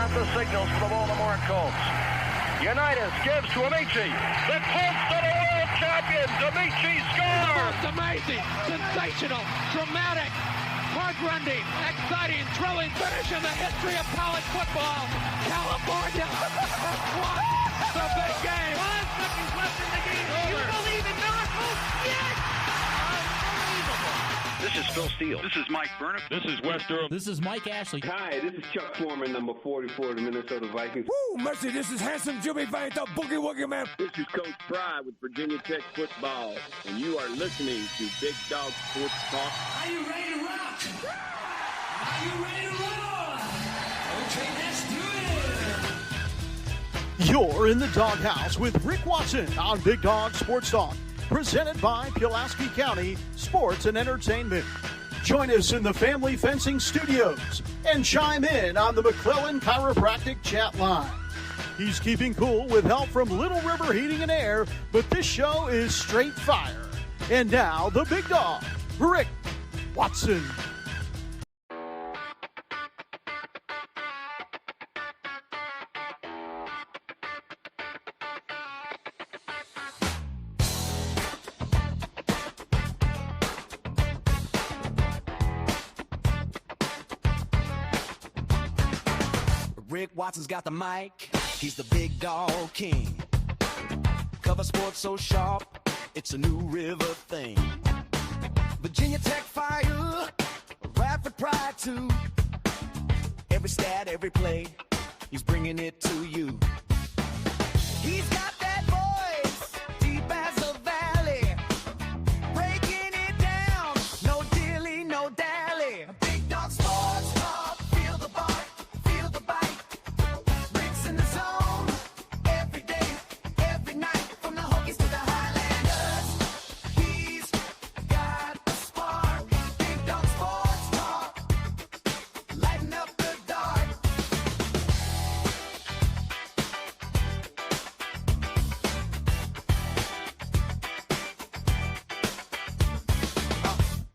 out the signals for the Baltimore Colts. Unitas gives to Amici. The Colts are the world champions. Amici scores. It's amazing, sensational, dramatic, heart-rending, exciting, thrilling finish in the history of college football. California has won the big game. 5 seconds left in the game. You believe in miracles? Yes! Unbelievable. This is Phil Steele. This is Mike Burnop. This is Wes Durham. This is Mike Ashley. Hi, this is Chuck Foreman, number 44 of the Minnesota Vikings. Woo, mercy, this is handsome Jimmy Vane, the Boogie Woogie Man. This is Coach Fry with Virginia Tech football, and you are listening to Big Dog Sports Talk. Are you ready to rock? Are you ready to roll? Okay, let's do it. You're in the doghouse with Rick Watson on Big Dog Sports Talk, presented by Pulaski County Sports and Entertainment. Join us in the Family Fencing Studios and chime in on the McClellan Chiropractic chat line. He's keeping cool with help from Little River Heating and Air, but this show is straight fire. And now, the big dog, Rick Watson. Rick Watson's got the mic, he's the big dog king. Cover sports so sharp, it's a New River thing. Virginia Tech fire, Radford pride too. Every stat, every play, he's bringing it to you. He's got that voice, deep as a valley, breaking it down, no dilly, no dally. Big dog sports talk, feel the bark, feel the bite. Rick's in the zone, every day, every night, from the Hokies to the Highlanders. He's got the spark, Big dog sports talk, lighten up the dark.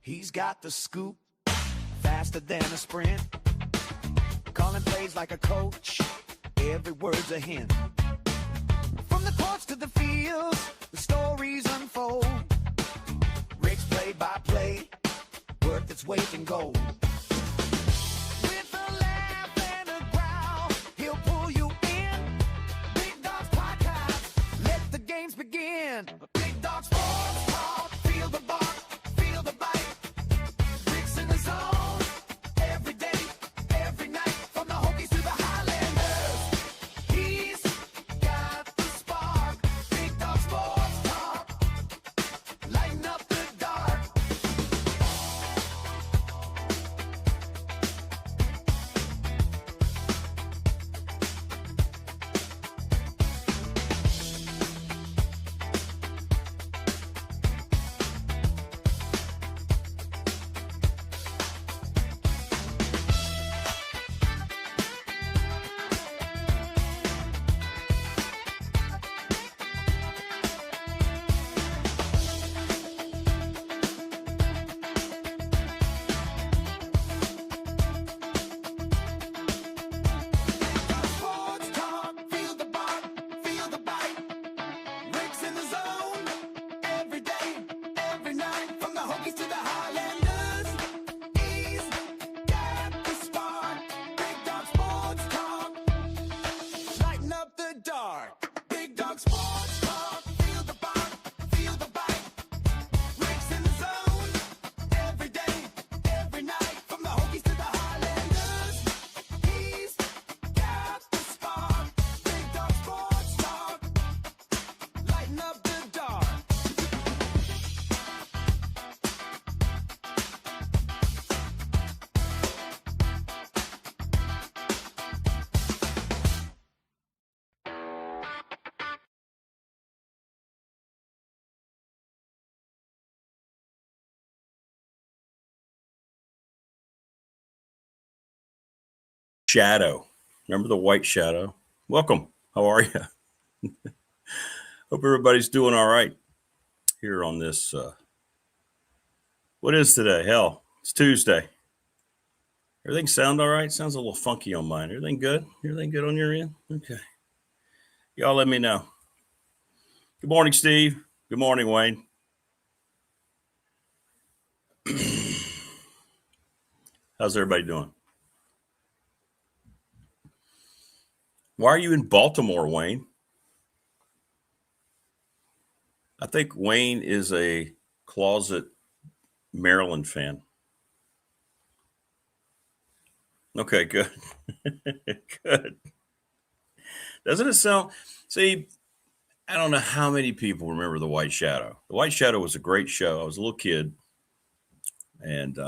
He's got the scoop, faster than a sprint. Calling plays like a coach, every word's a hint. From the courts to the fields, the stories unfold. Rick's play-by-play, worth its weight in gold. With a laugh and a growl, he'll pull you in. Big Dog's podcast, let the games begin. Big Dog Sports Talk, feel the bark, feel the bite. Rick's in the zone, every day, every night, from the Hokies to the Highlanders. He's got the spark, Big Dog Sports Talk, lighten up the dark. Sports talk, feel the bark, feel the bite. Rick's in the zone, every day, every night, from the Hokies to the Highlanders. He's got the spark, Big Dog Sports Talk, lighten up the dark. Big Dog Sports Talk, feel the bark, feel the bite. Rick's in the zone, every day, every night, from the Hokies to the Highlanders. He's got the spark, Big Dog Sports Talk, lighten up the dark. Shadow. Remember the white shadow? Welcome. How are you? Hope everybody's doing all right here on this. What is today? Hell, it's Tuesday. Everything sound all right? Sounds a little funky on mine. Everything good? Everything good on your end? Okay. Y'all let me know. Good morning, Steve. Good morning, Wayne. How's everybody doing? Why are you in Baltimore, Wayne? I think Wayne is a closet Maryland fan. Okay, good. Good. Doesn't it sound? See, I don't know how many people remember The White Shadow. The White Shadow was a great show. I was a little kid. And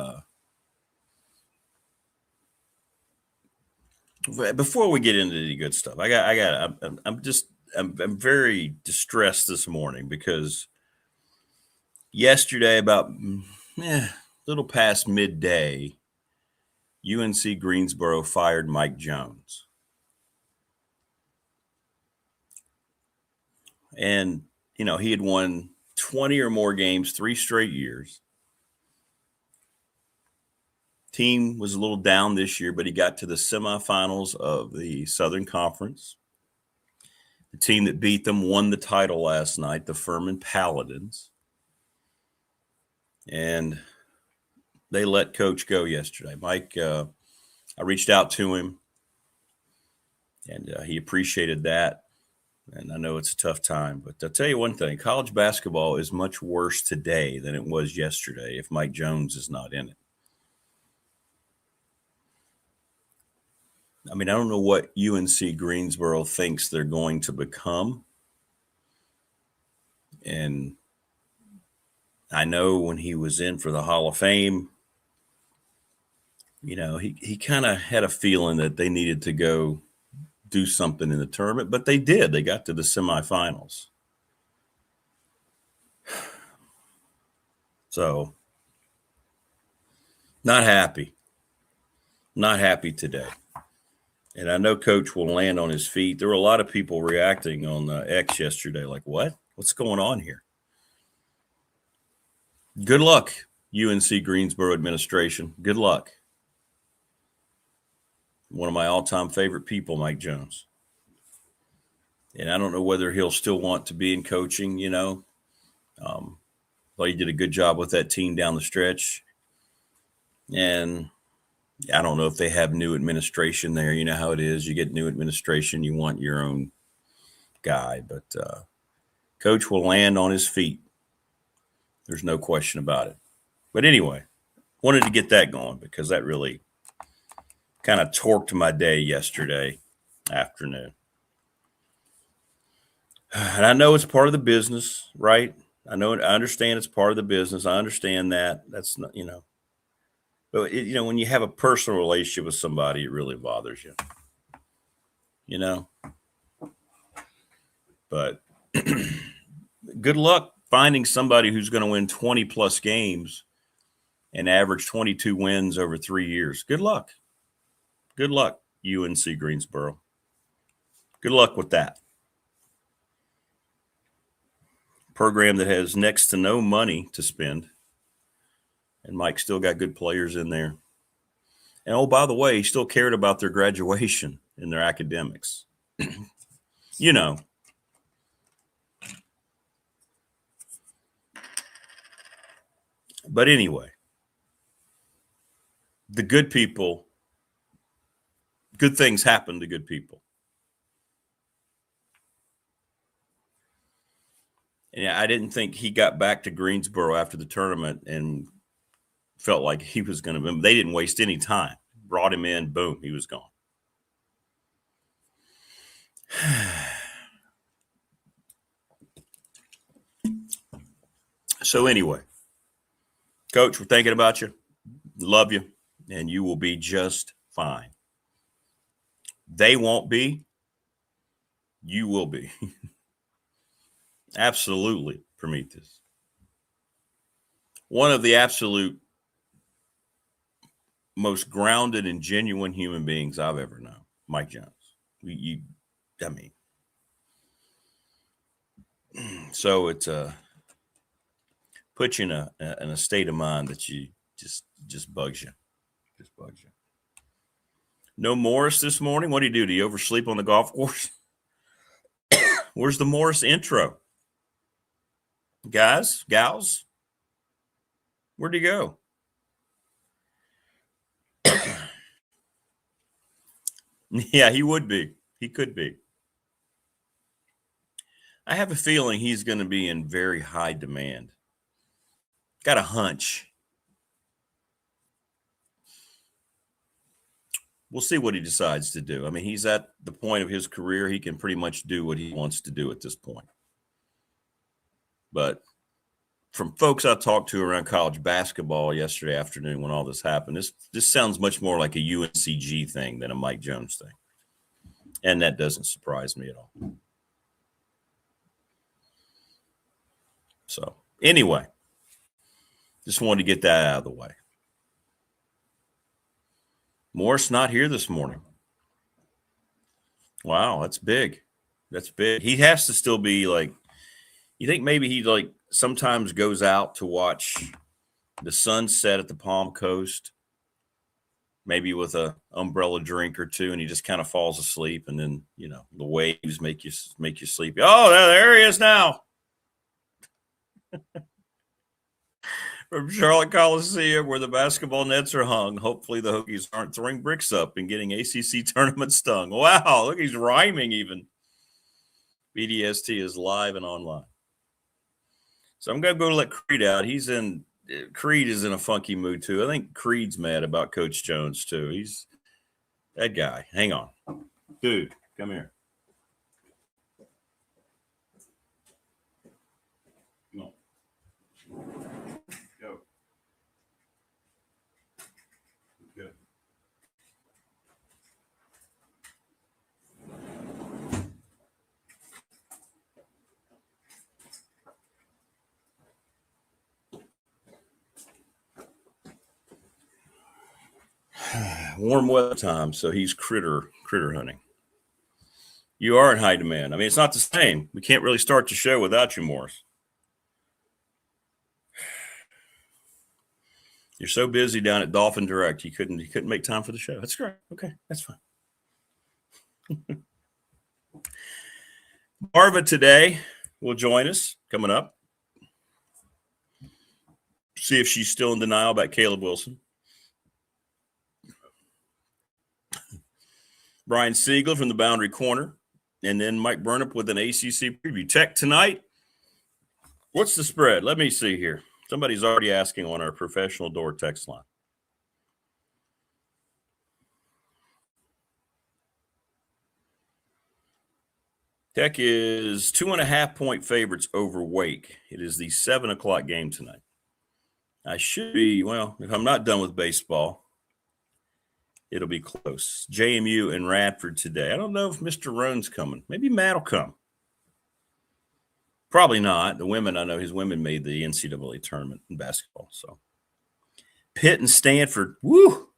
before we get into the good stuff, I'm very distressed this morning because yesterday, about a little past midday, UNC Greensboro fired Mike Jones. And, you know, he had won 20 or more games 3 straight years. Team was a little down this year, but he got to the semifinals of the Southern Conference. The team that beat them won the title last night, the Furman Paladins. And they let Coach go yesterday. Mike, I reached out to him, and he appreciated that. And I know it's a tough time, but I'll tell you one thing. College basketball is much worse today than it was yesterday if Mike Jones is not in it. I mean, I don't know what UNC Greensboro thinks they're going to become. And I know when he was in for the Hall of Fame, you know, he kind of had a feeling that they needed to go do something in the tournament, but they did. They got to the semifinals. So, not happy. Not happy today. And I know Coach will land on his feet. There were a lot of people reacting on X yesterday like, what? What's going on here? Good luck, UNC Greensboro administration. Good luck. One of my all-time favorite people, Mike Jones. And I don't know whether he'll still want to be in coaching, you know. But he did a good job with that team down the stretch. And I don't know if they have new administration there. You know how it is. You get new administration, you want your own guy. But Coach will land on his feet. There's no question about it. But anyway, wanted to get that going because that really kind of torqued my day yesterday afternoon. And I know it's part of the business, right? I understand it's part of the business. I understand that. That's not, you know. But, you know, when you have a personal relationship with somebody, it really bothers you. You know? But good luck finding somebody who's going to win 20-plus games and average 22 wins over 3 years. Good luck. Good luck, UNC Greensboro. Good luck with that. Program that has next to no money to spend. And Mike still got good players in there. And, oh, by the way, he still cared about their graduation and their academics. You know. But anyway, the good people, good things happen to good people. And I didn't think he got back to Greensboro after the tournament and felt like he was going to – they didn't waste any time. Brought him in, boom, he was gone. So anyway, Coach, we're thinking about you. Love you. And you will be just fine. They won't be. You will be. Absolutely, Prometheus. One of the absolute most grounded and genuine human beings I've ever known, Mike Jones. So it's puts you in a state of mind that you just bugs you. Just bugs you. No Morris this morning? What do you do? Do you oversleep on the golf course? Where's the Morris intro? Guys, gals, where'd he go? Yeah, he would be. He could be. I have a feeling he's going to be in very high demand. Got a hunch. We'll see what he decides to do. I mean, he's at the point of his career. He can pretty much do what he wants to do at this point. But from folks I talked to around college basketball yesterday afternoon when all this happened, this sounds much more like a UNCG thing than a Mike Jones thing. And that doesn't surprise me at all. So, anyway, just wanted to get that out of the way. Morris not here this morning. Wow, that's big. That's big. He has to still be like, you think maybe he like sometimes goes out to watch the sunset at the Palm Coast, maybe with a umbrella drink or two, and he just kind of falls asleep, and then, you know, the waves make you sleepy. Oh, there he is now. From Charlotte Coliseum, where the basketball nets are hung. Hopefully the Hokies aren't throwing bricks up and getting ACC tournament stung. Wow, look, he's rhyming even. BDST is live and online. So I'm going to go let Creed out. Creed is in a funky mood too. I think Creed's mad about Coach Jones too. He's that guy. Hang on. Dude, come here. Come on. Go. Good. Warm weather time, so he's critter hunting. You are in high demand. I mean, it's not the same. We can't really start the show without you, Morris. You're so busy down at Dolphin Direct, you couldn't make time for the show. That's great. Okay, that's fine. Marva today will join us coming up. See if she's still in denial about Caleb Wilson. Brian Seigla from the Boundary Corner, and then Mike Burnop with an ACC preview. Tech tonight. What's the spread? Let me see here. Somebody's already asking on our professional door text line. Tech is 2.5-point favorites over Wake. It is the 7 o'clock game tonight. I should be, well, if I'm not done with baseball, it'll be close. JMU and Radford today. I don't know if Mr. Roan's coming. Maybe Matt will come. Probably not. The women, I know his women made the NCAA tournament in basketball. So Pitt and Stanford, woo!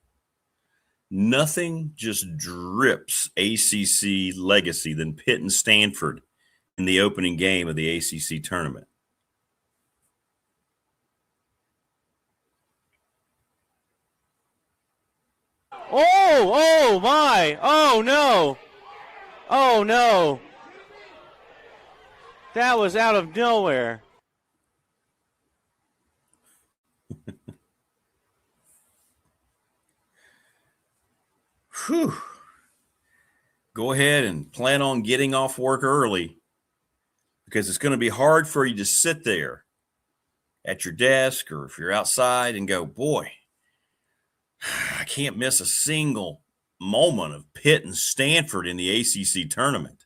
Nothing just drips ACC legacy than Pitt and Stanford in the opening game of the ACC tournament. Oh my. Oh, no. Oh, no. That was out of nowhere. Whew. Go ahead and plan on getting off work early, because it's going to be hard for you to sit there at your desk or if you're outside and go, boy, I can't miss a single moment of Pitt and Stanford in the ACC tournament.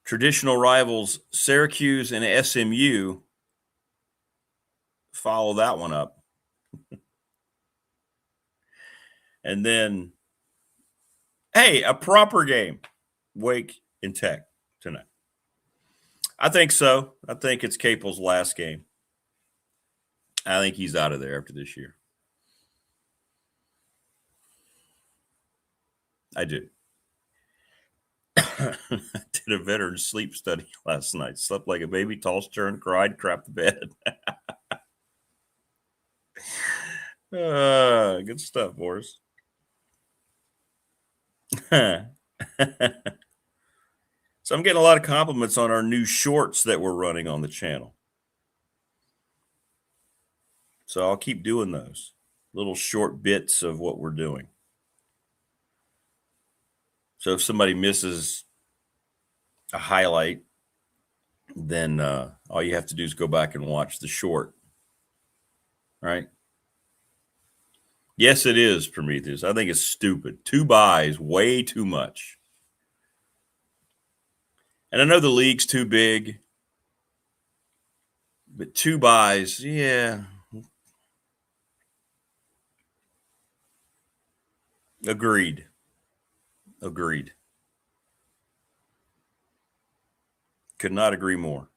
Traditional rivals Syracuse and SMU follow that one up. And then, hey, a proper game, Wake and Tech tonight. I think so. I think it's Capel's last game. I think he's out of there after this year. I do. I did a veteran sleep study last night. Slept like a baby, tossed, turned, cried, crapped the bed. Good stuff, Boris. So I'm getting a lot of compliments on our new shorts that we're running on the channel. So I'll keep doing those little short bits of what we're doing. So if somebody misses a highlight, then all you have to do is go back and watch the short. Right? Yes, it is, Prometheus. I think it's stupid. 2 buys, way too much. And I know the league's too big, but 2 buys, yeah. Agreed. Could not agree more.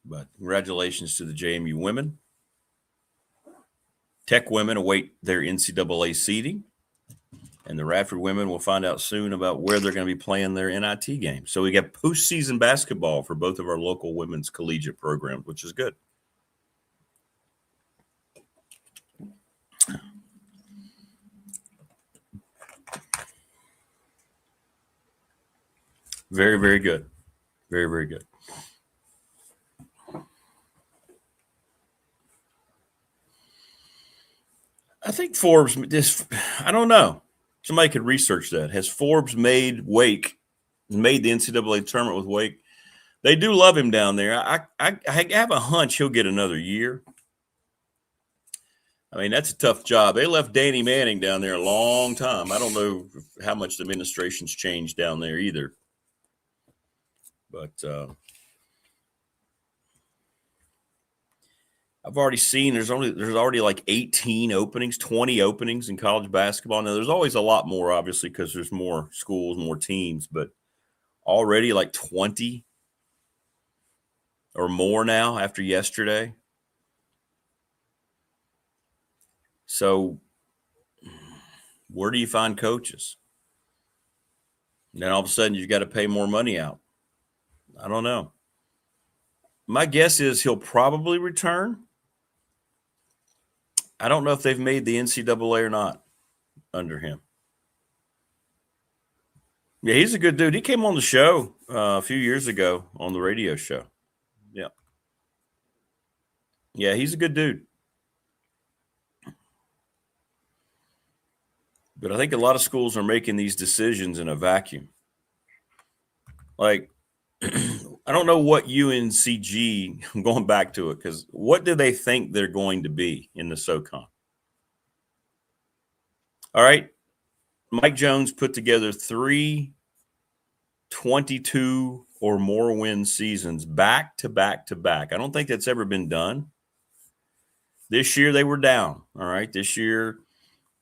But congratulations to the JMU women. Tech women await their NCAA seeding. And the Radford women will find out soon about where they're going to be playing their NIT game. So we got postseason basketball for both of our local women's collegiate programs, which is good. Very, very good. Very, very good. I think Forbes, I don't know. Somebody could research that. Has Forbes made the NCAA tournament with Wake? They do love him down there. I have a hunch he'll get another year. I mean, that's a tough job. They left Danny Manning down there a long time. I don't know how much the administration's changed down there either. But I've already seen there's already like 18 openings, 20 openings in college basketball. Now, there's always a lot more, obviously, because there's more schools, more teams, but already like 20 or more now after yesterday. So where do you find coaches? And then all of a sudden you've got to pay more money out. I don't know. My guess is he'll probably return. I don't know if they've made the NCAA or not under him. Yeah, he's a good dude. He came on the show a few years ago on the radio show. Yeah. Yeah, he's a good dude. But I think a lot of schools are making these decisions in a vacuum. Like, I don't know what UNCG, I'm going back to it, because what do they think they're going to be in the SoCon? All right. Mike Jones put together 3 22 or more win seasons back to back to back. I don't think that's ever been done. This year they were down. All right. This year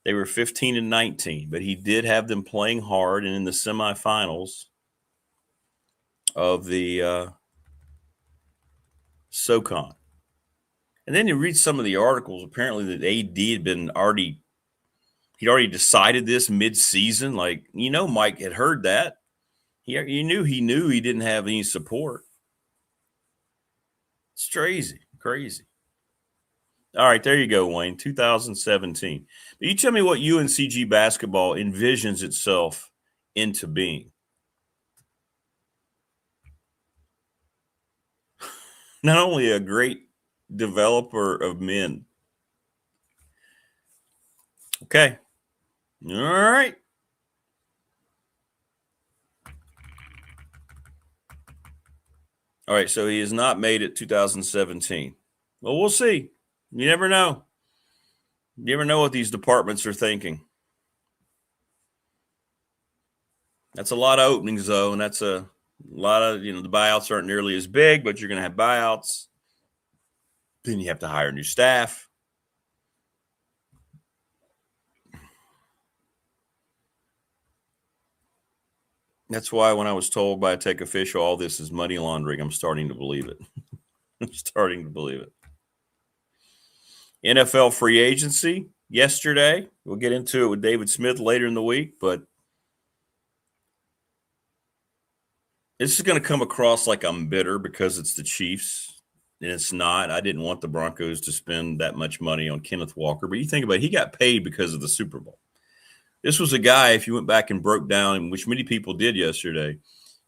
they were 15-19, but he did have them playing hard and in the semifinals of the SoCon. And then you read some of the articles. Apparently that AD had been he'd already decided this mid-season. Like, Mike had heard that. He knew he didn't have any support. It's crazy. All right, there you go, Wayne, 2017. But you tell me what UNCG basketball envisions itself into being. Not only a great developer of men. Okay. All right. All right, so he has not made it 2017. Well, we'll see. You never know. You never know what these departments are thinking. That's a lot of openings, though, and that's a lot of, the buyouts aren't nearly as big, but you're going to have buyouts. Then you have to hire new staff. That's why when I was told by a tech official all this is money laundering, I'm starting to believe it. I'm starting to believe it. NFL free agency yesterday. We'll get into it with David Smith later in the week, but this is going to come across like I'm bitter because it's the Chiefs. and it's not. I didn't want the Broncos to spend that much money on Kenneth Walker, but you think about it, he got paid because of the Super Bowl. This was a guy, if you went back and broke down, which many people did yesterday,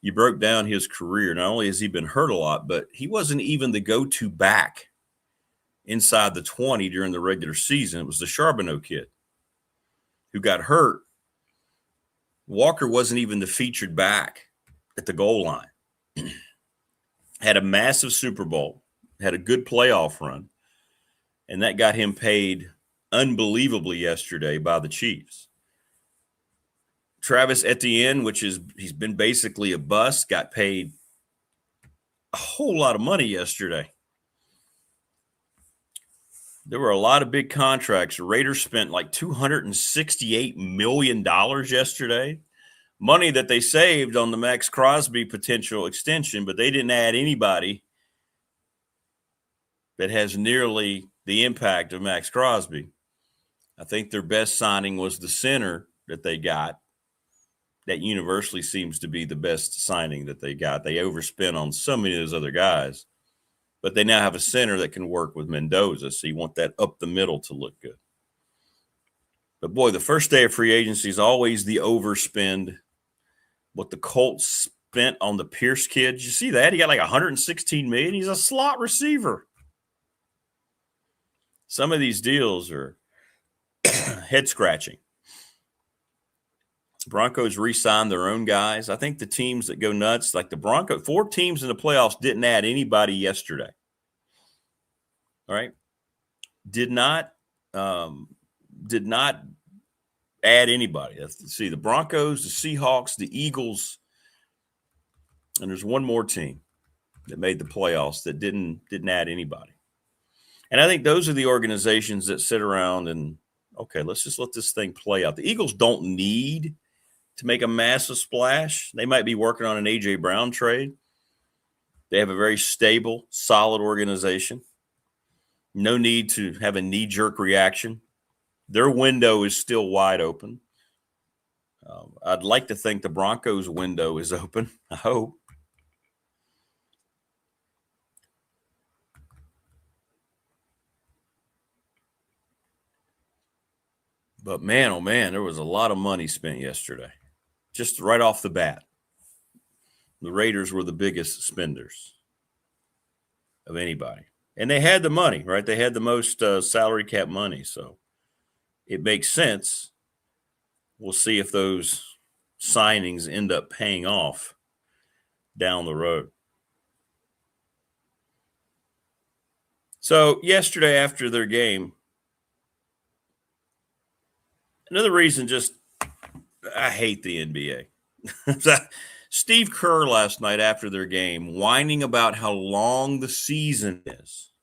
you broke down his career. Not only has he been hurt a lot, but he wasn't even the go-to back inside the 20 during the regular season. It was the Charbonneau kid who got hurt. Walker wasn't even the featured back at the goal line. Had a massive Super Bowl, had a good playoff run, and that got him paid unbelievably yesterday by the Chiefs. Travis Etienne, he's been basically a bust, got paid a whole lot of money yesterday. There were a lot of big contracts. The Raiders spent like $268 million yesterday. Money that they saved on the Max Crosby potential extension, but they didn't add anybody that has nearly the impact of Max Crosby. I think their best signing was the center that they got. That universally seems to be the best signing that they got. They overspent on so many of those other guys, but they now have a center that can work with Mendoza, so you want that up the middle to look good. But, boy, the first day of free agency is always the overspend. What the Colts spent on the Pierce kid, did you see that? He got like $116 million. He's a slot receiver. Some of these deals are head-scratching. Broncos re-signed their own guys. I think the teams that go nuts, like the Broncos, 4 teams in the playoffs didn't add anybody yesterday. All right? Did not add anybody. Let's see, the Broncos, the Seahawks, the Eagles, and there's one more team that made the playoffs that didn't add anybody. And I think those are the organizations that sit around and, okay, let's just let this thing play out. The Eagles don't need to make a massive splash. They might be working on an A.J. Brown trade. They have a very stable, solid organization. No need to have a knee-jerk reaction. Their window is still wide open. I'd like to think the Broncos' window is open. I hope. But, man, oh, man, there was a lot of money spent yesterday. Just right off the bat. The Raiders were the biggest spenders of anybody. And they had the money, right? They had the most salary cap money. So it makes sense. We'll see if those signings end up paying off down the road. So yesterday after their game, another reason I hate the NBA. Steve Kerr last night after their game whining about how long the season is.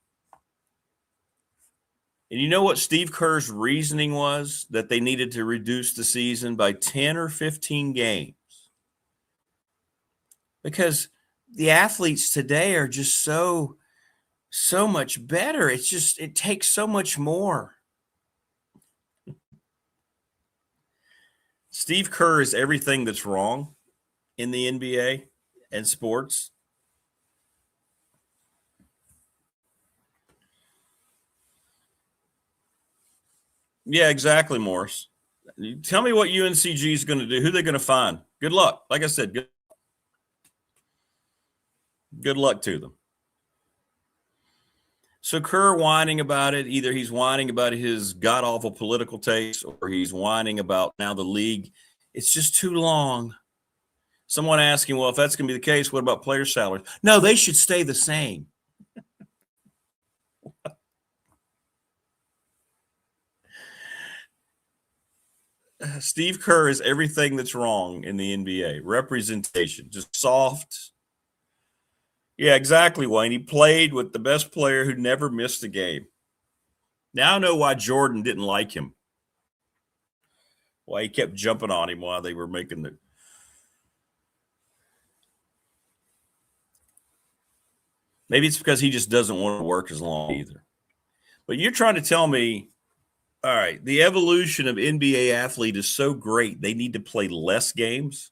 And you know what Steve Kerr's reasoning was? That they needed to reduce the season by 10 or 15 games. Because the athletes today are just so much better. It takes so much more. Steve Kerr is everything that's wrong in the NBA and sports. Yeah, exactly, Morris. Tell me what UNCG is going to do. Who they're going to find. Good luck. Like I said, good luck to them. So Kerr whining about it. Either he's whining about his god-awful political takes or he's whining about now the league. It's just too long. Someone asking, well, if that's going to be the case, what about player salaries? No, they should stay the same. Steve Kerr is everything that's wrong in the NBA. Representation, just soft. Yeah, exactly, Wayne. He played with the best player who never missed a game. Now I know why Jordan didn't like him. Why he kept jumping on him while they were making the – maybe it's because he just doesn't want to work as long either. But you're trying to tell me, all right, the evolution of NBA athlete is so great, they need to play less games?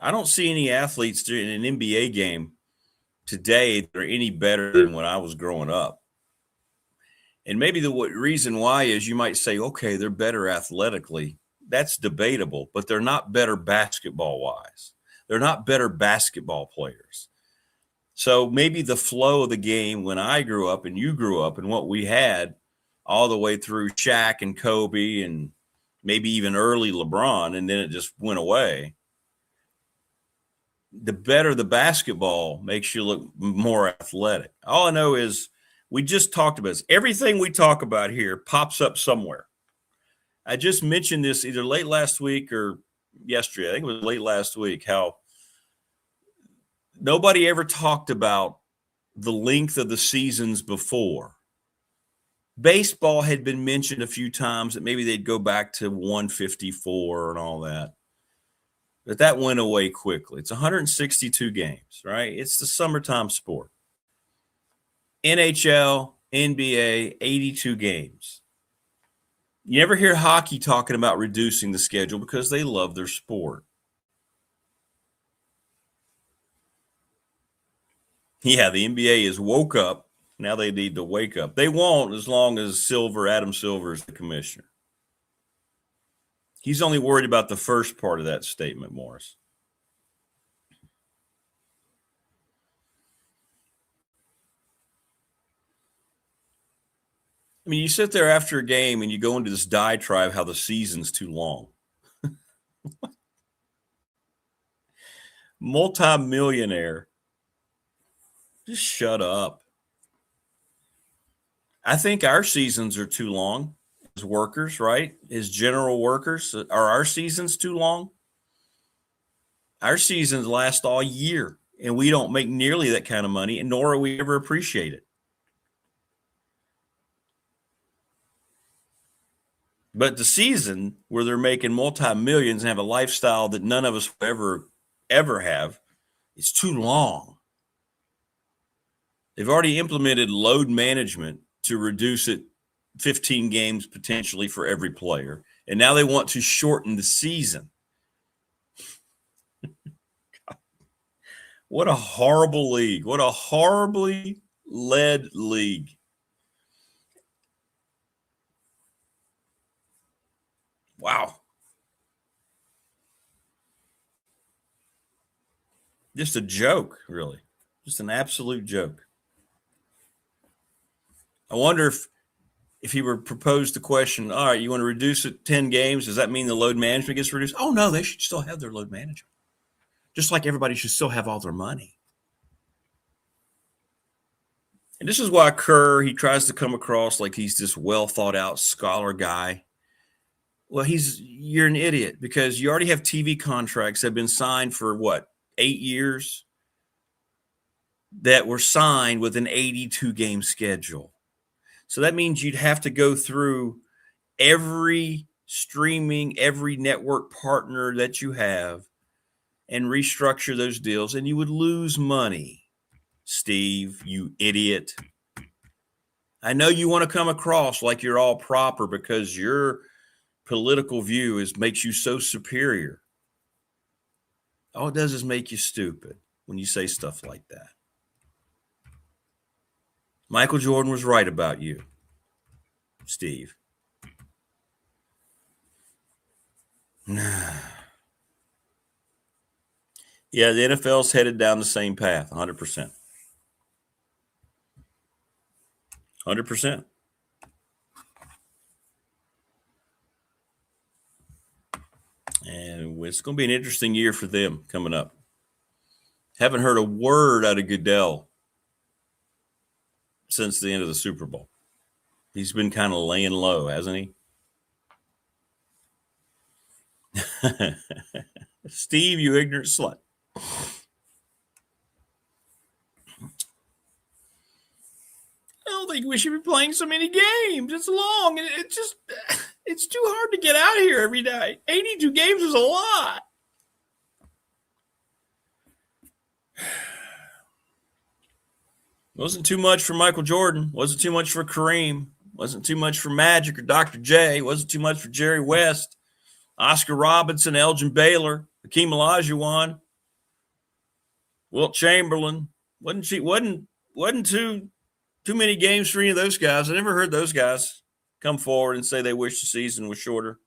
I don't see any athletes in an NBA game today that are any better than when I was growing up. And maybe the reason why is you might say, okay, they're better athletically. That's debatable, but they're not better basketball-wise. They're not better basketball players. So maybe the flow of the game when I grew up and you grew up and what we had all the way through Shaq and Kobe and maybe even early LeBron, and then it just went away. The better the basketball makes you look more athletic. All I know is we just talked about this. Everything we talk about here pops up somewhere. I just mentioned this either late last week or yesterday. I think it was late last week, how nobody ever talked about the length of the seasons before. Baseball had been mentioned a few times that maybe they'd go back to 154 and all that. But that went away quickly. It's 162 games, right? It's the summertime sport. NHL, NBA, 82 games. You never hear hockey talking about reducing the schedule because they love their sport. Yeah, the NBA is woke up. Now they need to wake up. They won't as long as Adam Silver is the commissioner. He's only worried about the first part of that statement, Morris. I mean, you sit there after a game and you go into this diatribe how the season's too long. Multi-millionaire. Just shut up. I think our seasons are too long. As workers, right? As general workers, are our seasons too long? Our seasons last all year, and we don't make nearly that kind of money, and nor are we ever appreciate it. But the season where they're making multi-millions and have a lifestyle that none of us will ever have, it's too long. They've already implemented load management to reduce it 15 games potentially for every player. And now they want to shorten the season. What a horrible league. What a horribly led league. Wow. Just a joke, really. Just an absolute joke. I wonder if he were proposed the question, all right, you want to reduce it 10 games, does that mean the load management gets reduced? Oh, no, they should still have their load management. Just like everybody should still have all their money. And this is why Kerr, he tries to come across like he's this well-thought-out scholar guy. Well, you're an idiot because you already have TV contracts that have been signed for, 8 years that were signed with an 82-game schedule. So that means you'd have to go through every streaming, every network partner that you have and restructure those deals, and you would lose money. Steve, you idiot. I know you want to come across like you're all proper because your political view makes you so superior. All it does is make you stupid when you say stuff like that. Michael Jordan was right about you, Steve. Yeah, the NFL's headed down the same path, 100%. 100%. And it's going to be an interesting year for them coming up. Haven't heard a word out of Goodell since the end of the Super Bowl. He's been kind of laying low, hasn't he? Steve, you ignorant slut. I don't think we should be playing so many games. It's long. It's too hard to get out of here every day. 82 games is a lot. Wasn't too much for Michael Jordan. Wasn't too much for Kareem. Wasn't too much for Magic or Dr. J. Wasn't too much for Jerry West, Oscar Robinson, Elgin Baylor, Hakeem Olajuwon, Wilt Chamberlain. Wasn't too many games for any of those guys. I never heard those guys come forward and say they wish the season was shorter.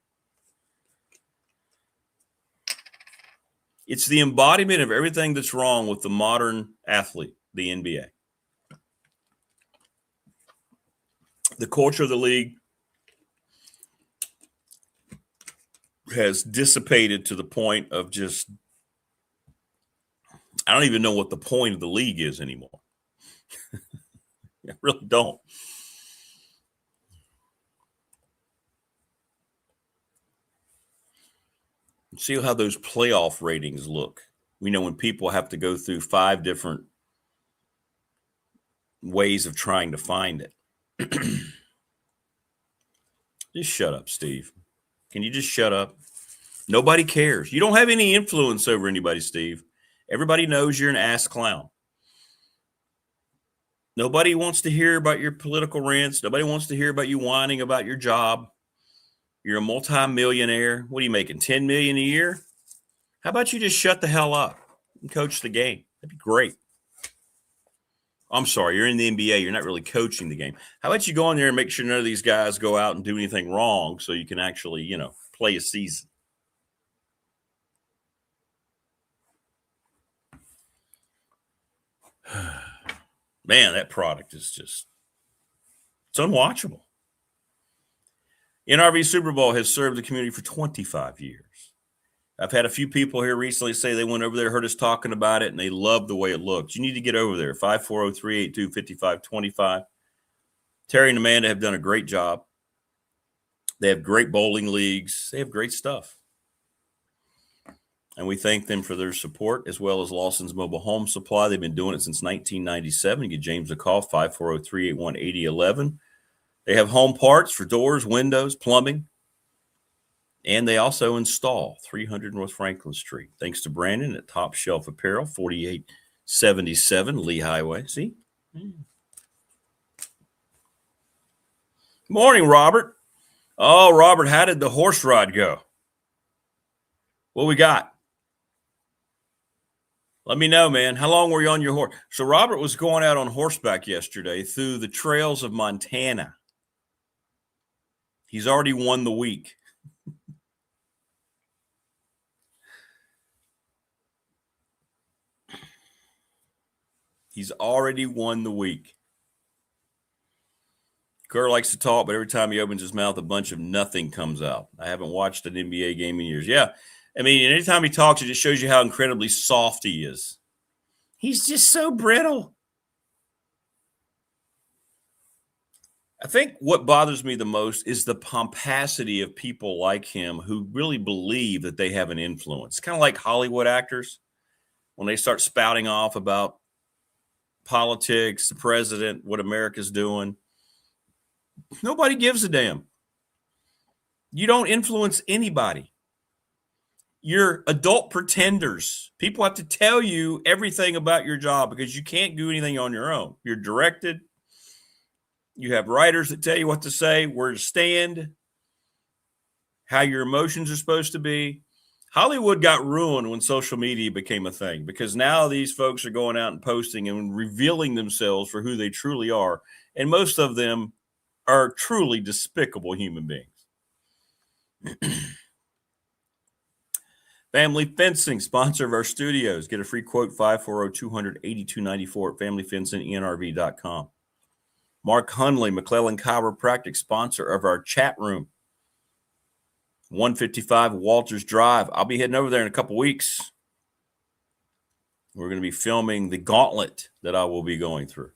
It's the embodiment of everything that's wrong with the modern athlete, the NBA. The culture of the league has dissipated to the point of just, I don't even know what the point of the league is anymore. I really don't. See how those playoff ratings look. We know when people have to go through 5 different ways of trying to find it. Just shut up, Steve. Can you just shut up? Nobody cares. You don't have any influence over anybody, Steve. Everybody knows you're an ass clown. Nobody wants to hear about your political rants. Nobody wants to hear about you whining about your job. You're a multi-millionaire. What are you making, $10 million a year? How about you just shut the hell up and coach the game? That'd be great. I'm sorry, you're in the NBA. You're not really coaching the game. How about you go in there and make sure none of these guys go out and do anything wrong so you can actually, play a season? Man, that product is just, it's unwatchable. NRV Super Bowl has served the community for 25 years. I've had a few people here recently say they went over there, heard us talking about it, and they love the way it looks. You need to get over there, 540-382-5525. Terry and Amanda have done a great job. They have great bowling leagues. They have great stuff. And we thank them for their support, as well as Lawson's Mobile Home Supply. They've been doing it since 1997. You get James a call, 540-381-8011. They have home parts for doors, windows, plumbing. And they also install 300 North Franklin Street. Thanks to Brandon at Top Shelf Apparel, 4877 Lee Highway. See? Morning, Robert. Oh, Robert, how did the horse ride go? What we got? Let me know, man. How long were you on your horse? So Robert was going out on horseback yesterday through the trails of Montana. He's already won the week. He's already won the week. Kerr likes to talk, but every time he opens his mouth, a bunch of nothing comes out. I haven't watched an NBA game in years. Yeah. I mean, anytime he talks, it just shows you how incredibly soft he is. He's just so brittle. I think what bothers me the most is the pomposity of people like him who really believe that they have an influence. Kind of like Hollywood actors when they start spouting off about politics, the president, what America's doing. Nobody gives a damn. You don't influence anybody. You're adult pretenders. People have to tell you everything about your job because you can't do anything on your own. You're directed. You have writers that tell you what to say, where to stand, how your emotions are supposed to be. Hollywood got ruined when social media became a thing because now these folks are going out and posting and revealing themselves for who they truly are. And most of them are truly despicable human beings. Family Fencing, sponsor of our studios. Get a free quote, 540-200-8294 at familyfencingnrv.com. Mark Hunley, McClellan Chiropractic, sponsor of our chat room. 155 Walters Drive. I'll be heading over there in a couple weeks. We're going to be filming the gauntlet that I will be going through.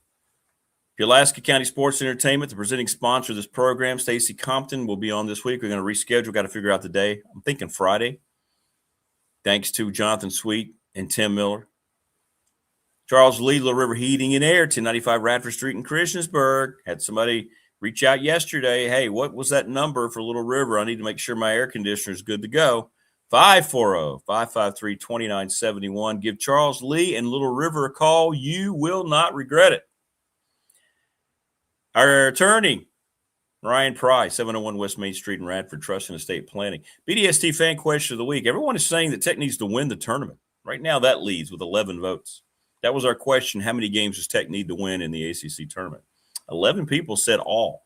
Pulaski County Sports Entertainment, the presenting sponsor of this program. Stacy Compton will be on this week. We're going to reschedule. Got to figure out the day. I'm thinking Friday. Thanks to Jonathan Sweet and Tim Miller. Charles Lee, Little River Heating and Air, 1095 Radford Street in Christiansburg. Had somebody reach out yesterday. Hey, what was that number for Little River? I need to make sure my air conditioner is good to go. 540-553-2971. Give Charles Lee and Little River a call. You will not regret it. Our attorney, Ryan Price, 701 West Main Street in Radford, Trust and Estate Planning. BDST fan question of the week. Everyone is saying that Tech needs to win the tournament. Right now, that leads with 11 votes. That was our question. How many games does Tech need to win in the ACC tournament? 11 people said all.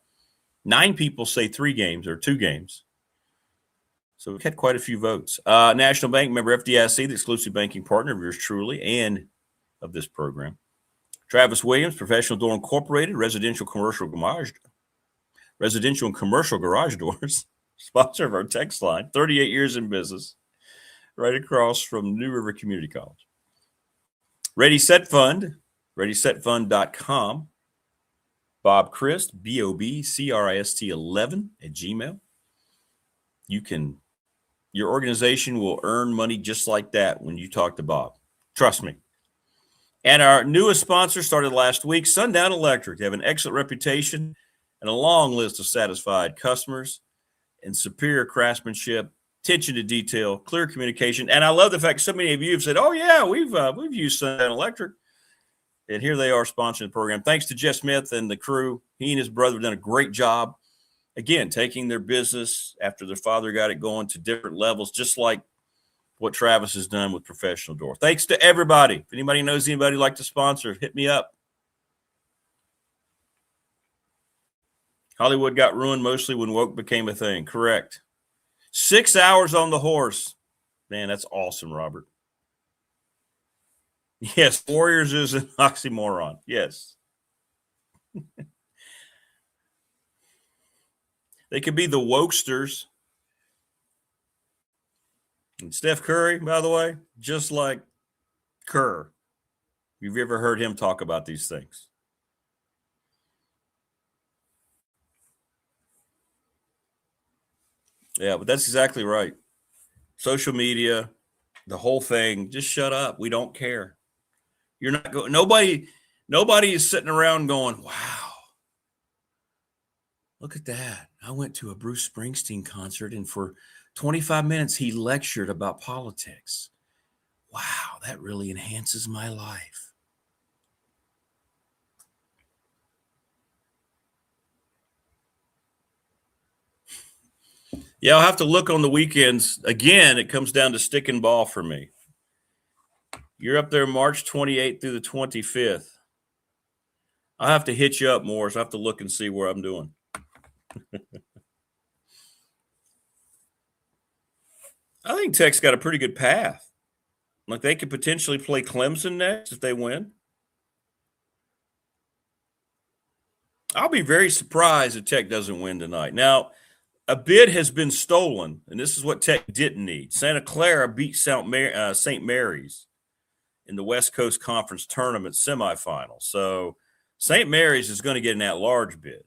9 people say 3 games or 2 games. So we had quite a few votes. National Bank, member FDIC, the exclusive banking partner of yours truly and of this program. Travis Williams, Professional Door Incorporated, residential and commercial garage doors, sponsor of our text line, 38 years in business, right across from New River Community College. Ready Set Fund, ReadySetFund.com. Bob Christ, BOBCRIST11 at Gmail. Your organization will earn money just like that when you talk to Bob. Trust me. And our newest sponsor started last week, Sundown Electric. They have an excellent reputation and a long list of satisfied customers and superior craftsmanship, attention to detail, clear communication. And I love the fact so many of you have said, oh, yeah, we've used Sundown Electric. And here they are sponsoring the program. Thanks to Jeff Smith and the crew. He and his brother have done a great job. Again, taking their business after their father got it going to different levels, just like what Travis has done with Professional Door. Thanks to everybody. If anybody knows anybody who'd like to sponsor, hit me up. Hollywood got ruined mostly when woke became a thing. Correct. 6 hours on the horse. Man, that's awesome, Robert. Yes, Warriors is an oxymoron. Yes. They could be the wokesters. And Steph Curry, by the way, just like Kerr. Have you ever heard him talk about these things? Yeah, but that's exactly right. Social media, the whole thing, just shut up. We don't care. You're not going. Nobody is sitting around going, wow, look at that. I went to a Bruce Springsteen concert, and for 25 minutes, he lectured about politics. Wow, that really enhances my life. Yeah, I'll have to look on the weekends. Again, it comes down to stick and ball for me. You're up there March 28th through the 25th. I'll have to hit you up more, so I have to look and see where I'm doing. I think Tech's got a pretty good path. Like they could potentially play Clemson next if they win. I'll be very surprised if Tech doesn't win tonight. Now, a bid has been stolen, and this is what Tech didn't need. Santa Clara beat St. Mary's in the West Coast Conference Tournament semifinal. So St. Mary's is going to get an at-large bid.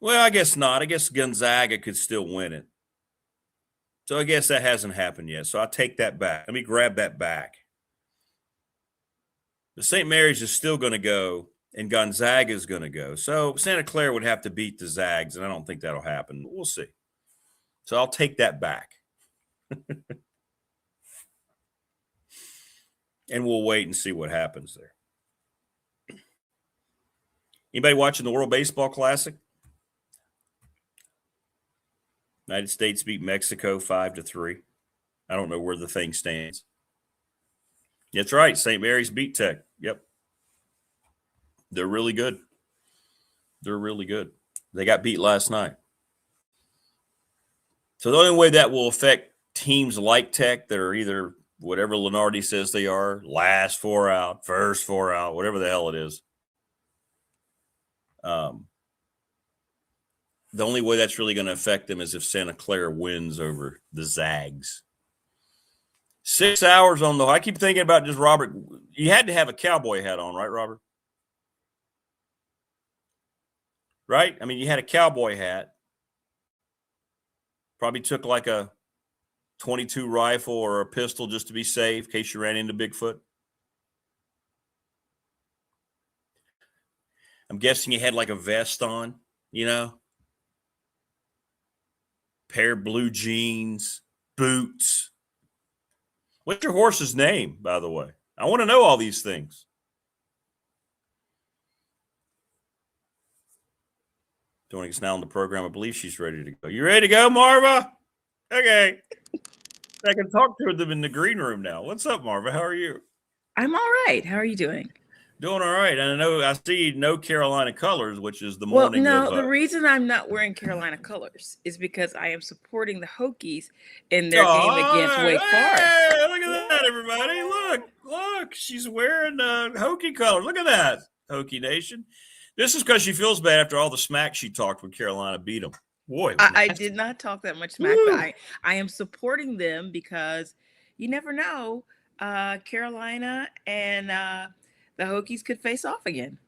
Well, I guess not. I guess Gonzaga could still win it. So I guess that hasn't happened yet. So I'll take that back. Let me grab that back. The St. Mary's is still going to go, and Gonzaga is going to go. So Santa Clara would have to beat the Zags, and I don't think that'll happen. We'll see. So I'll take that back. And we'll wait and see what happens there. Anybody watching the World Baseball Classic? United States beat Mexico 5-3. I don't know where the thing stands. That's right. St. Mary's beat Tech. Yep. They're really good. They're really good. They got beat last night. So the only way that will affect teams like Tech that are either whatever Lenardi says they are, last 4 out, first 4 out, whatever the hell it is. The only way that's really going to affect them is if Santa Clara wins over the Zags. 6 hours on the – I keep thinking about just Robert. You had to have a cowboy hat on, right, Robert? Right? I mean, you had a cowboy hat. Probably took like a .22 rifle or a pistol just to be safe in case you ran into Bigfoot. I'm guessing you had like a vest on, you know? Pair of blue jeans, boots. What's your horse's name, by the way? I want to know all these things. Doing is now on the program. I believe she's ready to go. You ready to go, Marva? Okay. I can talk to them in the green room now. What's up, Marva? How are you? I'm all right. How are you doing? Doing all right. And I see no Carolina colors, which is the Well, morning no, of. the reason I'm not wearing Carolina colors is because I am supporting the Hokies in their game against Wake Forest. Hey, look at that, everybody. Look. She's wearing Hokie colors. Look at that, Hokie Nation. This is because she feels bad after all the smack she talked when Carolina beat them. Boy, I did not talk that much smack, but I am supporting them because you never know. Carolina and the Hokies could face off again.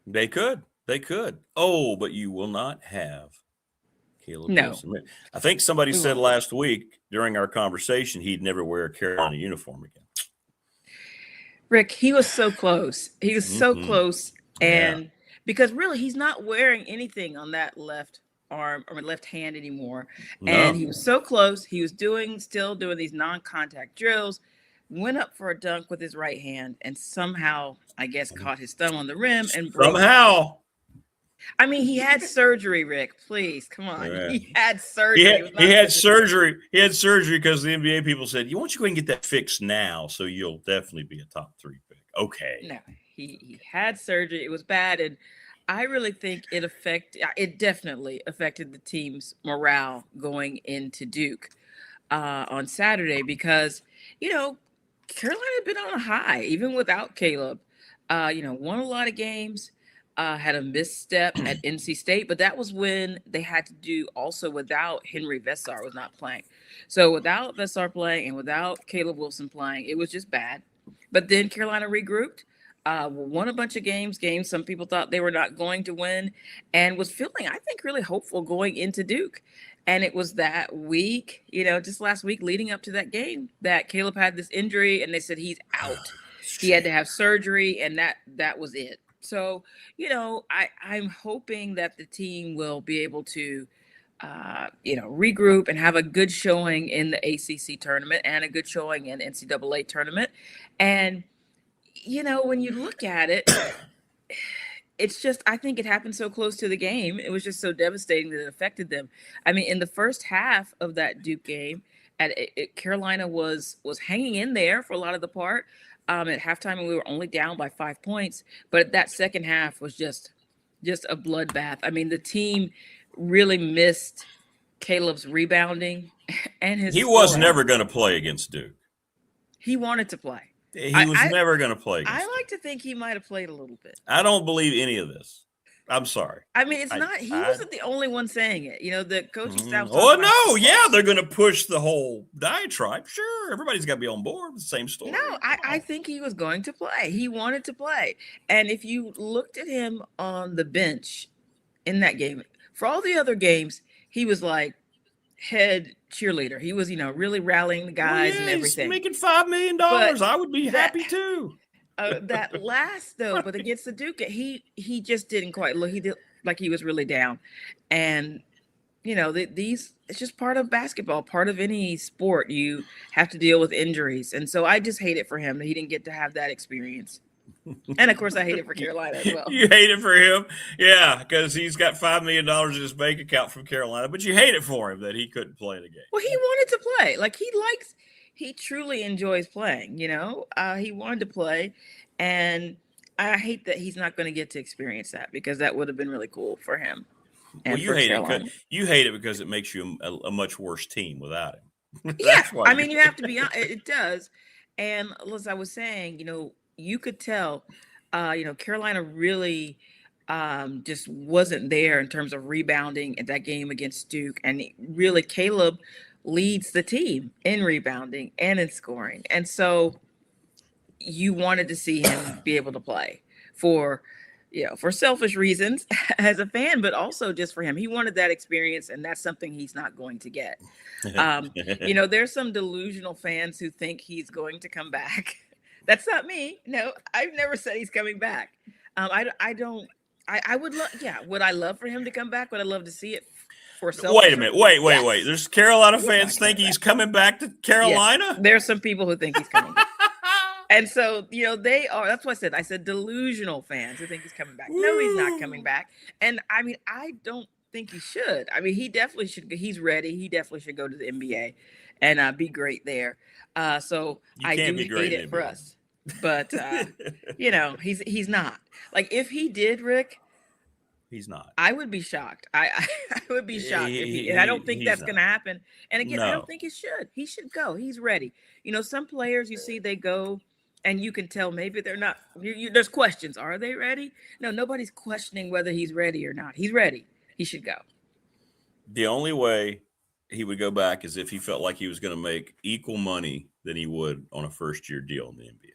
They could. Oh, but you will not have Caleb Wilson. I think somebody said last week during our conversation he'd never wear a Carolina uniform again. Rick, he was so close. He was so close. And because really he's not wearing anything on that left arm or left hand anymore. No. And he was so close. He was still doing these non-contact drills, went up for a dunk with his right hand and somehow, I guess, caught his thumb on the rim and broke. Somehow. I mean, he had surgery, Rick. Please, come on. Yeah. He had surgery. He had surgery. He had surgery because the NBA people said, "You want you go and get that fixed now, so you'll definitely be a top 3 pick." Okay. No, he had surgery. It was bad, and I really think it definitely affected the team's morale going into Duke on Saturday because Carolina had been on a high even without Caleb. Won a lot of games. Had a misstep at NC State, but that was when they had to do also without Henry Vessar was not playing. So without Vessar playing and without Caleb Wilson playing, it was just bad. But then Carolina regrouped, won a bunch of games some people thought they were not going to win, and was feeling, I think, really hopeful going into Duke. And it was that week, just last week leading up to that game that Caleb had this injury and they said he's out. He had to have surgery and that was it. So, I'm hoping that the team will be able to, regroup and have a good showing in the ACC tournament and a good showing in NCAA tournament. And, when you look at it, it's just, I think it happened so close to the game. It was just so devastating that it affected them. I mean, in the first half of that Duke game, Carolina was hanging in there for a lot of the part. At halftime, we were only down by 5 points, but that second half was just a bloodbath. I mean, the team really missed Caleb's rebounding and his. He was never going to play against Duke. He wanted to play. He was never going to play against Duke. I like to think he might have played a little bit. I don't believe any of this. I'm sorry. I mean, he wasn't the only one saying it. The coaching staff. Oh, no. Yeah, they're going to push the whole diatribe. Sure. Everybody's got to be on board with the same story. No, I think he was going to play. He wanted to play. And if you looked at him on the bench in that game, for all the other games, he was like head cheerleader. He was, really rallying the guys and everything. He's making $5 million. I would be happy too. That last though, but against the Duke, he just didn't quite look. He did like he was really down, and these it's just part of basketball, part of any sport. You have to deal with injuries, and so I just hate it for him that he didn't get to have that experience. And of course, I hate it for Carolina as well. You hate it for him, yeah, because he's got $5 million in his bank account from Carolina, but you hate it for him that he couldn't play in a game. Well, he wanted to play. Like he truly enjoys playing, he wanted to play, and I hate that he's not going to get to experience that because that would have been really cool for him. Well, you hate it because it makes you a much worse team without him. Yeah, I mean, you have to be honest. It does. And as I was saying, you could tell, Carolina really just wasn't there in terms of rebounding at that game against Duke. And really, Caleb leads the team in rebounding and in scoring. And so you wanted to see him be able to play for selfish reasons as a fan, but also just for him. He wanted that experience, and that's something he's not going to get. There's some delusional fans who think he's going to come back. That's not me. No, I've never said he's coming back. I would love, would I love for him to come back? Would I love to see it for selfish? Wait a minute. Wait. There's Carolina fans think he's coming back to Carolina? Yes. There's some people who think he's coming back. And so, they are, that's what I said delusional fans who think he's coming back. No, he's not coming back. And I mean, I don't think he should. I mean, he definitely should. He's ready. He definitely should go to the NBA and be great there. So I do hate it for us. But he's not. Like, if he did, Rick, he's not. I would be shocked. I would be shocked if he, and I don't think that's going to happen. And again, I don't think it should. He should go. He's ready. Some players you see, they go and you can tell maybe they're not. There's questions. Are they ready? No, nobody's questioning whether he's ready or not. He's ready. He should go. The only way he would go back is if he felt like he was going to make equal money than he would on a first-year deal in the NBA.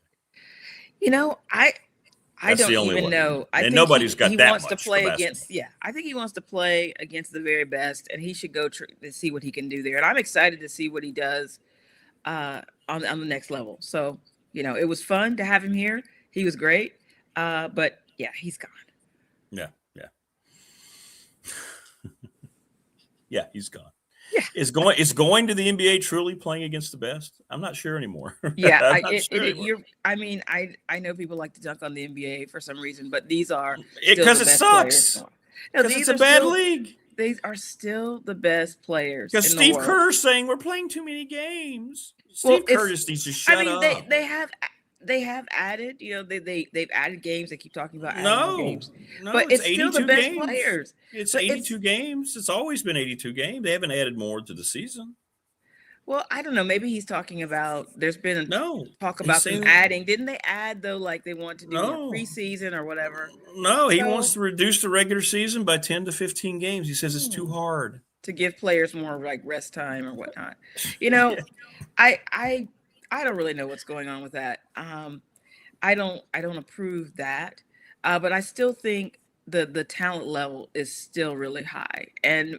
I don't even know. I think nobody's got he that wants much to play for against. Yeah, I think he wants to play against the very best, and he should go to see what he can do there. And I'm excited to see what he does on the next level. So it was fun to have him here. He was great, but yeah, he's gone. Yeah. Yeah, he's gone. Yeah. Is going to the NBA truly playing against the best? I'm not sure anymore. Yeah, I know people like to dunk on the NBA for some reason, but these are because it sucks. Because it's a bad league. These are still the best players. Because Steve Kerr's saying we're playing too many games. Steve Kerr just needs to shut up. They have added, they've added games. They keep talking about adding games. No, but it's still the best games. players. It's 82 games. It's always been 82 games. They haven't added more to the season. Well, I don't know. Maybe he's talking about there's been talk about them adding. Didn't they add, though, like they want to do more preseason or whatever? No, he wants to reduce the regular season by 10 to 15 games. He says it's too hard. To give players more like rest time or whatnot. I don't really know what's going on with that. I don't approve that. But I still think the talent level is still really high. And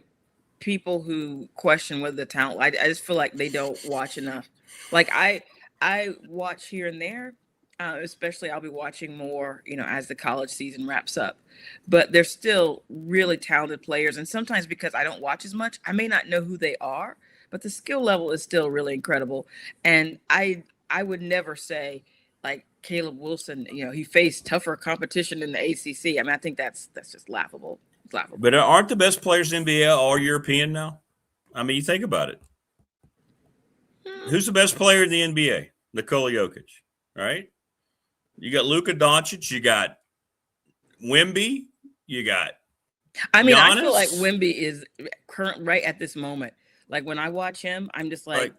people who question whether the talent, I just feel like they don't watch enough. Like I watch here and there, especially I'll be watching more, as the college season wraps up. But they're still really talented players. And sometimes because I don't watch as much, I may not know who they are. But the skill level is still really incredible. And I would never say, like, Caleb Wilson, he faced tougher competition in the ACC. I mean, I think that's just laughable. It's laughable. But aren't the best players in the NBA all European now? I mean, you think about it. Who's the best player in the NBA? Nikola Jokic, right? You got Luka Doncic. You got Wemby. You got Giannis. I feel like Wemby is current right at this moment. Like when I watch him, I'm just like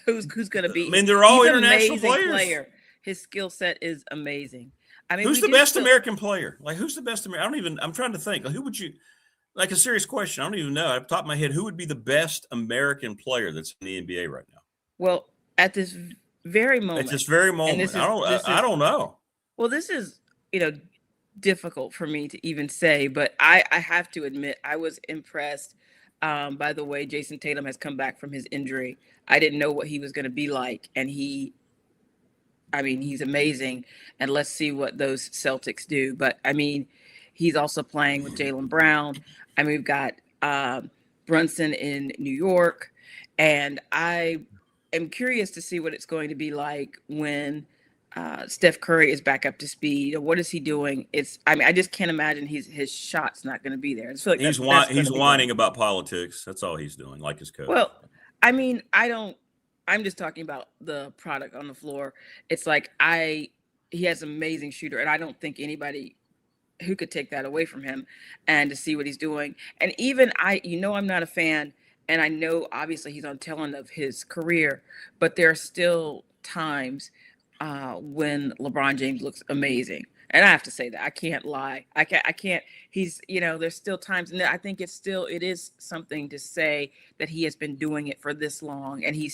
who's going to be? I mean, they're all international players. His skill set is amazing. I mean, who's the best American player? Like, who's the best American? I'm trying to think. Like, who would you? Like a serious question. I don't even know. At the top of my head, who would be the best American player that's in the NBA right now? Well, at this very moment. I don't know. Well, this is difficult for me to even say, but I have to admit I was impressed. By the way, Jason Tatum has come back from his injury. I didn't know what he was going to be like. And he's amazing. And let's see what those Celtics do. But, he's also playing with Jaylen Brown. We've got Brunson in New York. And I am curious to see what it's going to be like when Steph Curry is back up to speed. What is he doing? I just can't imagine his shot's not going to be there. I just feel like he's whining about politics. That's all he's doing, like his coach. Well, I'm just talking about the product on the floor. It's like he has an amazing shooter, and I don't think anybody who could take that away from him. And to see what he's doing, and even I'm not a fan, and I know obviously he's on tail end of his career, but there are still times when LeBron James looks amazing. And I have to say that. I can't lie. I can't. He's, there's still times. And I think it is something to say that he has been doing it for this long. And he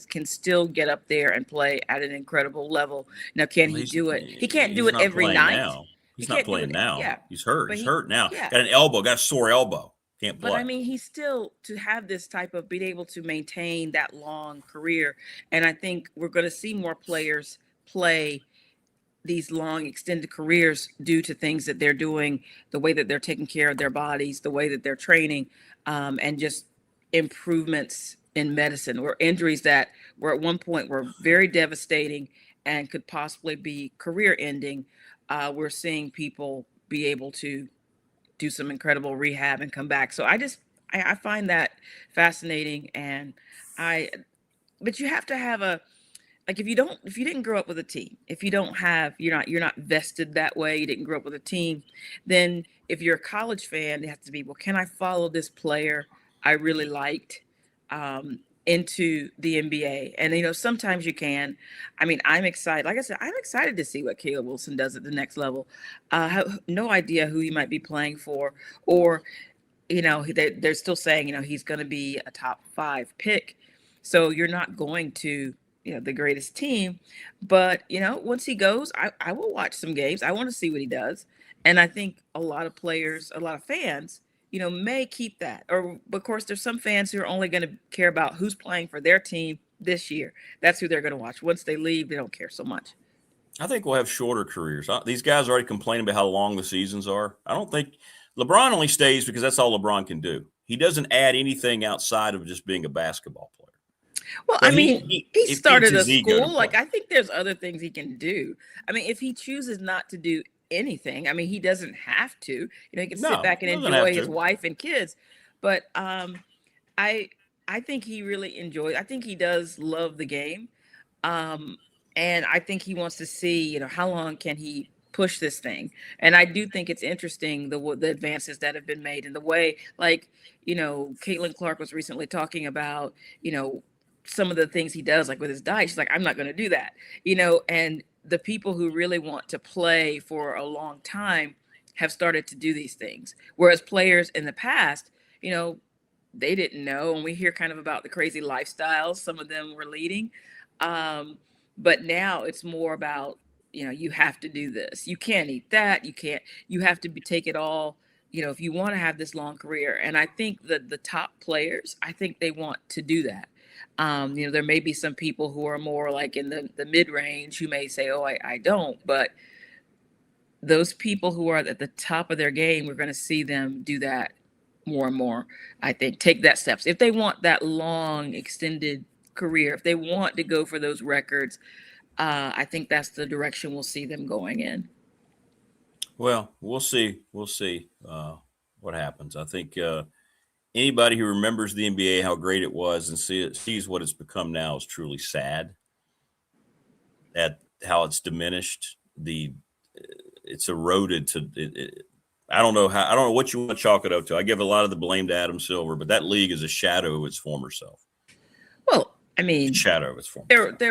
can still get up there and play at an incredible level. Now, can he do it? He can't do it every night. Now. He's not playing now. Yeah. He's hurt. He's hurt now. Yeah. Got a sore elbow. Can't play. But he's still to have this type of being able to maintain that long career. And I think we're going to see more players play these long extended careers due to things that they're doing, the way that they're taking care of their bodies, the way that they're training, and just improvements in medicine or injuries that were at one point were very devastating and could possibly be career ending. We're seeing people be able to do some incredible rehab and come back. So I find that fascinating. And but you have to have if you didn't grow up with a team, if you don't have, you're not vested that way, you didn't grow up with a team, then if you're a college fan, it has to be, well, can I follow this player I really liked into the NBA? And, sometimes you can. I mean, I'm excited. Like I said, I'm excited to see what Caleb Wilson does at the next level. I have no idea who he might be playing for, or, they're still saying, he's going to be a top 5 pick. So you're not going to, the greatest team, but once he goes, I will watch some games. I want to see what he does. And I think a lot of players, a lot of fans, may keep that. Or of course, there's some fans who are only going to care about who's playing for their team this year. That's who they're going to watch. Once they leave, they don't care so much. I think we'll have shorter careers. These guys are already complaining about how long the seasons are. I don't think LeBron only stays because that's all LeBron can do. He doesn't add anything outside of just being a basketball player. Well, but I mean, he started a school. Like, I think there's other things he can do. I mean, if he chooses not to do anything, I mean, he doesn't have to. He can sit back and enjoy his wife and kids. But I think he really enjoys. I think he does love the game, and I think he wants to see, how long can he push this thing. And I do think it's interesting the advances that have been made in the way, like, Caitlin Clark was recently talking about, some of the things he does, like with his diet. She's like, I'm not going to do that, and the people who really want to play for a long time have started to do these things. Whereas players in the past, they didn't know. And we hear kind of about the crazy lifestyles some of them were leading. But now it's more about, you have to do this. You can't eat that. You have to take it all, if you want to have this long career. And I think that the top players, I think they want to do that. There may be some people who are more like in the mid-range who may say, oh, I don't. But those people who are at the top of their game, we're going to see them do that more and more. I think take that steps. If they want that long, extended career, if they want to go for those records, I think that's the direction we'll see them going in. Well, we'll see. We'll see what happens. I think anybody who remembers the NBA, how great it was, and sees what it's become now is truly sad at how it's diminished. It's eroded to I don't know what you want to chalk it up to. I give a lot of the blame to Adam Silver, but that league is a shadow of its former self. Well, I mean, shadow of its former self. They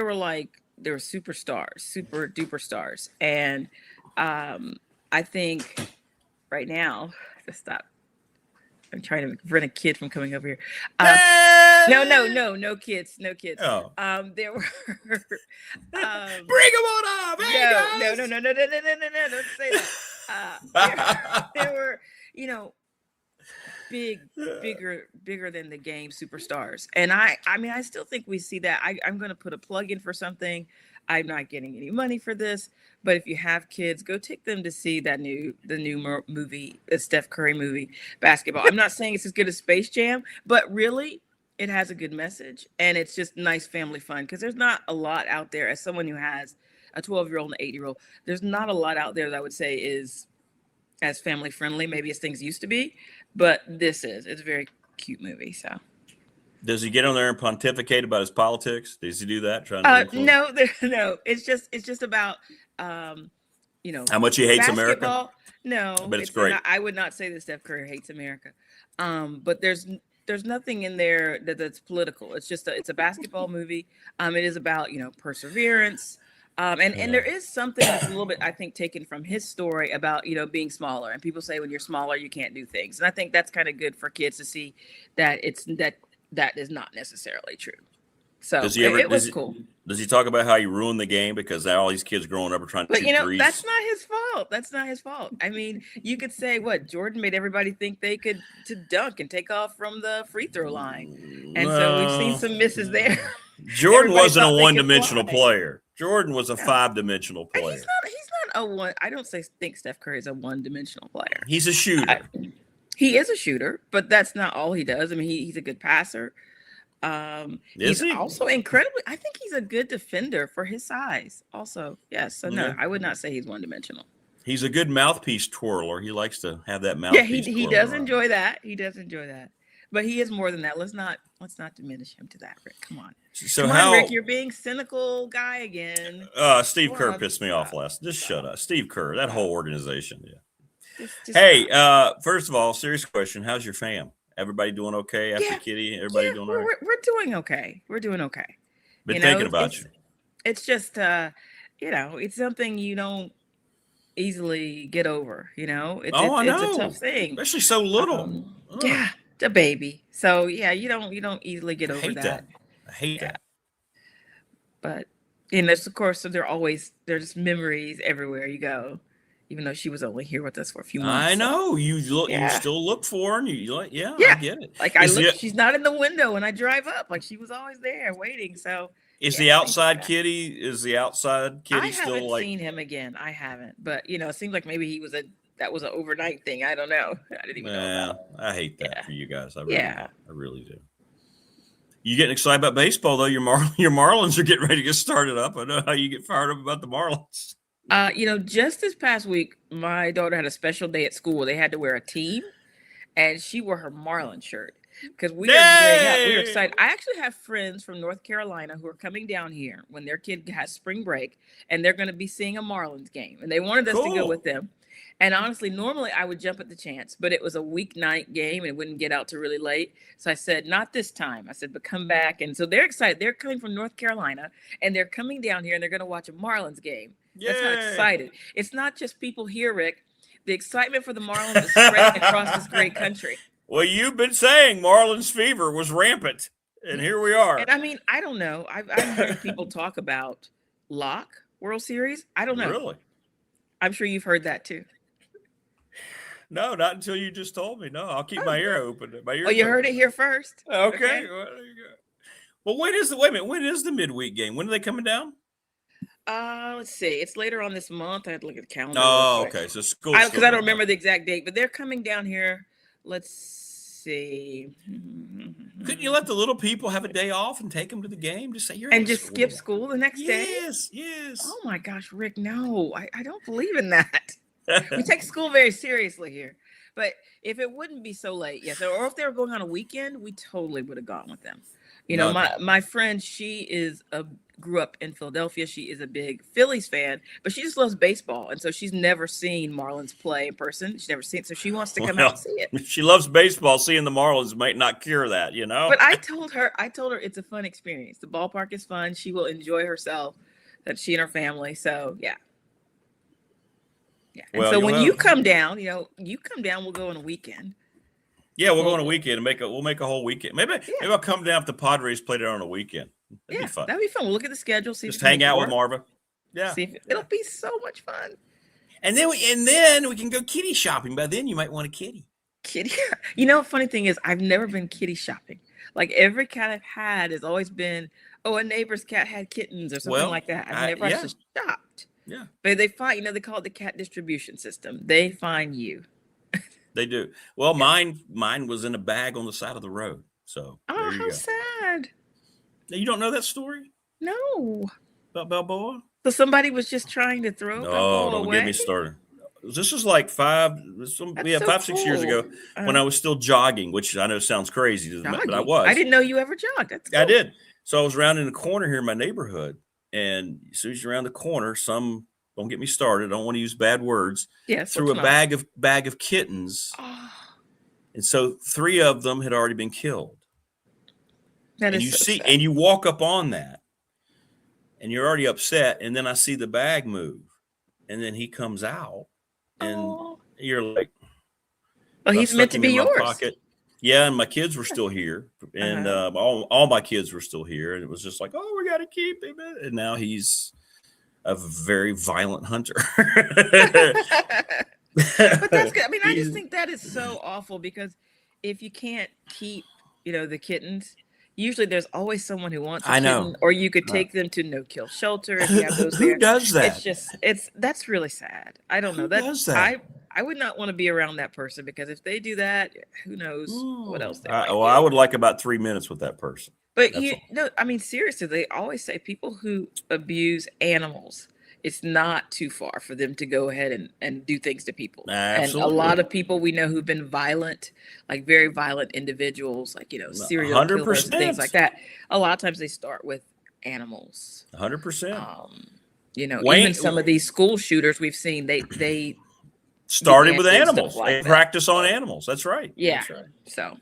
were superstars, super duper stars. And I think right now, just stop. I'm trying to prevent a kid from coming over here. No kids. Oh. There were bring them on up. Hey, no, don't say that. There were, bigger than the game superstars. And I mean, I still think we see that. I'm going to put a plug in for something. I'm not getting any money for this, but if you have kids, go take them to see the new movie, the Steph Curry movie, basketball. I'm not saying it's as good as Space Jam, but really it has a good message and it's just nice family fun because there's not a lot out there. As someone who has a 12-year-old and an 8-year-old, there's not a lot out there that I would say is as family friendly, maybe as things used to be, but it's a very cute movie. So. Does he get on there and pontificate about his politics? Does he do that? No. It's just about how much he hates basketball. America. No, but it's great. I would not say that Steph Curry hates America. But there's nothing in there that's political. It's just it's a basketball movie. It is about perseverance. And there is something that's a little bit, I think, taken from his story about, being smaller. And people say when you're smaller, you can't do things. And I think that's kind of good for kids to see that that is not necessarily true. So it was cool. Does he talk about how he ruined the game because all these kids growing up are trying to shoot threes? That's not his fault. I mean, you could say Jordan made everybody think they could to dunk and take off from the free throw line. And so we've seen some misses there. Jordan wasn't a one-dimensional player. Jordan was a five-dimensional player. He's not a one. I don't think Steph Curry is a one-dimensional player. He's a shooter. He is a shooter, but that's not all he does. I mean, he's a good passer. He's also incredibly. I think he's a good defender for his size. Also, yes. So no, I would not say he's one-dimensional. He's a good mouthpiece twirler. He likes to have that Yeah, mouthpiece. he does enjoy that. He does enjoy that. But he is more than that. Let's not diminish him to that, Rick. Come on. So Come how, on, Rick, you're being cynical guy again. Steve Kerr pissed me off last. Just shut up. Steve Kerr, that whole organization. Yeah. Hey, first of all, serious question. How's your fam? Everybody doing okay after Kitty? Everybody doing all right? We're doing okay. We're doing okay. Been thinking about you. It's just it's something you don't easily get over, It's a tough thing. Especially so little. Yeah, the baby. So yeah, you don't easily get over that. I hate that. But of course, so there's memories everywhere you go, even though she was only here with us for a few months. I know you still look for her, and you like, I get it. Like she's not in the window when I drive up. Like she was always there waiting. So is the outside kitty? Is the outside kitty still like? I haven't seen him again. I haven't, but it seems like maybe that was an overnight thing. I don't know. I didn't even know about. I hate that for you guys. I really do. You getting excited about baseball though? Your Marlins are getting ready to get started up. I know how you get fired up about the Marlins. Just this past week, my daughter had a special day at school. They had to wear a team, and she wore her Marlin shirt because we were excited. I actually have friends from North Carolina who are coming down here when their kid has spring break, and they're going to be seeing a Marlins game, and they wanted us to go with them. And honestly, normally I would jump at the chance, but it was a weeknight game and it wouldn't get out till really late. So I said, not this time. I said, but come back. And so they're excited. They're coming from North Carolina and they're coming down here and they're going to watch a Marlins game. Yay. That's how excited. It's not just people here, Rick. The excitement for the Marlins is spreading across this great country. Well, you've been saying Marlins fever was rampant, and here we are. And I mean, I don't know. I've heard people talk about Lock World Series. I don't know. Really? I'm sure you've heard that too. No, not until you just told me. No, I'll keep my ear open. You heard it here first. Okay. Well, there you go. Well, when is the midweek game? When are they coming down? Let's see. It's later on this month. I had to look at the calendar. Oh, okay. So school. Because I don't remember the exact date, but they're coming down here. Let's see. Couldn't you let the little people have a day off and take them to the game? Just say you're and just skip school the next day. Yes. Oh my gosh, Rick! No, I don't believe in that. We take school very seriously here. But if it wouldn't be so late, yes, or if they were going on a weekend, we totally would have gone with them. My friend, she grew up in Philadelphia. She is a big Phillies fan, but she just loves baseball. And so she's never seen Marlins play in person. She's never seen it. So she wants to come out and see it. She loves baseball. Seeing the Marlins might not cure that, But I told her it's a fun experience. The ballpark is fun. She will enjoy herself, that she and her family. So, yeah. Yeah. And so when you come down, we'll go on a weekend. Yeah, we'll go on a weekend and we'll make a whole weekend. Maybe I'll come down if the Padres played it on a weekend. That'd be fun. That'd be fun. We'll look at the schedule, just hang out with Marva. Yeah. It'll be so much fun. And then we can go kitty shopping. By then you might want a kitty. Kitty. Funny thing is I've never been kitty shopping. Like every cat I've had has always been, a neighbor's cat had kittens or something like that. I've never actually shopped. Yeah. But they find, they call it the cat distribution system. They find you. They do. Well, mine was in a bag on the side of the road. So how sad. You don't know that story? No. About Balboa? So somebody was just trying to throw Balboa don't away? get me started. This was like 5-6 years ago when I was still jogging, which I know sounds crazy, but I was. I didn't know you ever jogged. That's cool. I did. So I was around in the corner here in my neighborhood. And as soon as you're around the corner, don't get me started. I don't want to use bad words. Yes. Threw a bag of kittens. Oh. And so 3 of them had already been killed. That and is sad. And you walk up on that and you're already upset. And then I see the bag move and then he comes out and you're like, well, he's meant to be yours. Pocket. Yeah, and my kids were still here, and all my kids were still here, and it was just like, we got to keep him. And now he's a very violent hunter. But that's good. I mean, I just think that is so awful because if you can't keep, the kittens, usually there's always someone who wants a kitten, or you could take them to no-kill shelter if you have those there. Who does that? That's really sad. I don't know. Who does that? I would not want to be around that person because if they do that, who knows what else they might do. I would like about 3 minutes with that person. But seriously, they always say people who abuse animals, it's not too far for them to go ahead and do things to people. Absolutely. And a lot of people we know who've been violent, like very violent individuals, like, serial 100%. killers and things like that. A lot of times they start with animals. 100%. Even some of these school shooters we've seen, they started with animals. Like they practice on animals. That's right. Yeah. That's right. So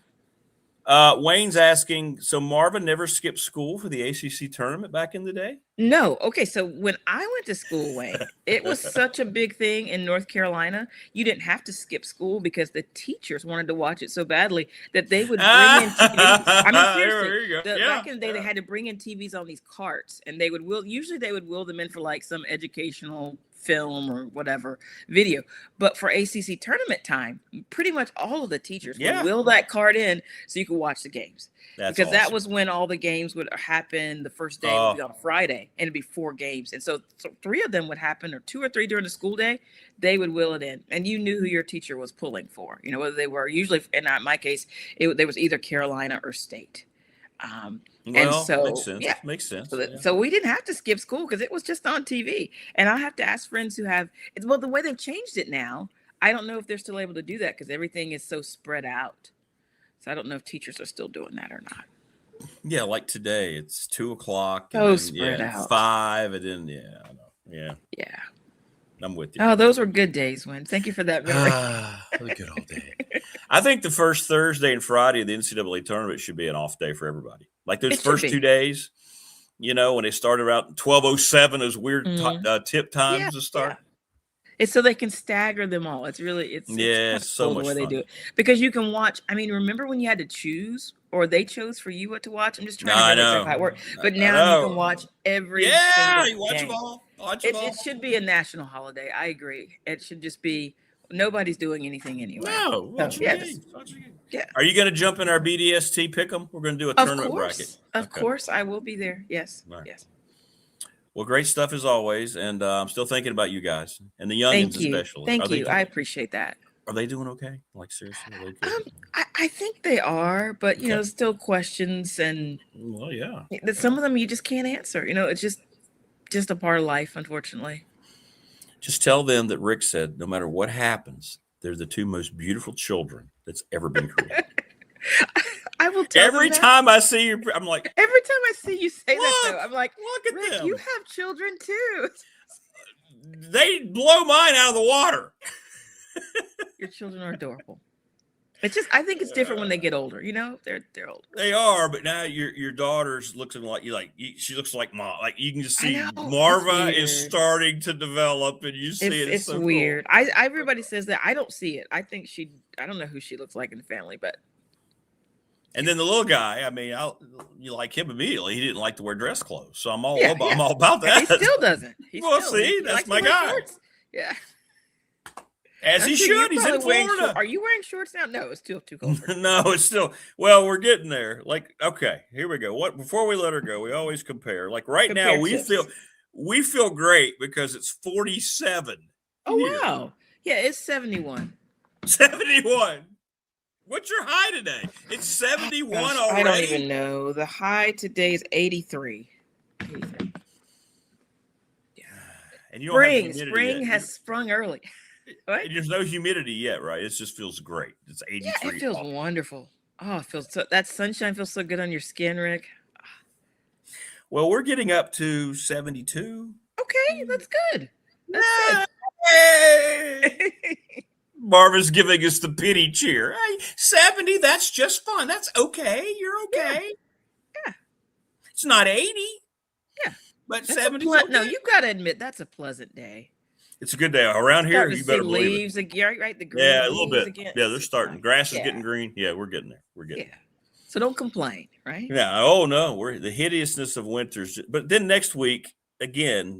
Wayne's asking, so Marva never skipped school for the ACC tournament back in the day? No. Okay. So when I went to school, Wayne, it was such a big thing in North Carolina. You didn't have to skip school because the teachers wanted to watch it so badly that they would bring in TVs. I mean, seriously, back in the day, they had to bring in TVs on these carts, and they would usually wheel them in for like some educational film or whatever video. But for ACC tournament time, pretty much all of the teachers would wheel that cart in so you could watch the games. Because that was when all the games would happen. The first day would be on a Friday, and it'd be 4 games. And so 3 of them would happen, or 2 or 3 during the school day. They would wheel it in, and you knew who your teacher was pulling for. Whether they were usually, in my case, there was either Carolina or State. And so makes sense. Yeah, makes sense. So we didn't have to skip school because it was just on TV. And I have to ask friends who have. Well, the way they've changed it now, I don't know if they're still able to do that because everything is so spread out. So I don't know if teachers are still doing that or not. Yeah, like today, it's 2:00. So spread out. 5, and then I know. Yeah. I'm with you. Oh, those were good days, Wayne. Thank you for that. The good old day. I think the first Thursday and Friday of the NCAA tournament should be an off day for everybody. Like those first 2 days, when they started out 12:07, those weird tip times to start. Yeah. It's so they can stagger them all. It's really, it's so much the way fun. they do it. Because you can watch, remember when you had to choose or they chose for you what to watch? I'm just trying to remember how it worked. But now you can watch every single you watch game. them all. It should be a national holiday. I agree. It should just be, nobody's doing anything anyway. No. Yeah. Are you going to jump in our BDST pick'em? We're going to do a tournament bracket. Of course, I will be there. Yes. Right. Yes. Well, great stuff as always, and I'm still thinking about you guys and the youngins especially. Thank you. I appreciate that. Are they doing okay? Like seriously? I think they are, but still questions and. Well, yeah. Some of them you just can't answer. It's just a part of life, unfortunately. Just tell them that Rick said, no matter what happens, they're the 2 most beautiful children that's ever been created. I will tell every time I see you, I'm like, every time I see you say that, though, I'm like, look at Rick, them. You have children too. They blow mine out of the water. Your children are adorable. It's just, I think it's different when they get older. They're older. They are, but now your daughter's looking like she looks like mom. Like you can just see Marva is starting to develop, and you see it. It's so weird. Cool. Everybody says that. I don't see it. I think I don't know who she looks like in the family, but. And then the little guy, you like him immediately. He didn't like to wear dress clothes, so I'm all about that. He still doesn't. That's my guy. Shorts. Yeah. As he should. He's in Florida. Are you wearing shorts now? No, it's too cold. No, it's still. Well, we're getting there. Like, okay, here we go. Before we let her go, we always compare. Like now, we feel great because it's 47. Oh wow! Yeah, it's 71. 71. What's your high today? It's 71 already. I don't even know. The high today is 83. 83. Yeah. And you don't spring has sprung early. Right? There's no humidity yet, right? It just feels great. It's 83. Yeah, it feels wonderful. Oh, it feels that sunshine feels so good on your skin, Rick. Well, we're getting up to 72. Okay, that's good. That's good. Marva's giving us the pity cheer. Hey, 70, that's just fine. That's okay. You're okay. Yeah. It's not 80. Yeah. But 70. No, you got to admit, that's a pleasant day. It's a good day. Around here, you better believe leaves again, right? The green a little bit. Again. Yeah, they're starting. Grass is getting green. Yeah, we're getting there. We're getting there. So don't complain, right? Yeah. Oh, no. We're the hideousness of winters. But then next week, again,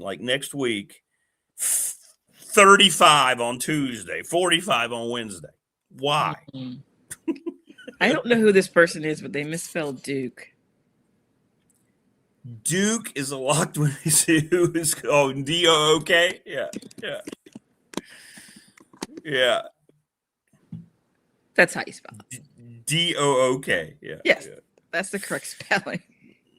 35 on Tuesday, 45 on Wednesday. Why? Mm-hmm. I don't know who this person is, but they misspelled Duke. Duke is a locked when they say who is D-O-O-K. Yeah. That's how you spell it. D-O-O-K. Yeah. Yes, that's the correct spelling.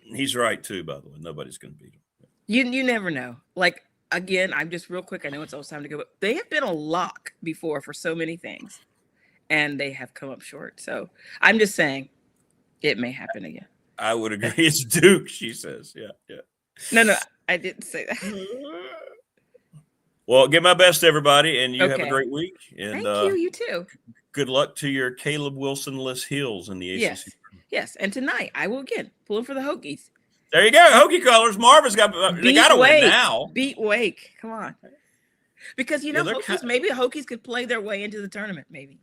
He's right too, by the way. Nobody's going to beat him. You never know. Like again, I'm just real quick. I know it's almost time to go, but they have been a lock before for so many things, and they have come up short. So I'm just saying it may happen again. I would agree. It's Duke, she says. Yeah. No, I didn't say that. Well, give my best to everybody, and you have a great week. And, thank you. You too. Good luck to your Caleb Wilson-less Hills in the ACC. Yes. And tonight I will again pull for the Hokies. There you go. Hokie colors. Marva's got. They got to win now. Beat Wake. Come on. Because Hokies. Maybe the Hokies could play their way into the tournament. Maybe.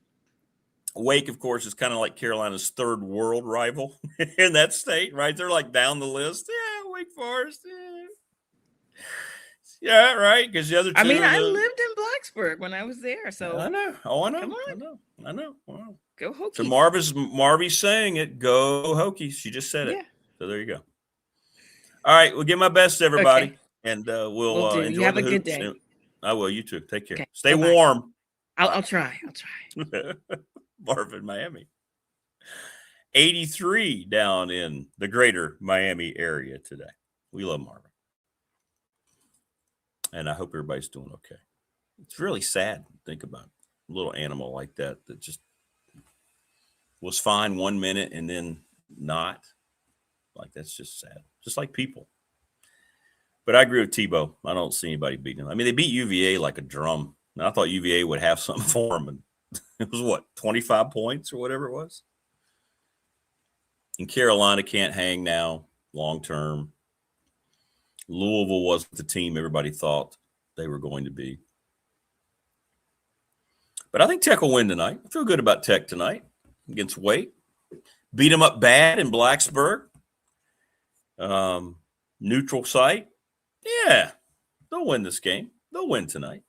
Wake, of course, is kind of like Carolina's third world rival in that state, right? They're like down the list. Yeah, Wake Forest. Yeah, right. Because the other two. I mean, I lived in Blacksburg when I was there, so I know. Oh, I know. Come on. I know. Wow. Go Hokies. So Marvy's saying it. Go Hokies. She just said it. Yeah. So there you go. All right, we'll give my best to everybody, and we'll enjoy you have the a good hoops. day. I will. You too. Take care. Okay. Stay Bye-bye. warm. I'll try. Marva in Miami. 83 down in the greater Miami area today. We love Marva. And I hope everybody's doing okay. It's really sad to think about a little animal like that just was fine 1 minute and then not. Like, that's just sad. Just like people. But I agree with Tebow. I don't see anybody beating them. I mean, they beat UVA like a drum. And I thought UVA would have something for them. And it was, 25 points or whatever it was? And Carolina can't hang now long term. Louisville wasn't the team everybody thought they were going to be. But I think Tech will win tonight. I feel good about Tech tonight against Wake. Beat them up bad in Blacksburg. Neutral site. Yeah, they'll win this game. They'll win tonight.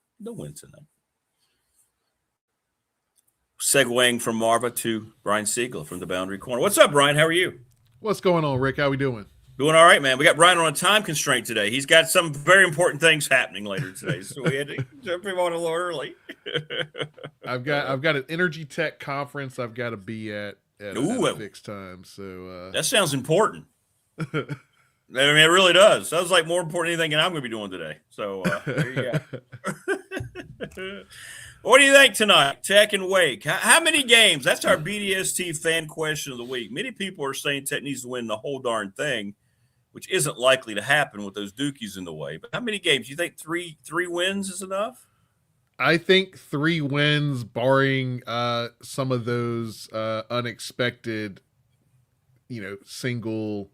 Segueing from Marva to Brian Seigla from the Boundary Corner. What's up, Brian? How are you? What's going on, Rick? How we doing? Doing all right, man. We got Brian on a time constraint today. He's got some very important things happening later today, so we had to jump him on a little early. I've got an Energy Tech conference I've got to be at a fixed time. So that sounds important. I mean, it really does. Sounds like more important than anything I'm going to be doing today. So there you go. What do you think tonight, Tech and Wake? How many games? That's our BDST fan question of the week. Many people are saying Tech needs to win the whole darn thing, which isn't likely to happen with those Dookies in the way. But how many games? You think three wins is enough? I think 3 wins, barring some of those unexpected, single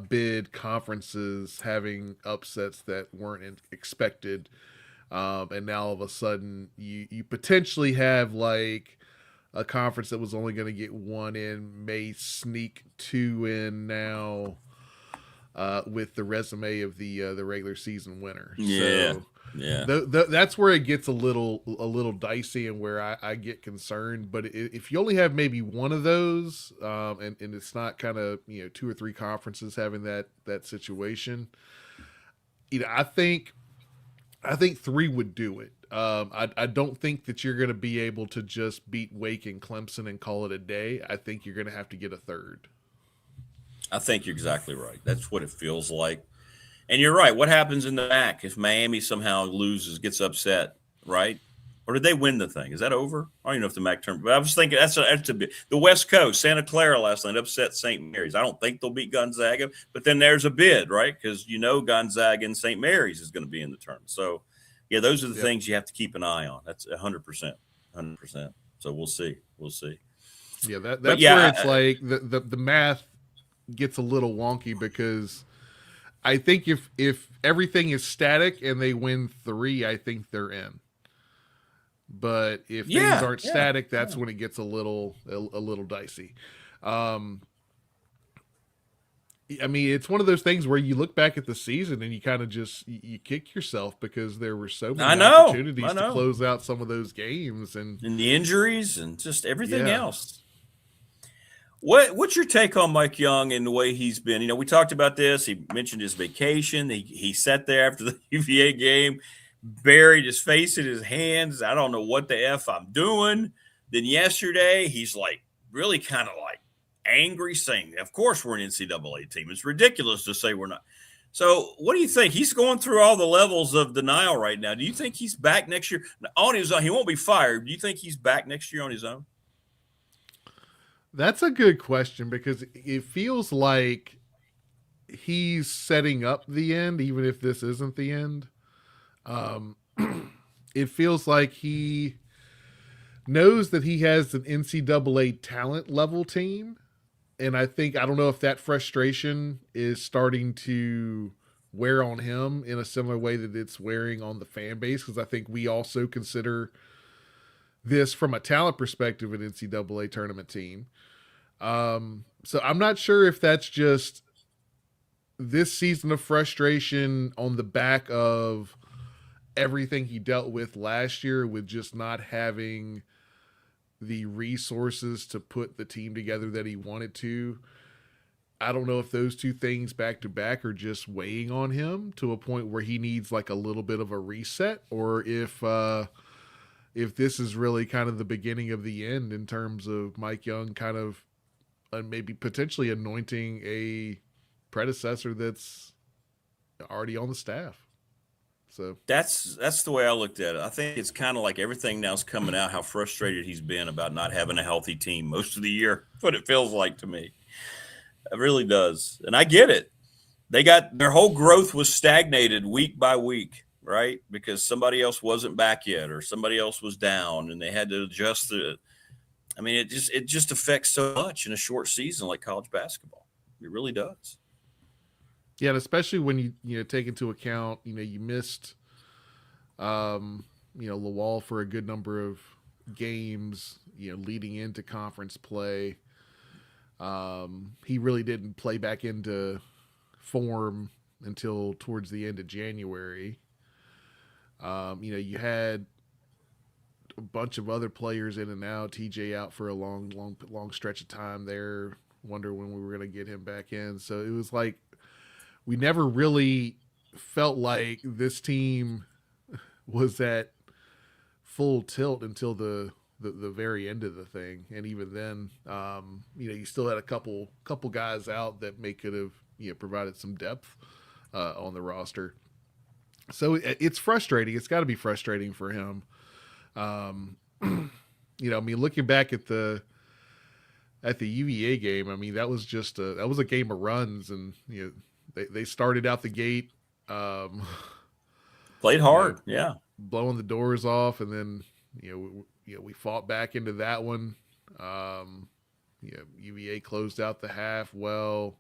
bid conferences having upsets that weren't expected. And now all of a sudden you potentially have like a conference that was only going to get 1 in, may sneak 2 in now with the resume of the regular season winner. Yeah. So, yeah. That's where it gets a little dicey and where I get concerned. But if you only have maybe one of those, and it's not kind of 2 or 3 conferences having that situation, I think 3 would do it. I don't think that you're going to be able to just beat Wake and Clemson and call it a day. I think you're going to have to get a 3rd. I think you're exactly right. That's what it feels like. And you're right. What happens in the back if Miami somehow loses, gets upset, right? Or did they win the thing? Is that over? I don't even know if the MAC tournament. But I was thinking that's the West Coast, Santa Clara last night upset St. Mary's. I don't think they'll beat Gonzaga, but then there's a bid, right? Because Gonzaga and St. Mary's is going to be in the tournament. So, yeah, those are the things you have to keep an eye on. That's 100%. So we'll see. Yeah, that's where it's like the math gets a little wonky because I think if everything is static and they win 3, I think they're in. But if things aren't static, that's when it gets a little dicey. I mean, it's one of those things where you look back at the season and you kind of just you kick yourself because there were so many opportunities to close out some of those games and the injuries and just everything else. What's your take on Mike Young and the way he's been? We talked about this. He mentioned his vacation. He sat there after the UVA game, buried his face in his hands. I don't know what the F I'm doing. Then yesterday, he's like really kind of like angry, saying, of course we're an NCAA team. It's ridiculous to say we're not. So what do you think? He's going through all the levels of denial right now. Do you think he's back next year on his own? He won't be fired. Do you think he's back next year on his own? That's a good question because it feels like he's setting up the end, even if this isn't the end. It feels like he knows that he has an NCAA talent level team. And I don't know if that frustration is starting to wear on him in a similar way that it's wearing on the fan base. Because I think we also consider this from a talent perspective an NCAA tournament team. So I'm not sure if that's just this season of frustration on the back of everything he dealt with last year with just not having the resources to put the team together that he wanted to. I don't know if those two things back to back are just weighing on him to a point where he needs like a little bit of a reset, or if this is really kind of the beginning of the end in terms of Mike Young kind of maybe potentially anointing a predecessor that's already on the staff. So that's the way I looked at it. I think it's kind of like everything now's coming out, how frustrated he's been about not having a healthy team most of the year. What it feels like to me. It really does. And I get it. Their whole growth was stagnated week by week, right? Because somebody else wasn't back yet or somebody else was down and they had to adjust it. I mean, it just affects so much in a short season like college basketball. It really does. Yeah, and especially when you take into account, you missed, Lawal for a good number of games, leading into conference play. He really didn't play back into form until towards the end of January. You had a bunch of other players in and out. TJ out for a long stretch of time there. Wonder when we were going to get him back in. So it was like, we never really felt like this team was at full tilt until the very end of the thing. And even then, you still had a couple guys out that could have provided some depth on the roster. So it's frustrating. It's got to be frustrating for him. Looking back at the UVA game, that was just a game of runs, and They started out the gate, played hard, blowing the doors off, and then we fought back into that one. UVA closed out the half well.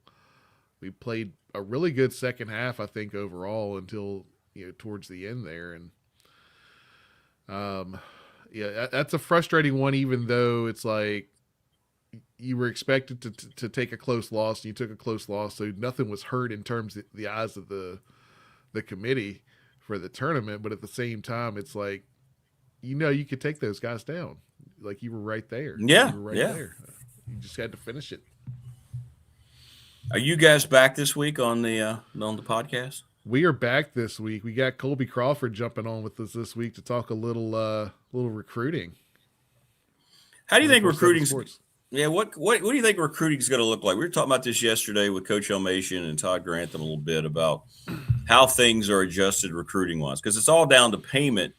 We played a really good second half, I think, overall until towards the end there, and that's a frustrating one. Even though it's like, you were expected to take a close loss, and you took a close loss, so nothing was hurt in terms of the eyes of the committee for the tournament. But at the same time, it's like, you could take those guys down. Like, you were right there. Yeah, you were right there. You just had to finish it. Are you guys back this week on the podcast? We are back this week. We got Colby Crawford jumping on with us this week to talk a little recruiting. How do you think recruiting's? Yeah, what do you think recruiting is going to look like? We were talking about this yesterday with Coach Elmation and Todd Grantham a little bit about how things are adjusted recruiting-wise, because it's all down to payment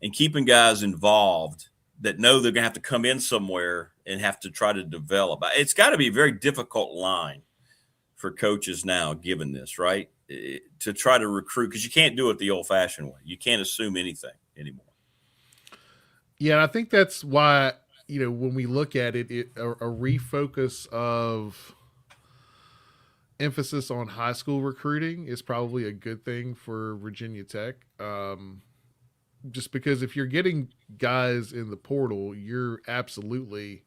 and keeping guys involved that know they're going to have to come in somewhere and have to try to develop. It's got to be a very difficult line for coaches now, given this, right, to try to recruit, because you can't do it the old-fashioned way. You can't assume anything anymore. Yeah, and I think that's why – when we look at it, a refocus of emphasis on high school recruiting is probably a good thing for Virginia Tech. Just because if you're getting guys in the portal, you're absolutely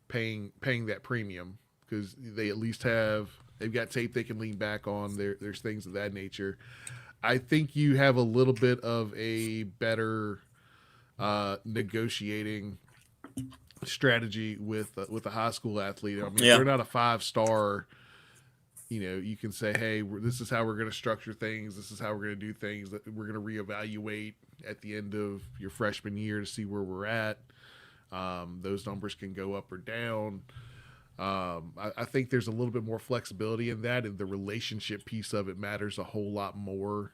paying that premium, because they at least they've got tape they can lean back on. There's things of that nature. I think you have a little bit of a better negotiating strategy with a high school athlete. I mean, if they're not a 5-star, you can say, hey, this is how we're going to structure things. This is how we're going to do things. That we're going to reevaluate at the end of your freshman year to see where we're at. Those numbers can go up or down. I think there's a little bit more flexibility in that, and the relationship piece of it matters a whole lot more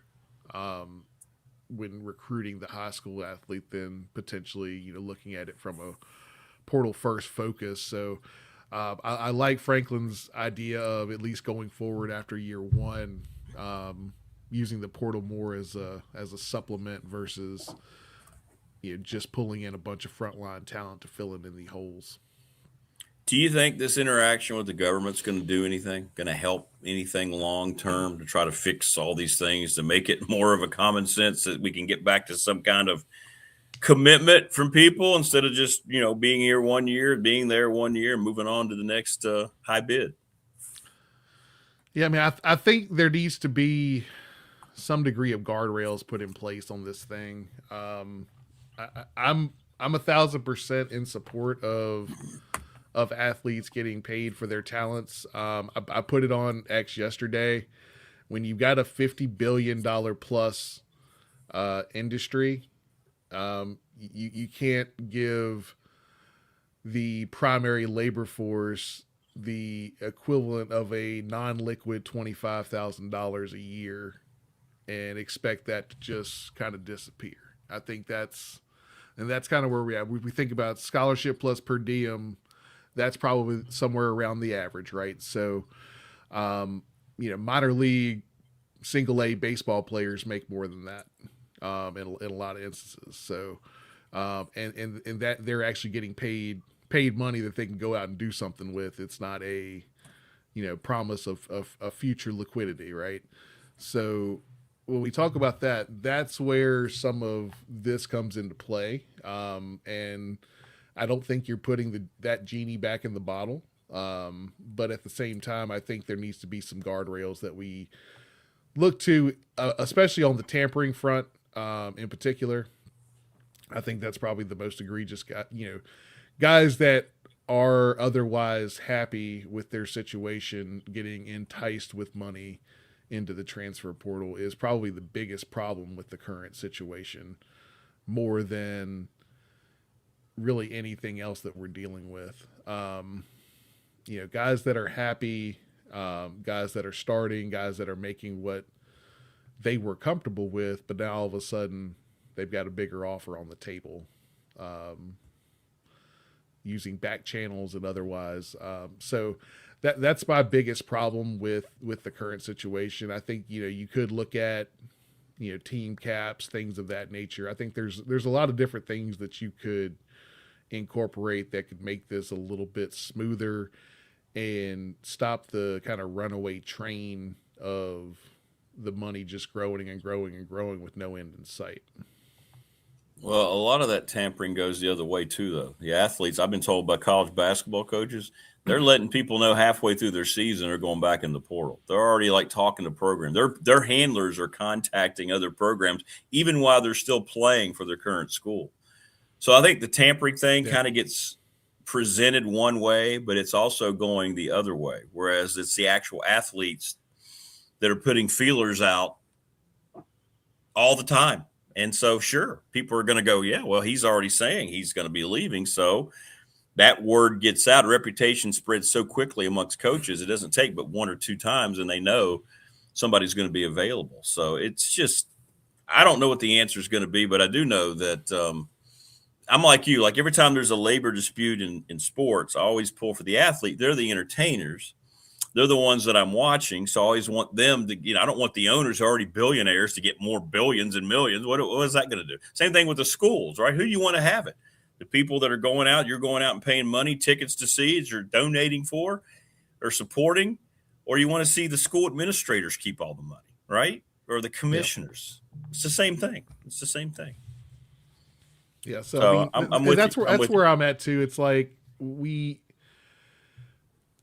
when recruiting the high school athlete than potentially, looking at it from a portal first focus. So I like Franklin's idea of at least going forward after year one, using the portal more as a supplement versus just pulling in a bunch of frontline talent to fill in the holes. Do you think this interaction with the government's going to do anything, going to help anything long term to try to fix all these things, to make it more of a common sense that we can get back to some kind of commitment from people instead of just, being here 1 year, being there 1 year, and moving on to the next high bid? Yeah, I mean, I think there needs to be some degree of guardrails put in place on this thing. I'm 1,000% in support of athletes getting paid for their talents. I put it on X yesterday. When you've got a $50 billion plus industry, you can't give the primary labor force the equivalent of a non-liquid $25,000 a year and expect that to just kind of disappear. I think that's kind of where we are. We think about scholarship plus per diem. That's probably somewhere around the average, right? So, minor league single A baseball players make more than that in a lot of instances. So, and that they're actually getting paid money that they can go out and do something with. It's not a, promise of future liquidity, right? So when we talk about that, that's where some of this comes into play. And I don't think you're putting that genie back in the bottle. But at the same time, I think there needs to be some guardrails that we look to, especially on the tampering front in particular. I think that's probably the most egregious guys that are otherwise happy with their situation getting enticed with money into the transfer portal is probably the biggest problem with the current situation, more than really anything else that we're dealing with. Guys that are happy, guys that are starting, guys that are making what they were comfortable with, but now all of a sudden they've got a bigger offer on the table, using back channels and otherwise. So that's my biggest problem with the current situation. I think, you could look at, team caps, things of that nature. I think there's a lot of different things that you could incorporate that could make this a little bit smoother and stop the kind of runaway train of the money just growing and growing and growing with no end in sight. Well, a lot of that tampering goes the other way too, though. The athletes, I've been told by college basketball coaches, they're letting people know halfway through their season they're going back in the portal. They're already talking to programs. Their handlers are contacting other programs even while they're still playing for their current school. So I think the tampering thing kind of gets presented one way, but it's also going the other way, whereas it's the actual athletes that are putting feelers out all the time. And so, sure, people are going to go, yeah, well, he's already saying he's going to be leaving. So that word gets out. Reputation spreads so quickly amongst coaches. It doesn't take but one or two times, and they know somebody's going to be available. So it's just, I don't know what the answer is going to be, but I do know that I'm like you. Like every time there's a labor dispute in sports, I always pull for the athlete. They're the entertainers. They're the ones that I'm watching. So I always want them to, I don't want the owners who are already billionaires to get more billions and millions. What is that going to do? Same thing with the schools, right? Who do you want to have it? The people that are going out, you're going out and paying money, tickets to see, you're donating for or supporting, or you want to see the school administrators keep all the money, right? Or the commissioners. Yep. It's the same thing. It's the same thing. Yeah. So I mean, that's where I'm at too. It's like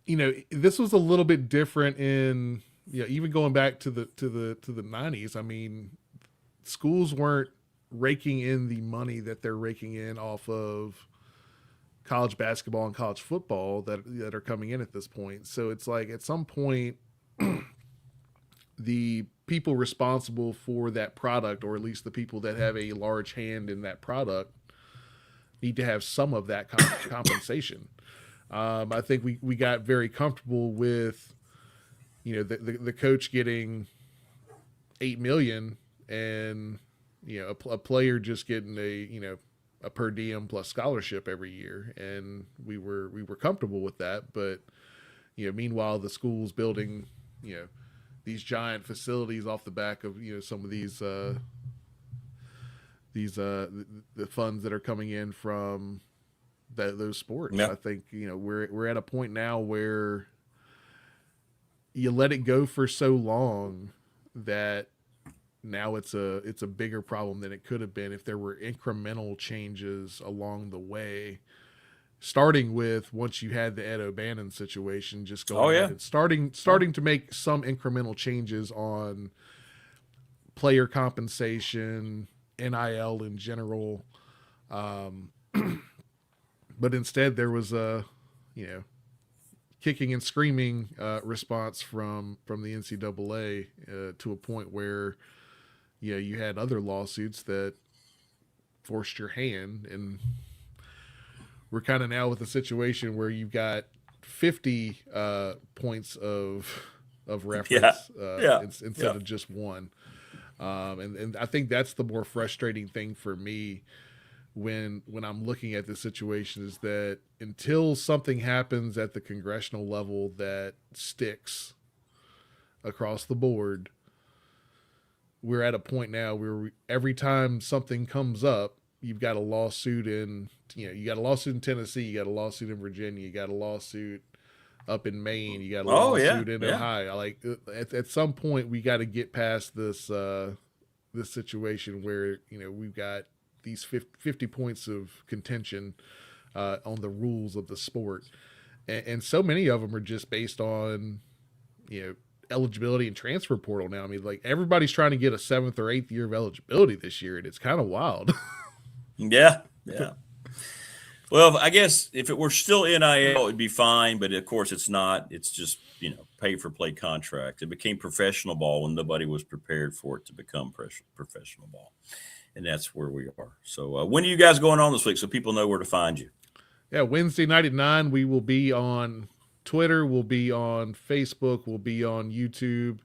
this was a little bit different in, even going back to the 90s. I mean, schools weren't raking in the money that they're raking in off of college basketball and college football that are coming in at this point. So it's like at some point, the people responsible for that product, or at least the people that have a large hand in that product, need to have some of that compensation. I think we got very comfortable with, the coach getting $8 million and, a player just getting a per diem plus scholarship every year. And we were comfortable with that. But, meanwhile, the school's building, these giant facilities off the back of, some of these the funds that are coming in from those sports. Yeah. I think, we're at a point now where you let it go for so long that now it's a bigger problem than it could have been if there were incremental changes along the way, starting with once you had the Ed O'Bannon situation, just going ahead and starting to make some incremental changes on player compensation, NIL in general. But instead there was a, kicking and screaming response from the NCAA to a point where, you had other lawsuits that forced your hand. And we're kind of now with a situation where you've got 50 points of reference instead of just one. And I think that's the more frustrating thing for me when I'm looking at this situation, is that until something happens at the congressional level that sticks across the board, we're at a point now where every time something comes up, you've got a lawsuit in, you got a lawsuit in Tennessee, you got a lawsuit in Virginia, you got a lawsuit up in Maine, you got a lawsuit in Ohio. Like at some point we got to get past this situation where, we've got these 50 points of contention on the rules of the sport. And so many of them are just based on, eligibility and transfer portal now. I mean, like, everybody's trying to get a 7th or 8th year of eligibility this year, and it's kind of wild. Yeah. Well, I guess if it were still NIL, it'd be fine, but of course it's not. It's just, pay for play contract. It became professional ball when nobody was prepared for it to become professional ball. And that's where we are. So when are you guys going on this week so people know where to find you? Yeah, Wednesday night at 9, we will be on Twitter, we'll be on Facebook, we'll be on YouTube.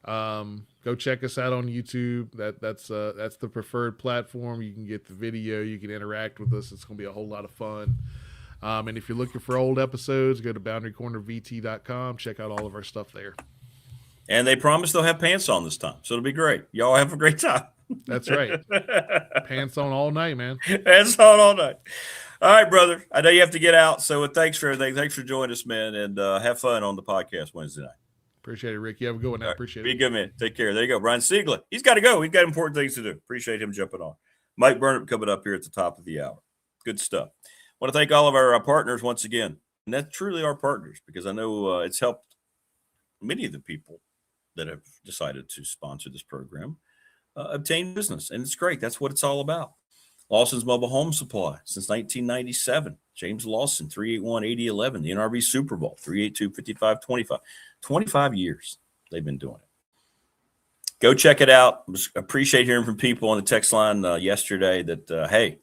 Go check us out on YouTube. That's the preferred platform. You can get the video, you can interact with us. It's going to be a whole lot of fun. And if you're looking for old episodes, go to boundarycornervt.com. Check out all of our stuff there. And they promise they'll have pants on this time, so it'll be great. Y'all have a great time. That's right. Pants on all night, man. Pants on all night. All right, brother. I know you have to get out, so thanks for everything. Thanks for joining us, man, and have fun on the podcast Wednesday night. Appreciate it, Rick. You have a good one now. Appreciate it. Be a good man. Take care. There you go. Brian Seigla. He's got to go. He's got important things to do. Appreciate him jumping on. Mike Burnop coming up here at the top of the hour. Good stuff. Want to thank all of our partners once again. And that's truly our partners, because I know it's helped many of the people that have decided to sponsor this program obtain business. And it's great. That's what it's all about. Lawson's Mobile Home Supply since 1997. James Lawson, 381-8011. The NRB Super Bowl, 382-5525. 25 years they've been doing it. Go check it out. Appreciate hearing from people on the text line yesterday that, hey,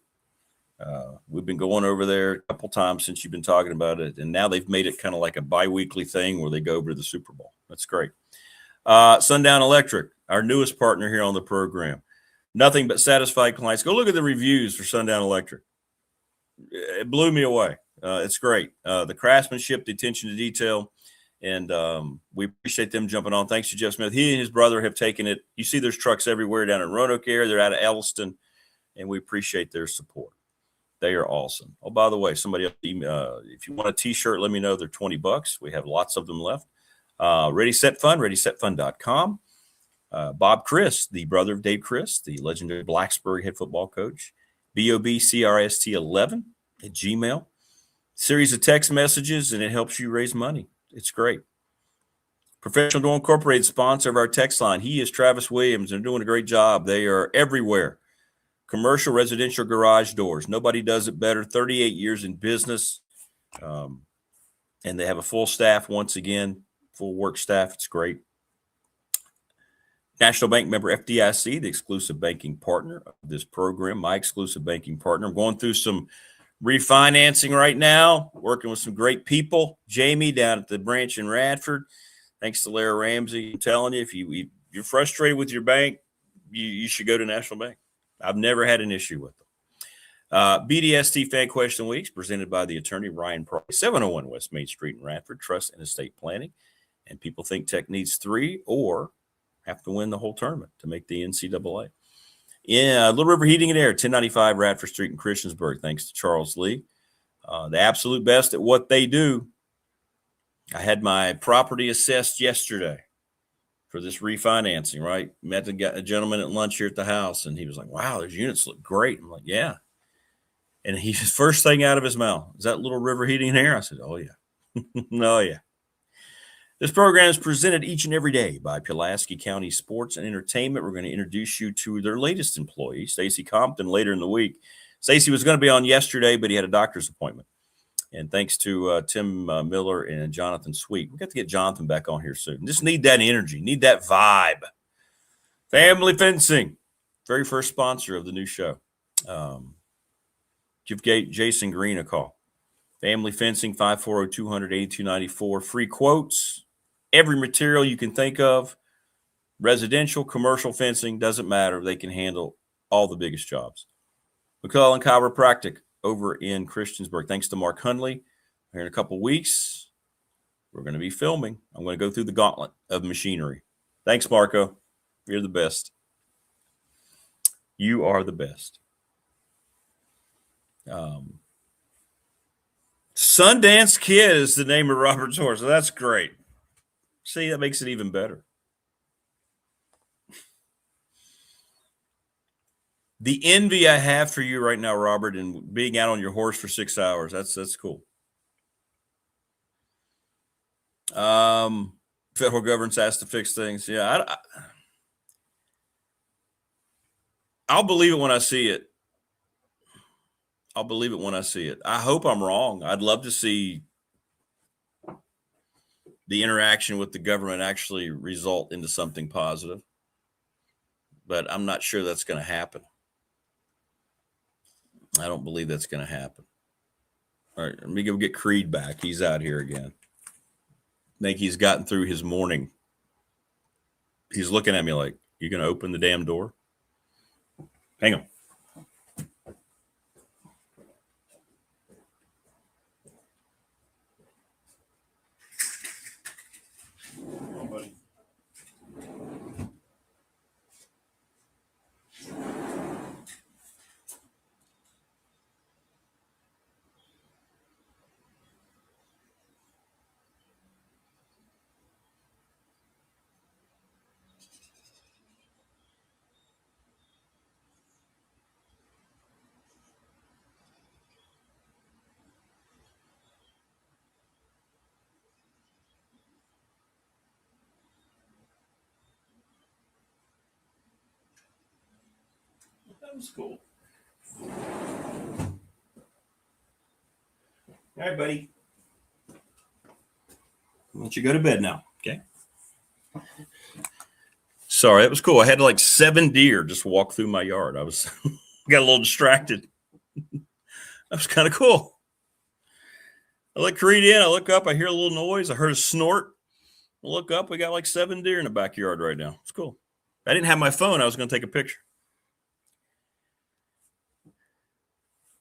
we've been going over there a couple times since you've been talking about it, and now they've made it kind of like a bi-weekly thing where they go over to the Super Bowl. That's great. Sundown Electric, our newest partner here on the program. Nothing but satisfied clients. Go look at the reviews for Sundown Electric. It blew me away. It's great. The craftsmanship, the attention to detail, and we appreciate them jumping on. Thanks to Jeff Smith. He and his brother have taken it. You see there's trucks everywhere down in Roanoke area. They're out of Elliston, and we appreciate their support. They are awesome. Oh, by the way, somebody else, if you want a T-shirt, let me know. They're $20. We have lots of them left. Ready, Set, Fun, ReadySetFun.com. Bob Chris, the brother of Dave Chris, the legendary Blacksburg head football coach. BOBCRST11 at Gmail. Series of text messages, and it helps you raise money. It's great. Professional Door Incorporated, sponsor of our text line. He is Travis Williams. They're doing a great job. They are everywhere. Commercial, residential garage doors. Nobody does it better. 38 years in business. And they have a full staff once again, full work staff. It's great. National Bank member FDIC, the exclusive banking partner of this program, my exclusive banking partner. I'm going through some refinancing right now, working with some great people. Jamie down at the branch in Radford. Thanks to Lara Ramsey. I'm telling you, if you're frustrated with your bank, you should go to National Bank. I've never had an issue with them. BDST Fan Question Weeks presented by the attorney Ryan Price, 701 West Main Street in Radford, Trust and Estate Planning. And people think Tech needs 3 or have to win the whole tournament to make the NCAA. Yeah, Little River Heating and Air, 1095 Radford Street in Christiansburg. Thanks to Charles Lee. The absolute best at what they do. I had my property assessed yesterday for this refinancing, right? Met a gentleman at lunch here at the house, and he was like, wow, those units look great. I'm like, yeah. And his first thing out of his mouth, is that Little River Heating and Air? I said, oh, yeah. Oh, yeah. This program is presented each and every day by Pulaski County Sports and Entertainment. We're going to introduce you to their latest employee, Stacy Compton, later in the week. Stacy was going to be on yesterday, but he had a doctor's appointment. And thanks to Tim Miller and Jonathan Sweet. We got to get Jonathan back on here soon. Just need that energy, need that vibe. Family Fencing, very first sponsor of the new show. Give Jason Green a call. Family Fencing, 540-200-8294. Free quotes. Every material you can think of, residential, commercial fencing, doesn't matter. They can handle all the biggest jobs. McClellan Chiropractic over in Christiansburg. Thanks to Mark Hundley. Here in a couple weeks, we're going to be filming. I'm going to go through the gauntlet of machinery. Thanks, Marco. You're the best. You are the best. Sundance Kid is the name of Robert's horse. So that's great. See, that makes it even better. The envy I have for you right now, Robert, and being out on your horse for 6 hours, that's cool. Federal government's asked to fix things. Yeah, I'll believe it when I see it. I'll believe it when I see it. I hope I'm wrong. I'd love to see the interaction with the government actually result into something positive, but I'm not sure that's going to happen. I don't believe that's going to happen. All right, let me go get Creed back. He's out here again. I think he's gotten through his morning. He's looking at me like, you going to open the damn door? Hang on. That was cool. All right, buddy. Why don't you go to bed now? Okay. Sorry, that was cool. I had like 7 deer just walk through my yard. I was got a little distracted. That was kind of cool. I let Creed in. I look up. I hear a little noise. I heard a snort. I look up. We got like 7 deer in the backyard right now. It's cool. I didn't have my phone. I was going to take a picture.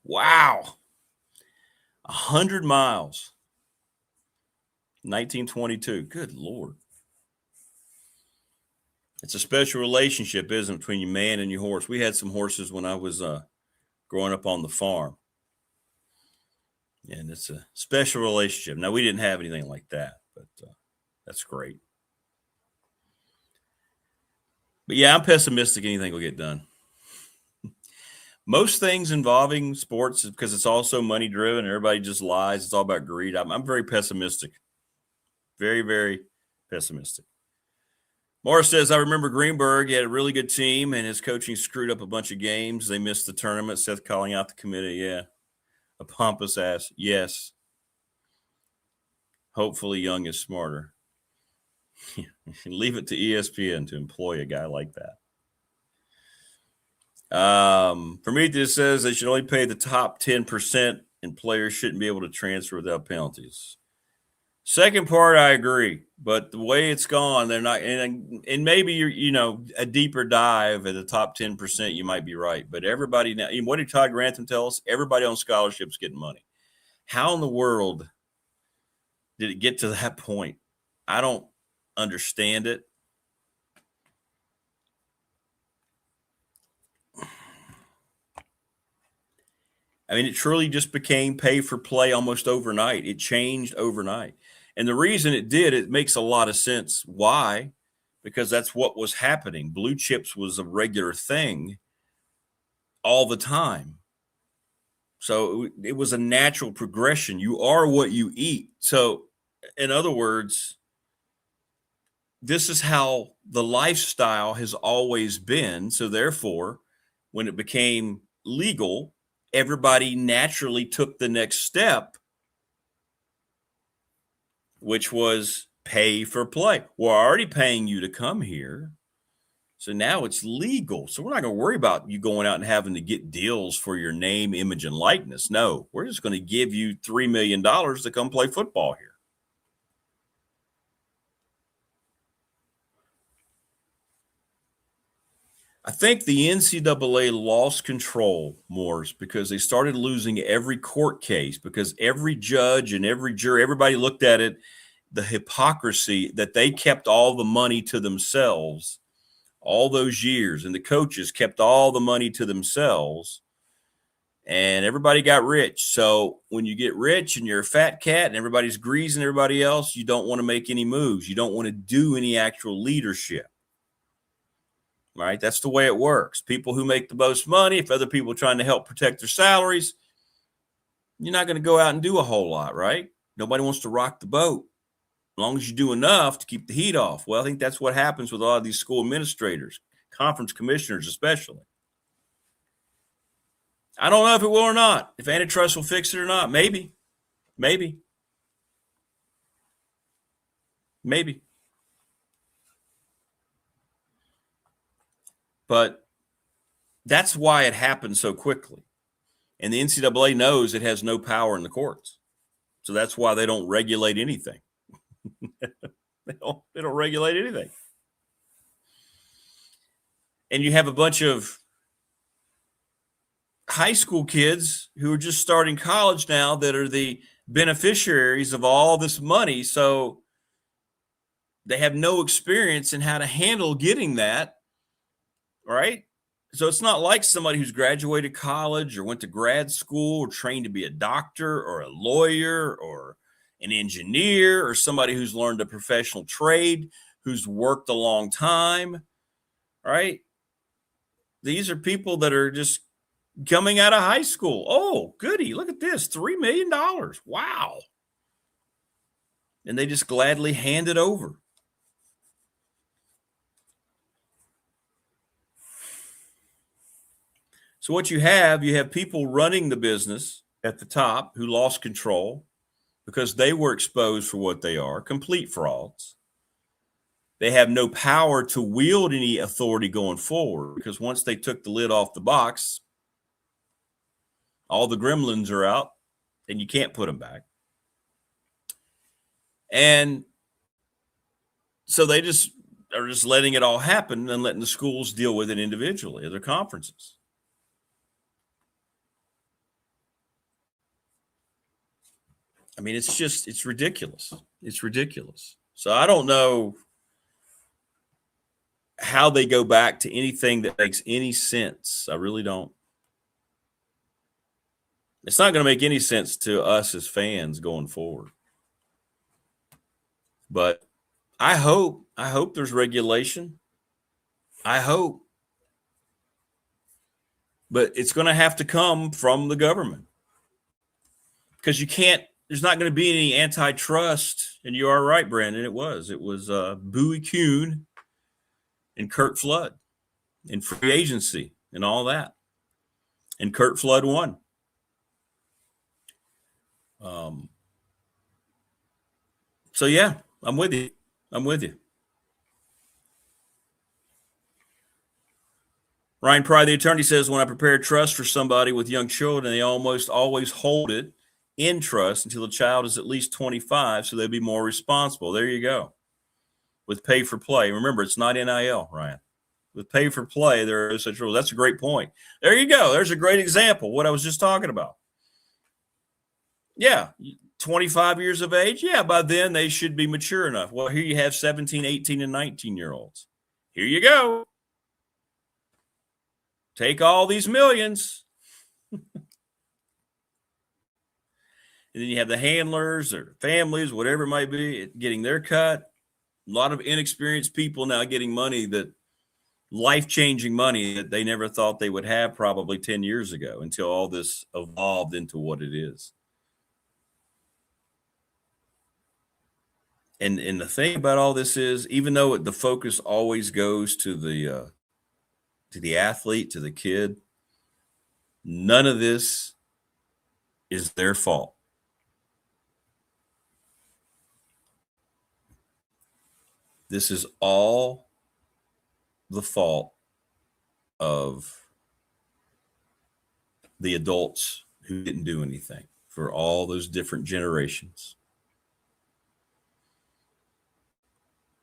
Wow. 100 miles. 1922. Good Lord. It's a special relationship, isn't it, between your man and your horse? We had some horses when I was growing up on the farm. And it's a special relationship. Now, we didn't have anything like that, but that's great. But, yeah, I'm pessimistic anything will get done. Most things involving sports, because it's also money-driven, everybody just lies. It's all about greed. I'm very pessimistic. Very, very pessimistic. Morris says, I remember Greenberg. He had a really good team, and his coaching screwed up a bunch of games. They missed the tournament. Seth calling out the committee. Yeah. A pompous ass. Yes. Hopefully Young is smarter. Leave it to ESPN to employ a guy like that. Prometheus says they should only pay the top 10% and players shouldn't be able to transfer without penalties. Second part, I agree, but the way it's gone, they're not. And maybe you're, a deeper dive at the top 10%, you might be right. But everybody now, what did Todd Grantham tell us? Everybody on scholarships getting money. How in the world did it get to that point? I don't understand it. I mean, it truly just became pay for play almost overnight. It changed overnight. And the reason it did, it makes a lot of sense. Why? Because that's what was happening. Blue chips was a regular thing all the time. So it was a natural progression. You are what you eat. So in other words, this is how the lifestyle has always been. So therefore, when it became legal, everybody naturally took the next step, which was pay for play. We're already paying you to come here. So now it's legal. So we're not going to worry about you going out and having to get deals for your name, image, and likeness. No, we're just going to give you $3 million to come play football here. I think the NCAA lost control, Morris, because they started losing every court case, because every judge and every jury, everybody looked at it, the hypocrisy that they kept all the money to themselves all those years, and the coaches kept all the money to themselves, and everybody got rich. So when you get rich and you're a fat cat and everybody's greasing everybody else, you don't want to make any moves. You don't want to do any actual leadership. Right? That's the way it works. People who make the most money, if other people are trying to help protect their salaries, you're not going to go out and do a whole lot, right? Nobody wants to rock the boat as long as you do enough to keep the heat off. Well, I think that's what happens with a lot of these school administrators, conference commissioners especially. I don't know if it will or not, if antitrust will fix it or not. Maybe. But that's why it happened so quickly. And the NCAA knows it has no power in the courts. So that's why they don't regulate anything. They don't regulate anything. And you have a bunch of high school kids who are just starting college now that are the beneficiaries of all this money. So they have no experience in how to handle getting that. Right? So it's not like somebody who's graduated college or went to grad school or trained to be a doctor or a lawyer or an engineer or somebody who's learned a professional trade, who's worked a long time, right? These are people that are just coming out of high school. Oh, goody, look at this, $3 million. Wow. And they just gladly hand it over. So what you have people running the business at the top who lost control because they were exposed for what they are, complete frauds. They have no power to wield any authority going forward because once they took the lid off the box, all the gremlins are out and you can't put them back. And so they just are just letting it all happen and letting the schools deal with it individually at their conferences. I mean, it's ridiculous. It's ridiculous. So I don't know how they go back to anything that makes any sense. I really don't. It's not going to make any sense to us as fans going forward. But I hope there's regulation. I hope. But it's going to have to come from the government. Because there's not going to be any antitrust. And you are right, Brandon. It was Bowie Kuhn and Curt Flood and free agency and all that. And Curt Flood won. So, yeah, I'm with you. Ryan Pry, the attorney, says, when I prepare trust for somebody with young children, they almost always hold it in trust until the child is at least 25, so they'll be more responsible. There you go. With pay for play. Remember, it's not NIL, Ryan. With pay for play, there are such rules. That's a great point. There you go. There's a great example, what I was just talking about. Yeah, 25 years of age. Yeah, by then they should be mature enough. Well, here you have 17, 18, and 19-year-olds. Here you go. Take all these millions. And then you have the handlers or families, whatever it might be, getting their cut. A lot of inexperienced people now getting money, that life-changing money that they never thought they would have probably 10 years ago, until all this evolved into what it is. And the thing about all this is, even though the focus always goes to the athlete, to the kid, none of this is their fault. This is all the fault of the adults who didn't do anything for all those different generations.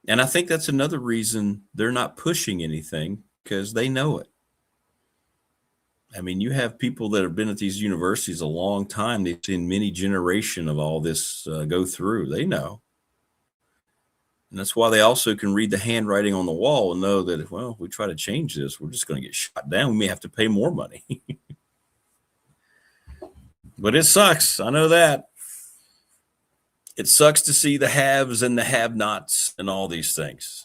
And I think that's another reason they're not pushing anything, because they know it. I mean, you have people that have been at these universities a long time. They've seen many generations of all this go through. They know. And that's why they also can read the handwriting on the wall and know that, well, if we try to change this, we're just going to get shot down. We may have to pay more money. But it sucks. I know that. It sucks to see the haves and the have-nots and all these things.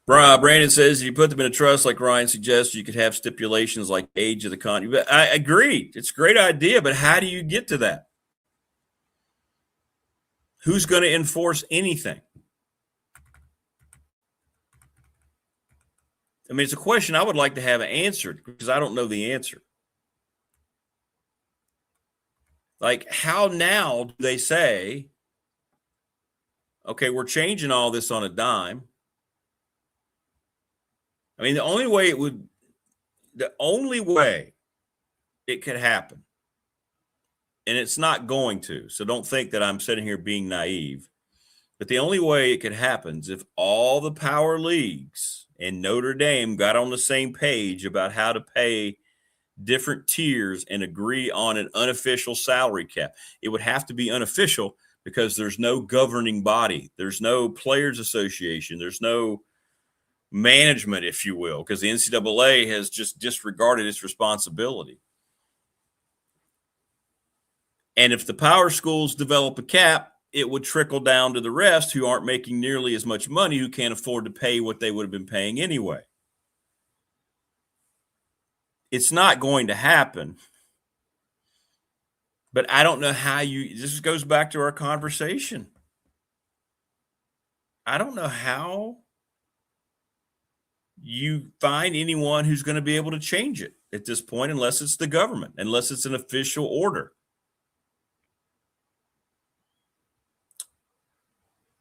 Brandon says, if you put them in a trust like Ryan suggests, you could have stipulations like age of the contract. I agree. It's a great idea, but how do you get to that? Who's going to enforce anything? I mean, it's a question I would like to have answered, because I don't know the answer. Like, how now do they say, okay, we're changing all this on a dime? I mean, the only way it could happen, and it's not going to, so don't think that I'm sitting here being naive, but the only way it could happen is if all the power leagues and Notre Dame got on the same page about how to pay different tiers and agree on an unofficial salary cap. It would have to be unofficial because there's no governing body. There's no players association. There's no management, if you will, because the NCAA has just disregarded its responsibility. And if the power schools develop a cap, it would trickle down to the rest who aren't making nearly as much money, who can't afford to pay what they would have been paying anyway. It's not going to happen. But I don't know how this goes back to our conversation. I don't know how you find anyone who's going to be able to change it at this point, unless it's the government, unless it's an official order.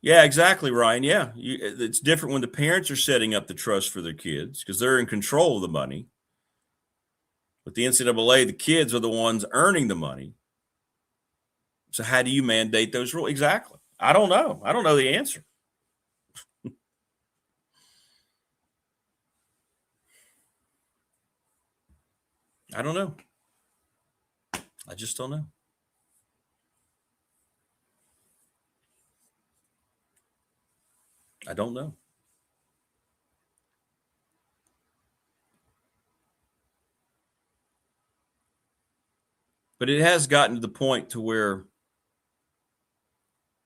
Yeah, exactly, Ryan. Yeah, it's different when the parents are setting up the trust for their kids because they're in control of the money. With the NCAA, the kids are the ones earning the money. So how do you mandate those rules? Exactly. I don't know. I don't know the answer. I don't know. I just don't know. I don't know. But it has gotten to the point to where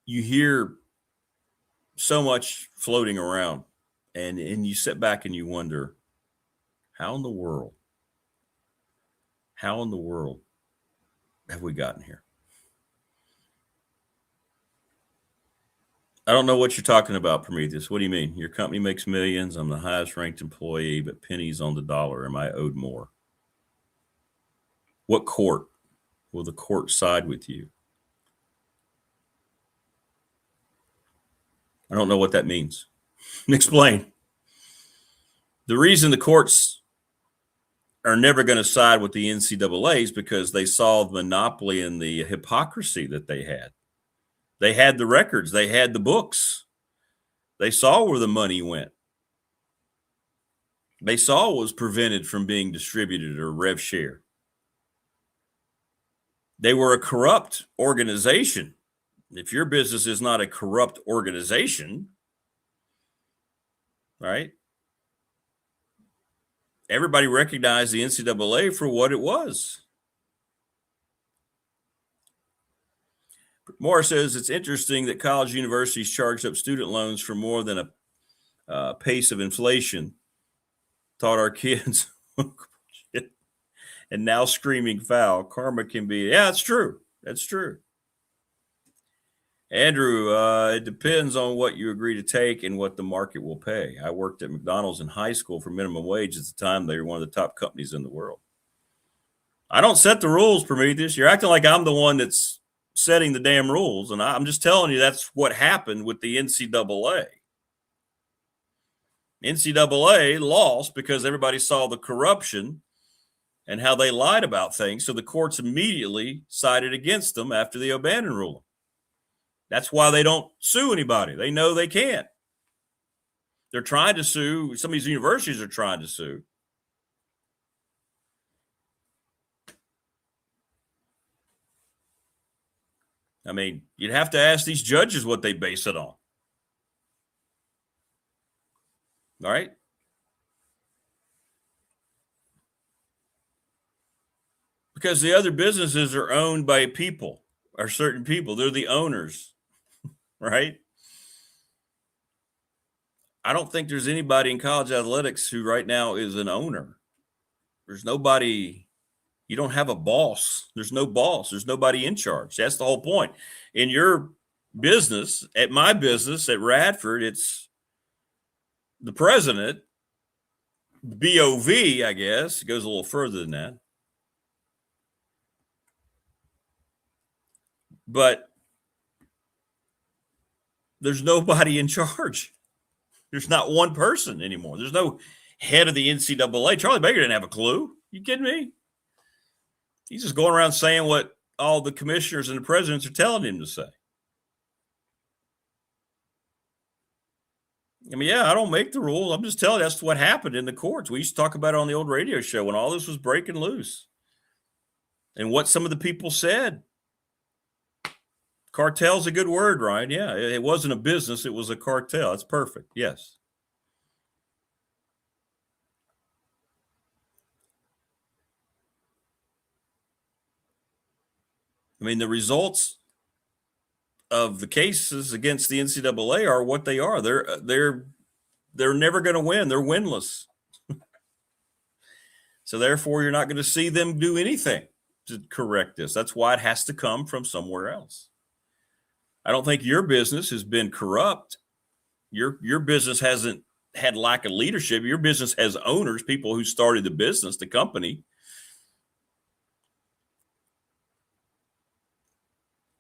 you hear so much floating around and you sit back and you wonder, how in the world have we gotten here? I don't know what you're talking about, Prometheus. What do you mean? Your company makes millions. I'm the highest ranked employee, but pennies on the dollar. Am I owed more? What court will the court side with you? I don't know what that means. Explain. The reason the courts are never going to side with the NCAA is because they saw the monopoly and the hypocrisy that they had. They had the records. They had the books. They saw where the money went. They saw what was prevented from being distributed or rev share. They were a corrupt organization. If your business is not a corrupt organization, right? Everybody recognized the NCAA for what it was. Morris says it's interesting that college universities charged up student loans for more than a pace of inflation. Taught our kids, and now screaming foul. Karma can be, yeah, that's true. That's true. Andrew, it depends on what you agree to take and what the market will pay. I worked at McDonald's in high school for minimum wage. At the time, they were one of the top companies in the world. I don't set the rules, Prometheus. You're acting like I'm the one that's setting the damn rules. And I'm just telling you that's what happened with the NCAA. NCAA lost because everybody saw the corruption and how they lied about things. So the courts immediately sided against them after the O'Bannon ruling. That's why they don't sue anybody. They know they can't. They're trying to sue. Some of these universities are trying to sue. I mean, you'd have to ask these judges what they base it on. All right? Because the other businesses are owned by people, or certain people. They're the owners, right? I don't think there's anybody in college athletics who right now is an owner. There's nobody. You don't have a boss. There's no boss. There's nobody in charge. That's the whole point. In your business, at my business, at Radford, it's the president, BOV, I guess. It goes a little further than that. But there's nobody in charge. There's not one person anymore. There's no head of the NCAA. Charlie Baker didn't have a clue. You kidding me? He's just going around saying what all the commissioners and the presidents are telling him to say. I mean, yeah, I don't make the rules. I'm just telling you that's what happened in the courts. We used to talk about it on the old radio show when all this was breaking loose. And what some of the people said. Cartel's a good word, Ryan. Yeah, it wasn't a business. It was a cartel. That's perfect. Yes. I mean, the results of the cases against the NCAA are what they are. They're never going to win. They're winless. So therefore, you're not going to see them do anything to correct this. That's why it has to come from somewhere else. I don't think your business has been corrupt. Your business hasn't had lack of leadership. Your business has owners, people who started the business, the company.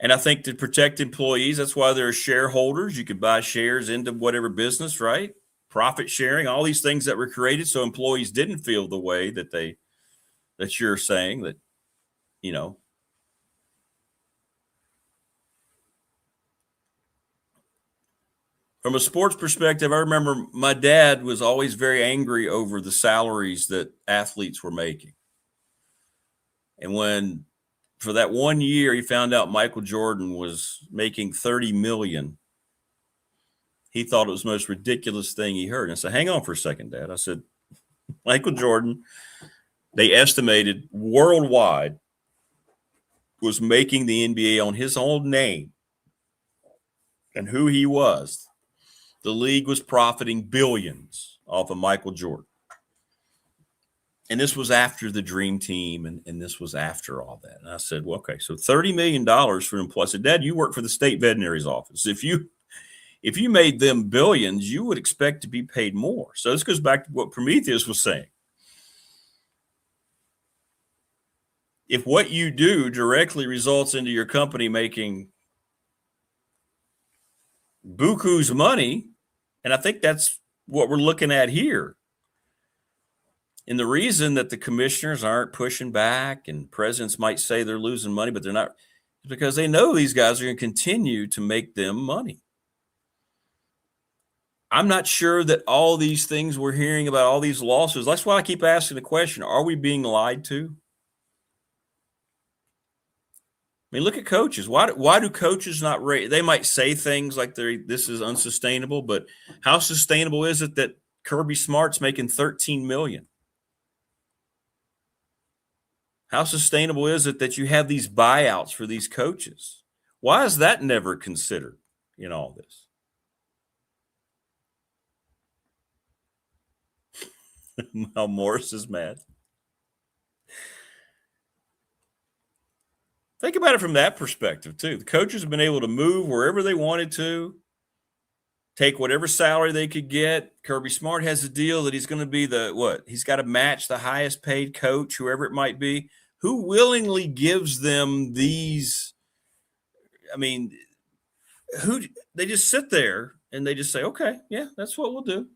And I think to protect employees, that's why there are shareholders. You could buy shares into whatever business, right? Profit sharing, all these things that were created so employees didn't feel the way that you're saying that, you know. From a sports perspective, I remember my dad was always very angry over the salaries that athletes were making. And when for that 1 year, he found out Michael Jordan was making $30 million. He thought it was the most ridiculous thing he heard. And I said, hang on for a second, Dad. I said, Michael Jordan, they estimated worldwide, was making the NBA on his own name and who he was. The league was profiting billions off of Michael Jordan. And this was after the Dream Team, and this was after all that. And I said, well, okay, so $30 million for an employee. I said, Dad, you work for the state veterinary's office. If you made them billions, you would expect to be paid more. So this goes back to what Prometheus was saying. If what you do directly results into your company making buku's money, And I think that's what we're looking at here. And the reason that the commissioners aren't pushing back and presidents might say they're losing money, but they're not, is because they know these guys are going to continue to make them money. I'm not sure that all these things we're hearing about, all these lawsuits, that's why I keep asking the question, are we being lied to? I mean, look at coaches. Why do coaches not rate? They might say things like this is unsustainable, but how sustainable is it that Kirby Smart's making $13 million? How sustainable is it that you have these buyouts for these coaches? Why is that never considered in all this? How Morris is mad. Think about it from that perspective, too. The coaches have been able to move wherever they wanted to, take whatever salary they could get. Kirby Smart has a deal that he's going to be he's got to match the highest paid coach, whoever it might be. Who willingly gives them these? I mean, they just sit there and they just say, okay, yeah, that's what we'll do.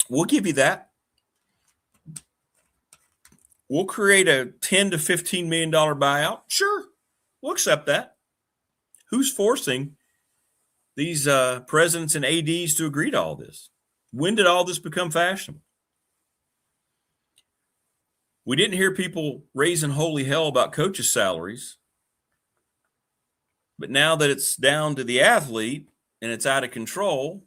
We'll give you that. We'll create a $10 to $15 million buyout. Sure, we'll accept that. Who's forcing these presidents and ADs to agree to all this? When did all this become fashionable? We didn't hear people raising holy hell about coaches' salaries. But now that it's down to the athlete and it's out of control,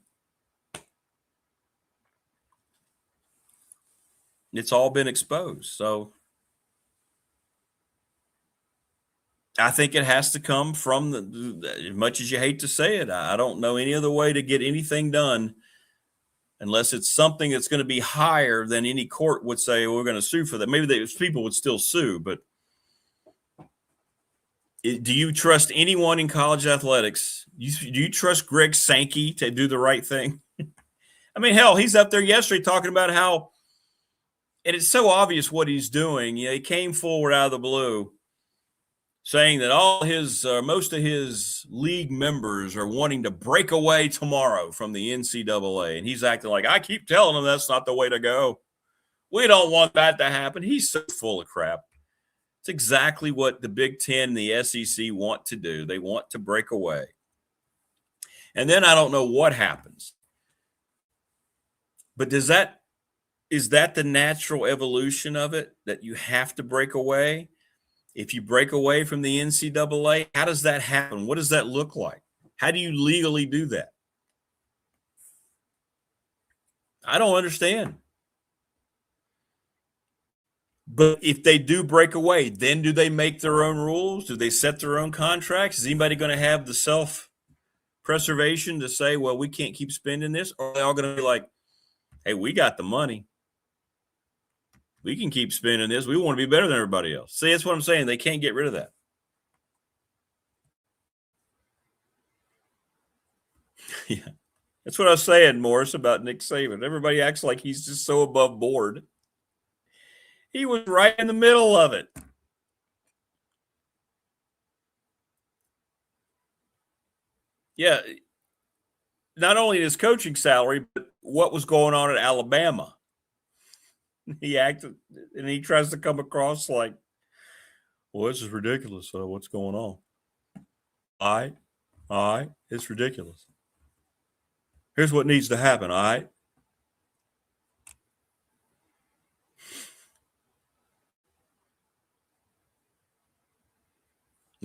it's all been exposed. So I think it has to come from as much as you hate to say it, I don't know any other way to get anything done unless it's something that's going to be higher than any court would say, we're going to sue for that. Maybe those people would still sue, but do you trust anyone in college athletics? Do you trust Greg Sankey to do the right thing? I mean, hell, he's up there yesterday talking about how, and it's so obvious what he's doing. He came forward out of the blue saying that most of his league members are wanting to break away tomorrow from the NCAA. And he's acting like, I keep telling them that's not the way to go. We don't want that to happen. He's so full of crap. It's exactly what the Big Ten and the SEC want to do. They want to break away. And then I don't know what happens. But is that the natural evolution of it, that you have to break away? If you break away from the NCAA, how does that happen? What does that look like? How do you legally do that? I don't understand. But if they do break away, then do they make their own rules? Do they set their own contracts? Is anybody going to have the self-preservation to say, well, we can't keep spending this? Or are they all going to be like, hey, we got the money. We can keep spending this. We want to be better than everybody else. See, that's what I'm saying. They can't get rid of that. Yeah. That's what I was saying, Morris, about Nick Saban. Everybody acts like he's just so above board. He was right in the middle of it. Yeah. Not only his coaching salary, but what was going on at Alabama. He acted, and he tries to come across like, well, this is ridiculous. So what's going on? All right, it's ridiculous. Here's what needs to happen, all right?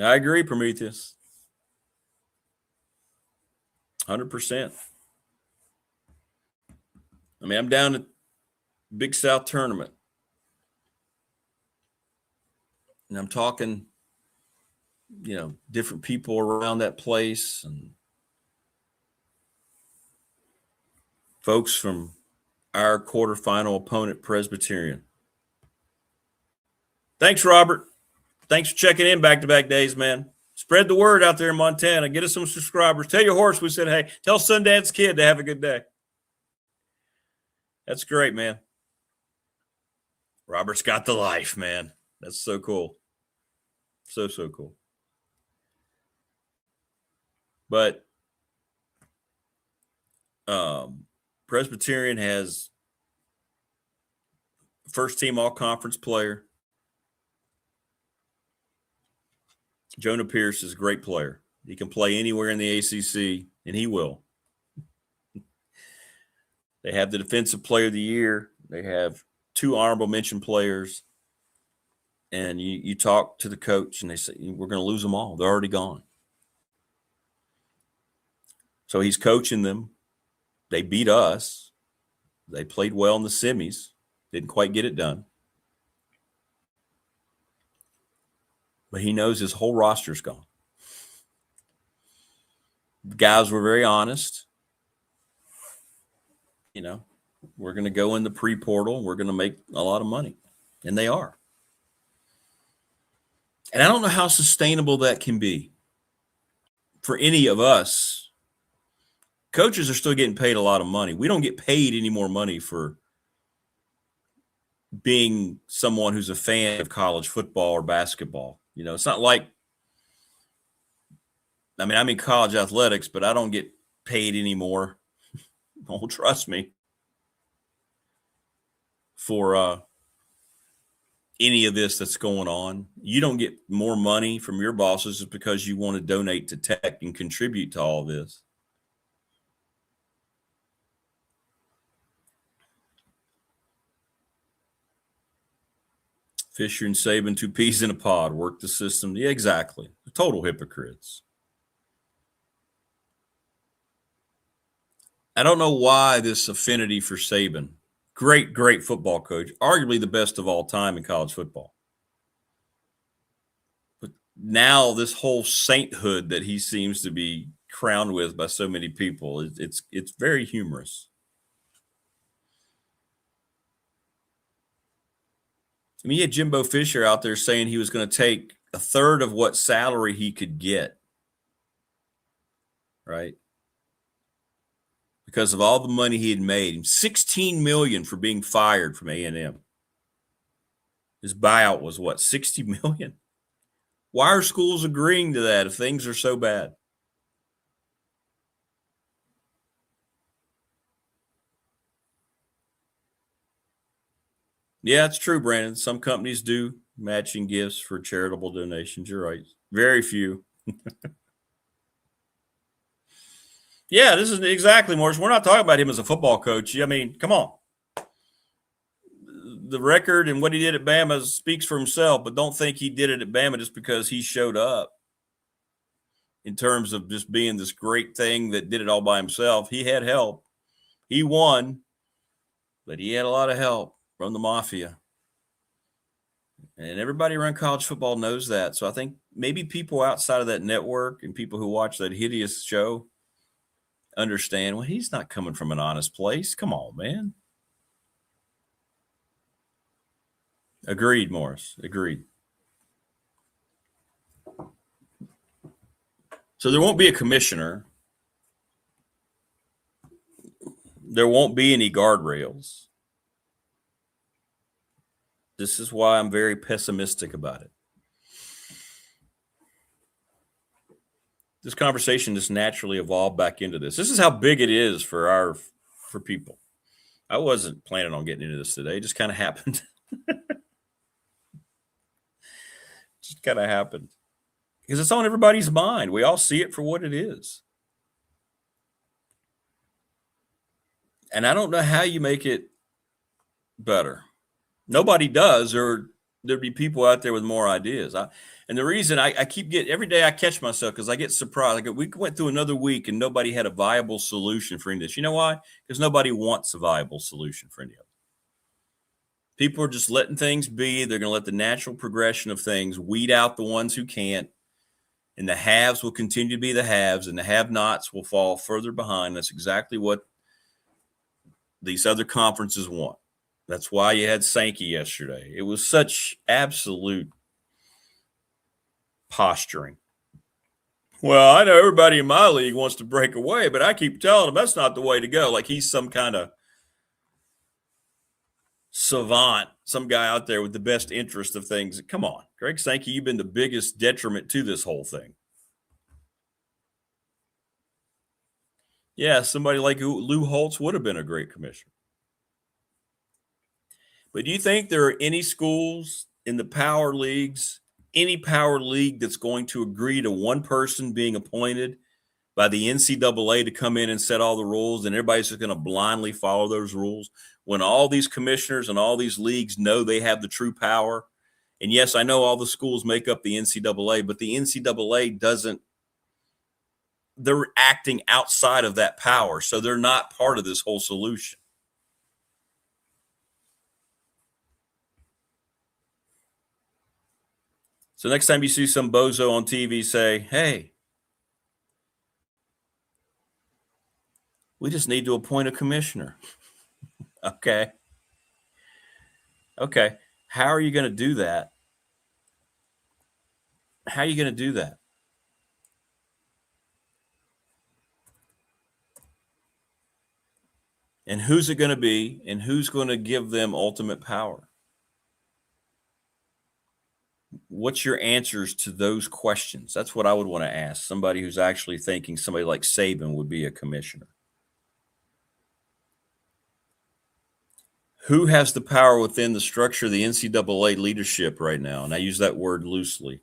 I agree, Prometheus. 100%. I mean, I'm down at Big South Tournament. And I'm talking, different people around that place and folks from our quarterfinal opponent, Presbyterian. Thanks, Robert. Thanks for checking in back-to-back days, man. Spread the word out there in Montana. Get us some subscribers. Tell your horse we said, hey, tell Sundance Kid to have a good day. That's great, man. Robert's got the life, man. That's so cool. So cool. But Presbyterian has first team all-conference player. Jonah Pierce is a great player. He can play anywhere in the ACC, and he will. They have the defensive player of the year. They have 2 honorable mention players. And you talk to the coach, and they say, we're going to lose them all. They're already gone. So he's coaching them. They beat us. They played well in the semis. Didn't quite get it done. But he knows his whole roster's gone. The guys were very honest. You know, we're going to go in the pre-portal. We're going to make a lot of money. And they are. And I don't know how sustainable that can be for any of us. Coaches are still getting paid a lot of money. We don't get paid any more money for being someone who's a fan of college football or basketball. You know, it's not like, I mean, I'm in college athletics, but I don't get paid anymore. Oh, trust me. For any of this that's going on. You don't get more money from your bosses just because you want to donate to tech and contribute to all this. Fisher and Saban, 2 peas in a pod, work the system. Yeah, exactly. Total hypocrites. I don't know why this affinity for Saban. Great, great football coach. Arguably the best of all time in college football. But now this whole sainthood that he seems to be crowned with by so many people, it's very humorous. I mean, you had Jimbo Fisher out there saying he was going to take a third of what salary he could get, right? Because of all the money he had made. $16 million for being fired from A&M. His buyout was what, $60 million? Why are schools agreeing to that if things are so bad? Yeah, it's true, Brandon. Some companies do matching gifts for charitable donations. You're right. Very few. Yeah, this is exactly, Morris. We're not talking about him as a football coach. I mean, come on. The record and what he did at Bama speaks for himself, but don't think he did it at Bama just because he showed up in terms of just being this great thing that did it all by himself. He had help. He won, but he had a lot of help from the mafia. And everybody around college football knows that. So I think maybe people outside of that network and people who watch that hideous show understand, well, he's not coming from an honest place. Come on, man. Agreed, Morris. Agreed. So there won't be a commissioner. There won't be any guardrails. This is why I'm very pessimistic about it. This conversation just naturally evolved back into this. This is how big it is for people. I wasn't planning on getting into this today. It just kind of happened. Just kind of happened. Because it's on everybody's mind. We all see it for what it is. And I don't know how you make it better. Nobody does, or there'd be people out there with more ideas. And the reason I keep getting, every day I catch myself because I get surprised. We went through another week and nobody had a viable solution for any of this. You know why? Because nobody wants a viable solution for any of it. People are just letting things be. They're going to let the natural progression of things weed out the ones who can't. And the haves will continue to be the haves, and the have-nots will fall further behind. That's exactly what these other conferences want. That's why you had Sankey yesterday. It was such absolute posturing. Well, I know everybody in my league wants to break away, but I keep telling them that's not the way to go. Like he's some kind of savant, some guy out there with the best interest of things. Come on, Greg Sankey, you've been the biggest detriment to this whole thing. Yeah, somebody like Lou Holtz would have been a great commissioner. But do you think there are any schools in the power leagues, any power league that's going to agree to one person being appointed by the NCAA to come in and set all the rules, and everybody's just going to blindly follow those rules when all these commissioners and all these leagues know they have the true power? And yes, I know all the schools make up the NCAA, but the NCAA doesn't. They're acting outside of that power, so they're not part of this whole solution. So next time you see some bozo on TV say, hey, we just need to appoint a commissioner. Okay. How are you going to do that? How are you going to do that? And who's it going to be? And who's going to give them ultimate power? What's your answers to those questions? That's what I would want to ask somebody who's actually thinking somebody like Saban would be a commissioner. Who has the power within the structure of the NCAA leadership right now? And I use that word loosely,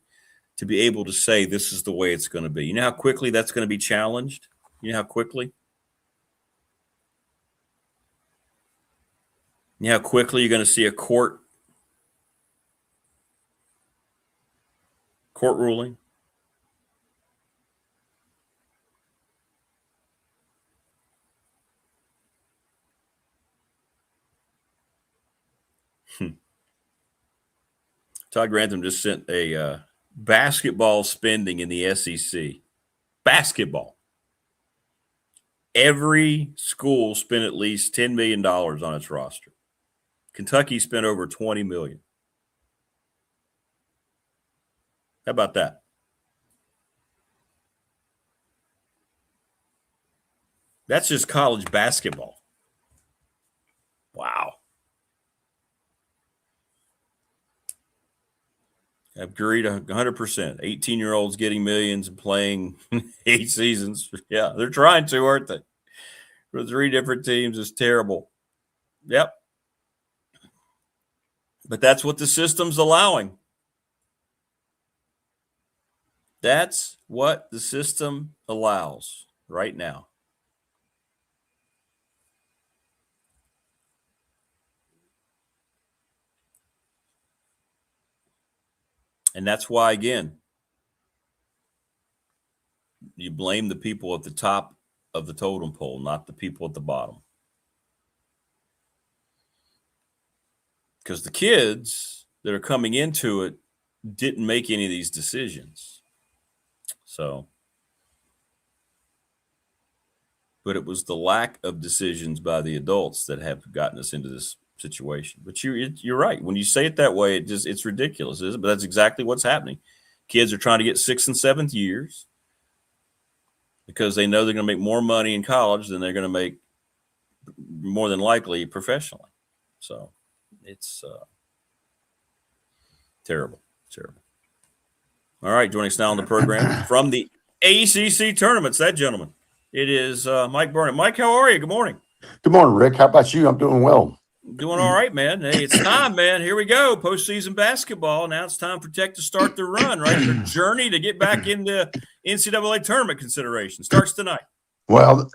to be able to say this is the way it's going to be. You know how quickly that's going to be challenged? You know how quickly? You know how quickly you're going to see a court ruling? Todd Grantham just sent a basketball spending in the SEC. Basketball. Every school spent at least $10 million on its roster. Kentucky spent over $20 million. How about that? That's just college basketball. Wow. I've agreed 100%. 18-year-olds getting millions and playing 8 seasons. Yeah, they're trying to, aren't they? For 3 different teams is terrible. Yep. But that's what the system's allowing. That's what the system allows right now. And that's why, again, you blame the people at the top of the totem pole, not the people at the bottom. Because the kids that are coming into it didn't make any of these decisions. So, but it was the lack of decisions by the adults that have gotten us into this situation. But you're right. When you say it that way, it's ridiculous, isn't it? But that's exactly what's happening. Kids are trying to get 6th and 7th years because they know they're going to make more money in college than they're going to make more than likely professionally. So it's terrible. All right, joining us now on the program from the ACC Tournaments, that gentleman. It is Mike Burnop. Mike, how are you? Good morning. Good morning, Rick. How about you? I'm doing well. Doing all right, man. Hey, it's time, man. Here we go. Postseason basketball. Now it's time for Tech to start their run, right? Their journey to get back into NCAA tournament consideration starts tonight. Well,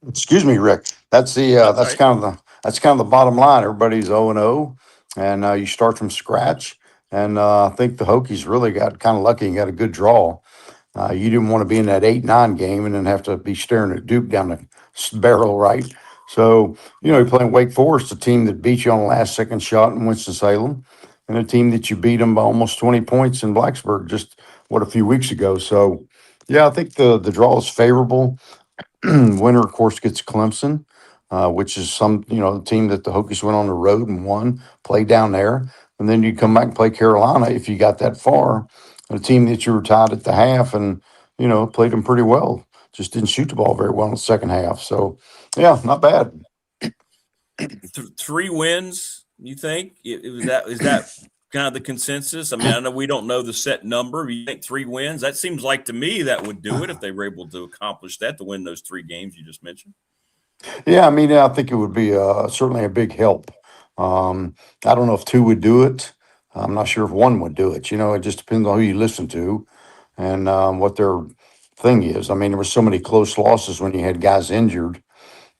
excuse me, Rick. That's kind of the bottom line. Everybody's 0-0, and you start from scratch. And I think the Hokies really got kind of lucky and got a good draw. You didn't want to be in that 8-9 game and then have to be staring at Duke down the barrel, right? So, you're playing Wake Forest, a team that beat you on the last-second shot in Winston-Salem, and a team that you beat them by almost 20 points in Blacksburg just, a few weeks ago. So, yeah, I think the draw is favorable. Winner, of course, gets Clemson, which is the team that the Hokies went on the road and won, played down there. And then you come back and play Carolina if you got that far, a team that you were tied at the half and, played them pretty well. Just didn't shoot the ball very well in the second half. So, yeah, not bad. 3 wins, you think? Is that kind of the consensus? I mean, I know we don't know the set number. You think 3 wins? That seems like to me that would do it if they were able to accomplish that, to win those 3 games you just mentioned. Yeah, I mean, I think it would be certainly a big help. I don't know if 2 would do it. I'm not sure if 1 would do it. It just depends on who you listen to and what their thing is. I mean, there were so many close losses when you had guys injured,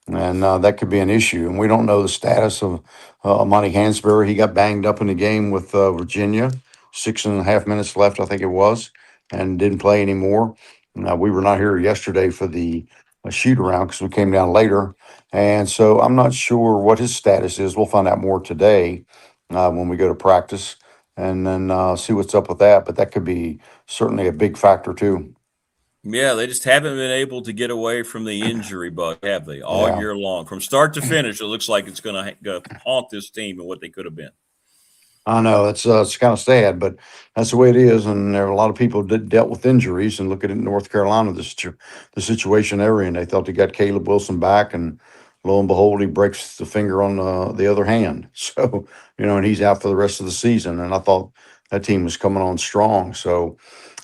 and that could be an issue. And we don't know the status of Monty Hansberry. He got banged up in the game with Virginia, 6.5 minutes left, I think it was, and didn't play anymore. We were not here yesterday for the shoot around because we came down later. And so I'm not sure what his status is. We'll find out more today when we go to practice and then see what's up with that. But that could be certainly a big factor too. Yeah, they just haven't been able to get away from the injury bug, have they? All Yeah. year long. From start to finish, it looks like it's going to haunt this team and what they could have been. I know it's kind of sad, but that's the way it is. And there are a lot of people that dealt with injuries. And look at it in North Carolina, the situation they're in. They thought they got Caleb Wilson back, and lo and behold, he breaks the finger on the other hand. So and he's out for the rest of the season. And I thought that team was coming on strong. So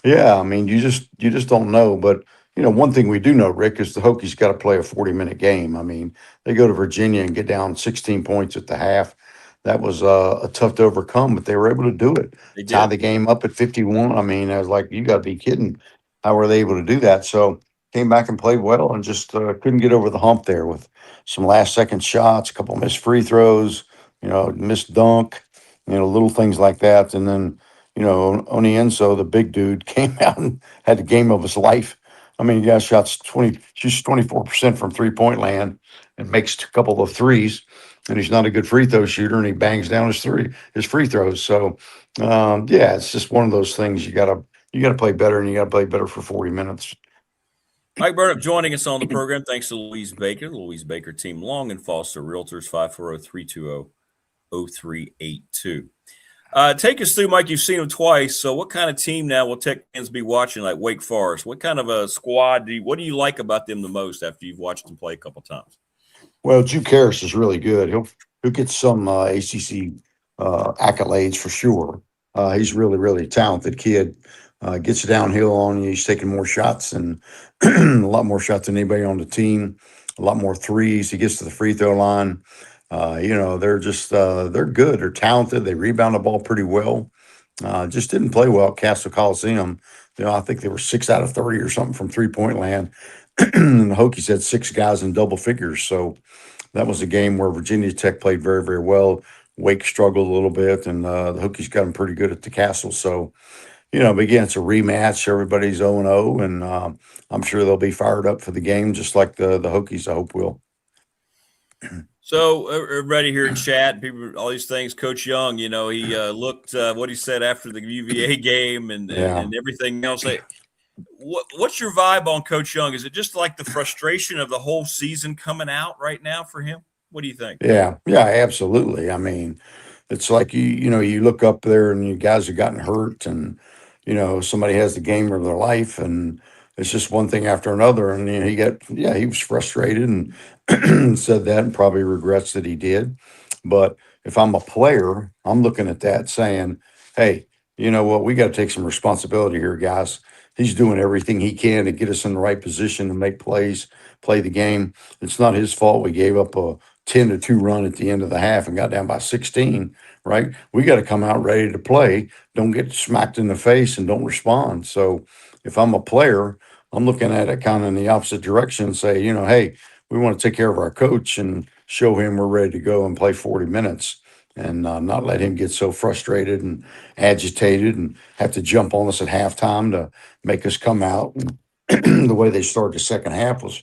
yeah, I mean, you just don't know. But one thing we do know, Rick, is the Hokies got to play a 40-minute game. I mean, they go to Virginia and get down 16 points at the half. That was a tough to overcome, but they were able to do it. They Tie did. the game up at 51. I mean, I was like, you got to be kidding. How were they able to do that? So came back and played well and just couldn't get over the hump there with some last-second shots, a couple missed free throws, missed dunk, little things like that. And then, Onienso, the big dude, came out and had the game of his life. I mean, he got shots shoots 24% from 3-point land and makes a couple of threes. And he's not a good free throw shooter, and he bangs down his free throws. So, yeah, it's just one of those things. You gotta play better, and you gotta play better for 40 minutes. Mike Burnop joining us on the program. Thanks to Louise Baker, the Louise Baker team, Long and Foster Realtors, 540-320-0382. Take us through, Mike. You've seen them twice. So what kind of team now will Tech fans be watching, like Wake Forest? What kind of a squad what do you like about them the most after you've watched them play a couple times? Well, Juke Harris is really good. He'll get some ACC accolades for sure. He's really, really talented kid. Gets downhill on you. He's taking more shots and a lot more shots than anybody on the team. A lot more threes. He gets to the free throw line. They're just they're good. They're talented. They rebound the ball pretty well. Just didn't play well at Castle Coliseum. I think they were 6 out of 30 or something from 3-point land. And the Hokies had 6 guys in double figures. So that was a game where Virginia Tech played very, very well. Wake struggled a little bit, and the Hokies got them pretty good at the Castle. So, but again, it's a rematch. Everybody's 0-0, and I'm sure they'll be fired up for the game, just like the Hokies, I hope, will. So everybody here in chat, people, all these things. Coach Young, he looked what he said after the UVA game and everything else. What's your vibe on Coach Young? Is it just like the frustration of the whole season coming out right now for him? What do you think? Yeah, absolutely. I mean, it's like you look up there and you guys have gotten hurt, and somebody has the game of their life, and it's just one thing after another. And he was frustrated and said that, and probably regrets that he did. But if I'm a player, I'm looking at that saying, hey, you know what? We got to take some responsibility here, guys. He's doing everything he can to get us in the right position to make plays, play the game. It's not his fault we gave up a 10-2 run at the end of the half and got down by 16, right? We got to come out ready to play. Don't get smacked in the face and don't respond. So if I'm a player, I'm looking at it kind of in the opposite direction and say, hey, we want to take care of our coach and show him we're ready to go and play 40 minutes. And not let him get so frustrated and agitated and have to jump on us at halftime to make us come out. And the way they started the second half was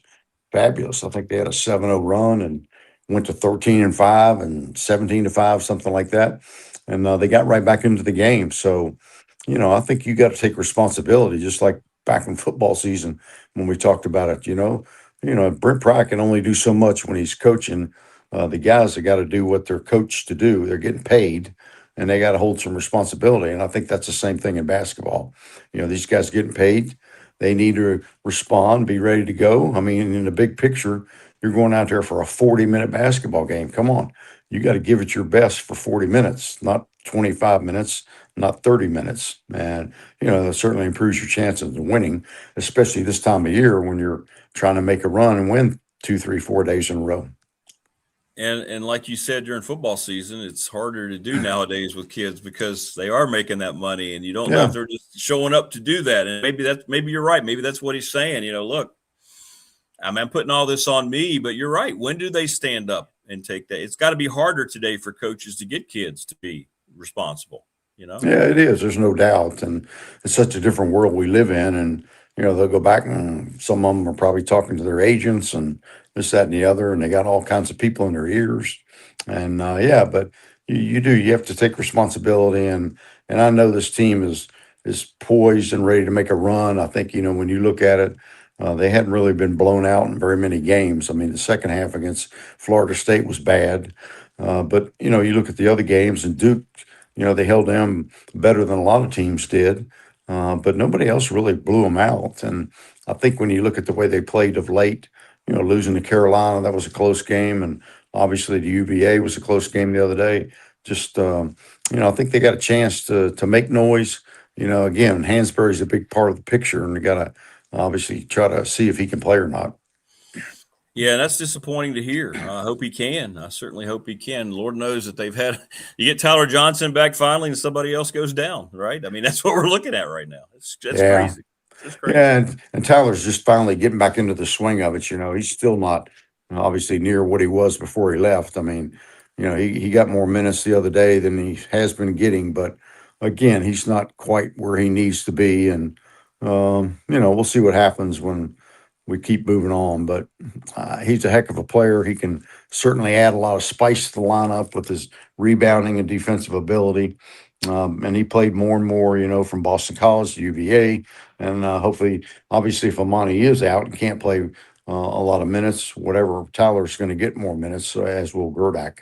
fabulous. I think they had a 7-0 run and went to 13-5 and 17-5, something like that. And they got right back into the game. So, I think you got to take responsibility, just like back in football season when we talked about it. Brent Pry can only do so much when he's coaching. The guys have got to do what they're coached to do. They're getting paid, and they got to hold some responsibility. And I think that's the same thing in basketball. These guys getting paid. They need to respond, be ready to go. I mean, in the big picture, you're going out there for a 40-minute basketball game. Come on. you got to give it your best for 40 minutes, not 25 minutes, not 30 minutes. And, that certainly improves your chances of winning, especially this time of year when you're trying to make a run and win 2, 3, 4 days in a row. And like you said, during football season, it's harder to do nowadays with kids because they are making that money, and you don't know if they're just showing up to do that. And maybe you're right. Maybe that's what he's saying. Look, I'm putting all this on me, but you're right. When do they stand up and take that? It's got to be harder today for coaches to get kids to be responsible. Yeah, it is. There's no doubt. And it's such a different world we live in. And, they'll go back and some of them are probably talking to their agents and this, that, and the other. And they got all kinds of people in their ears. And but you have to take responsibility. And I know this team is poised and ready to make a run. I think, when you look at it, they hadn't really been blown out in very many games. I mean, the second half against Florida State was bad. But, you look at the other games and Duke, they held them better than a lot of teams did, but nobody else really blew them out. And I think when you look at the way they played of late, losing to Carolina, that was a close game. And obviously the UVA was a close game the other day. Just, I think they got a chance to make noise. Again, Hansberry's a big part of the picture, and they got to obviously try to see if he can play or not. Yeah, that's disappointing to hear. I hope he can. I certainly hope he can. Lord knows that you get Tyler Johnson back finally and somebody else goes down, right? I mean, that's what we're looking at right now. That's crazy. It's crazy. Yeah, and Tyler's just finally getting back into the swing of it. He's still not obviously near what he was before he left. I mean, he got more minutes the other day than he has been getting, but again, he's not quite where he needs to be. And, we'll see what happens when we keep moving on, but he's a heck of a player. He can certainly add a lot of spice to the lineup with his rebounding and defensive ability. And he played more and more, from Boston College to UVA. And hopefully, obviously, if Amani is out and can't play a lot of minutes, whatever, Tyler's going to get more minutes, as will Gerdak.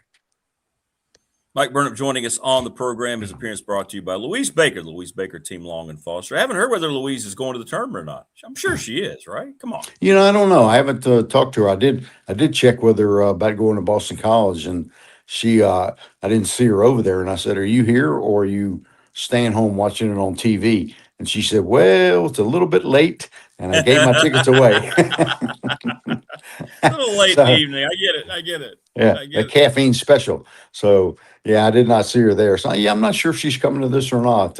Mike Burnop joining us on the program. His appearance brought to you by Louise Baker, the Louise Baker team, Long and Foster. I haven't heard whether Louise is going to the tournament or not. I'm sure she is, right? Come on. I don't know. I haven't talked to her. I did check with her about going to Boston College, and she I didn't see her over there. And I said, "Are you here or are you staying home watching it on TV?" And she said, "Well, it's a little bit late," and I gave my tickets away. A little late in the evening. I get it. Yeah, a caffeine special. So, yeah, I did not see her there. So, yeah, I'm not sure if she's coming to this or not.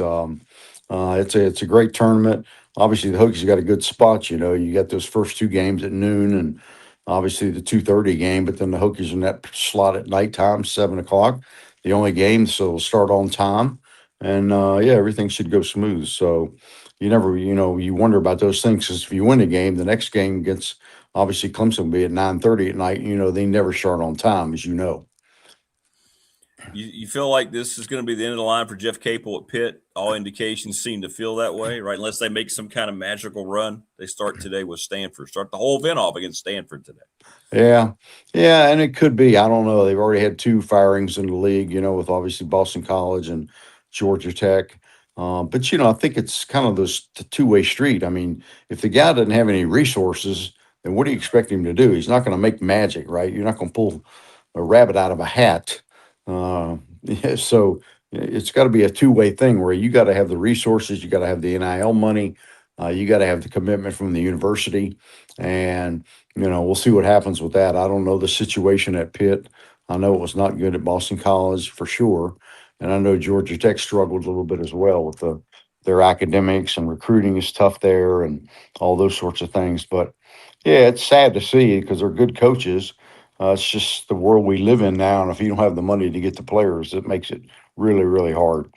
It's a great tournament. Obviously, the Hokies got a good spot. You got those first two games at noon, and obviously the 2:30 game. But then the Hokies in that slot at nighttime, 7:00. The only game, so it'll start on time. And everything should go smooth. So you never, you wonder about those things, because if you win a game, the next game gets. Obviously, Clemson will be at 9:30 at night. They never start on time, as you know. You feel like this is going to be the end of the line for Jeff Capel at Pitt? All indications seem to feel that way, right? Unless they make some kind of magical run. They start today with Stanford. Start the whole event off against Stanford today. Yeah, and it could be. I don't know. They've already had 2 firings in the league, with obviously Boston College and Georgia Tech. But, I think it's kind of this two-way street. I mean, if the guy doesn't have any resources, then what do you expect him to do? He's not going to make magic, right? You're not going to pull a rabbit out of a hat. So it's got to be a two-way thing where you got to have the resources, you got to have the NIL money, you got to have the commitment from the university, and we'll see what happens with that. I don't know the situation at Pitt. I know it was not good at Boston College for sure, and I know Georgia Tech struggled a little bit as well with their academics, and recruiting is tough there, and all those sorts of things. But yeah, it's sad to see because they're good coaches. It's just the world we live in now, and if you don't have the money to get the players, it makes it really, really hard.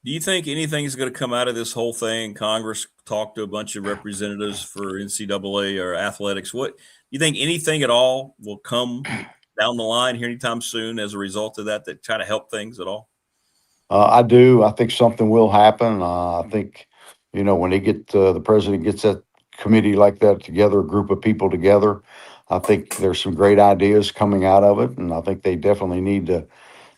Do you think anything is going to come out of this whole thing? Congress talked to a bunch of representatives for NCAA or athletics. What do you think anything at all will come down the line here anytime soon as a result of that try to help things at all? I do. I think something will happen. I think, when they get the president gets that committee like that together, a group of people together, I think there's some great ideas coming out of it, and I think they definitely need to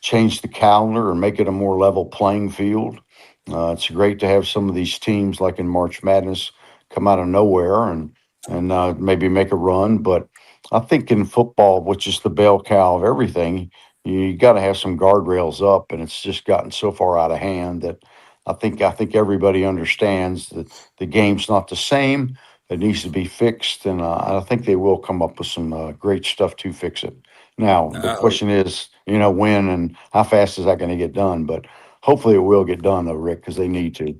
change the calendar and make it a more level playing field. It's great to have some of these teams like in March Madness come out of nowhere and maybe make a run, but I think in football, which is the bell cow of everything, you got to have some guardrails up, and it's just gotten so far out of hand that I think everybody understands that the game's not the same. It needs to be fixed, and I think they will come up with some great stuff to fix it. Now, the I hope. question is, when and how fast is that going to get done? But hopefully, it will get done, though, Rick, because they need to.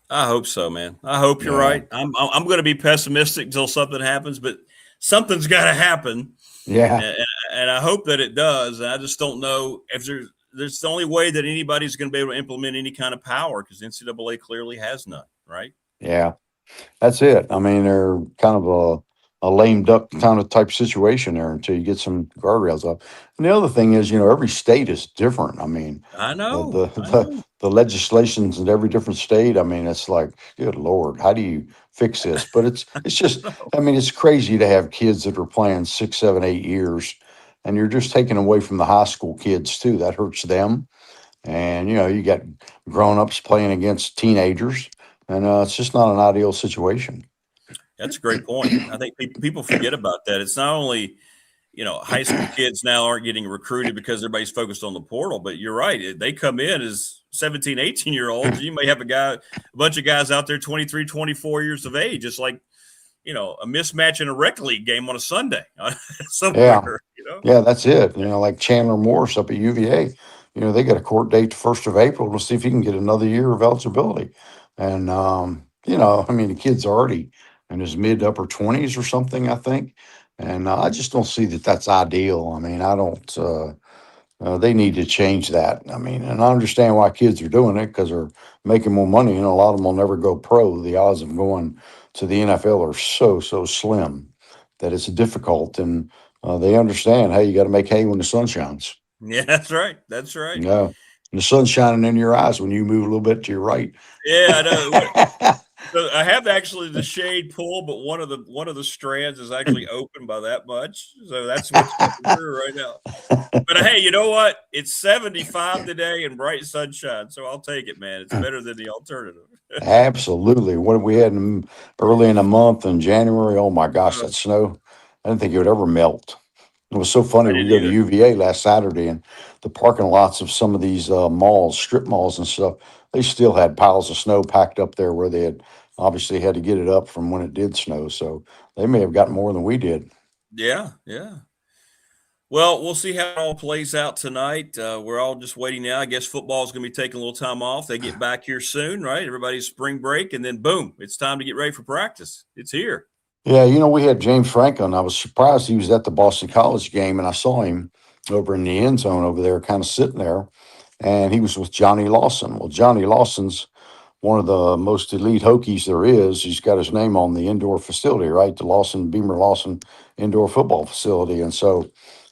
I hope so, man. I hope you're Yeah, right. I'm going to be pessimistic until something happens, but something's got to happen, yeah, and I hope that it does. And I just don't know if there's the only way that anybody's going to be able to implement any kind of power because NCAA clearly has none, right? yeah. That's it. I mean, they're kind of a lame duck kind of type situation there until you get some guardrails up. And the other thing is, every state is different. I mean, I the know. the I the, know. the legislations in every different state. I mean, it's like, good Lord, how do you fix this? But it's just, I mean, it's crazy to have kids that are playing 6, 7, 8 years, and you're just taking away from the high school kids too. That hurts them. And you got grown-ups playing against teenagers, and it's just not an ideal situation. That's a great point. I think people forget about that. It's not only, high school kids now aren't getting recruited because everybody's focused on the portal, but you're right. They come in as 17, 18-year-olds. You may have a bunch of guys out there 23, 24 years of age. It's like, a mismatch in a rec league game on a Sunday Yeah, somewhere. yeah, that's it. Like Chandler Morris up at UVA, they got a court date the 1st of April to see if he can get another year of eligibility. And I mean, the kid's already in his mid to upper 20s or something, I think. And I just don't see that that's ideal. I mean, I don't. They need to change that. I mean, and I understand why kids are doing it because they're making more money, and a lot of them will never go pro. The odds of going to the NFL are so slim that it's difficult, and they understand. Hey, you got to make hay when the sun shines. Yeah, that's right. That's right. Yeah, and the sun's shining in your eyes when you move a little bit to your right. Yeah, I know. So I have actually the shade pull, but one of the strands is actually open by that much. So that's what's coming through right now. But hey, you know what? It's 75 today and bright sunshine, so I'll take it, man. It's better than the alternative. Absolutely. What we had early in the month in January? Oh my gosh, that snow! I didn't think it would ever melt. It was so funny. I We didn't go to either. UVA last Saturday, and the parking lots of some of these malls, strip malls and stuff, they still had piles of snow packed up there where they had obviously had to get it up from when it did snow. So they may have gotten more than we did. Yeah, yeah. Well, we'll see how it all plays out tonight. We're all just waiting now. I guess football is going to be taking a little time off. They get back here soon, right? Everybody's spring break, and then boom, it's time to get ready for practice. It's here. Yeah, we had James Franklin. I was surprised he was at the Boston College game, and I saw him over in the end zone over there, kind of sitting there, and he was with Johnny Lawson. Well, Johnny Lawson's one of the most elite Hokies there is. He's got his name on the indoor facility, right? The Beamer Lawson indoor football facility. And so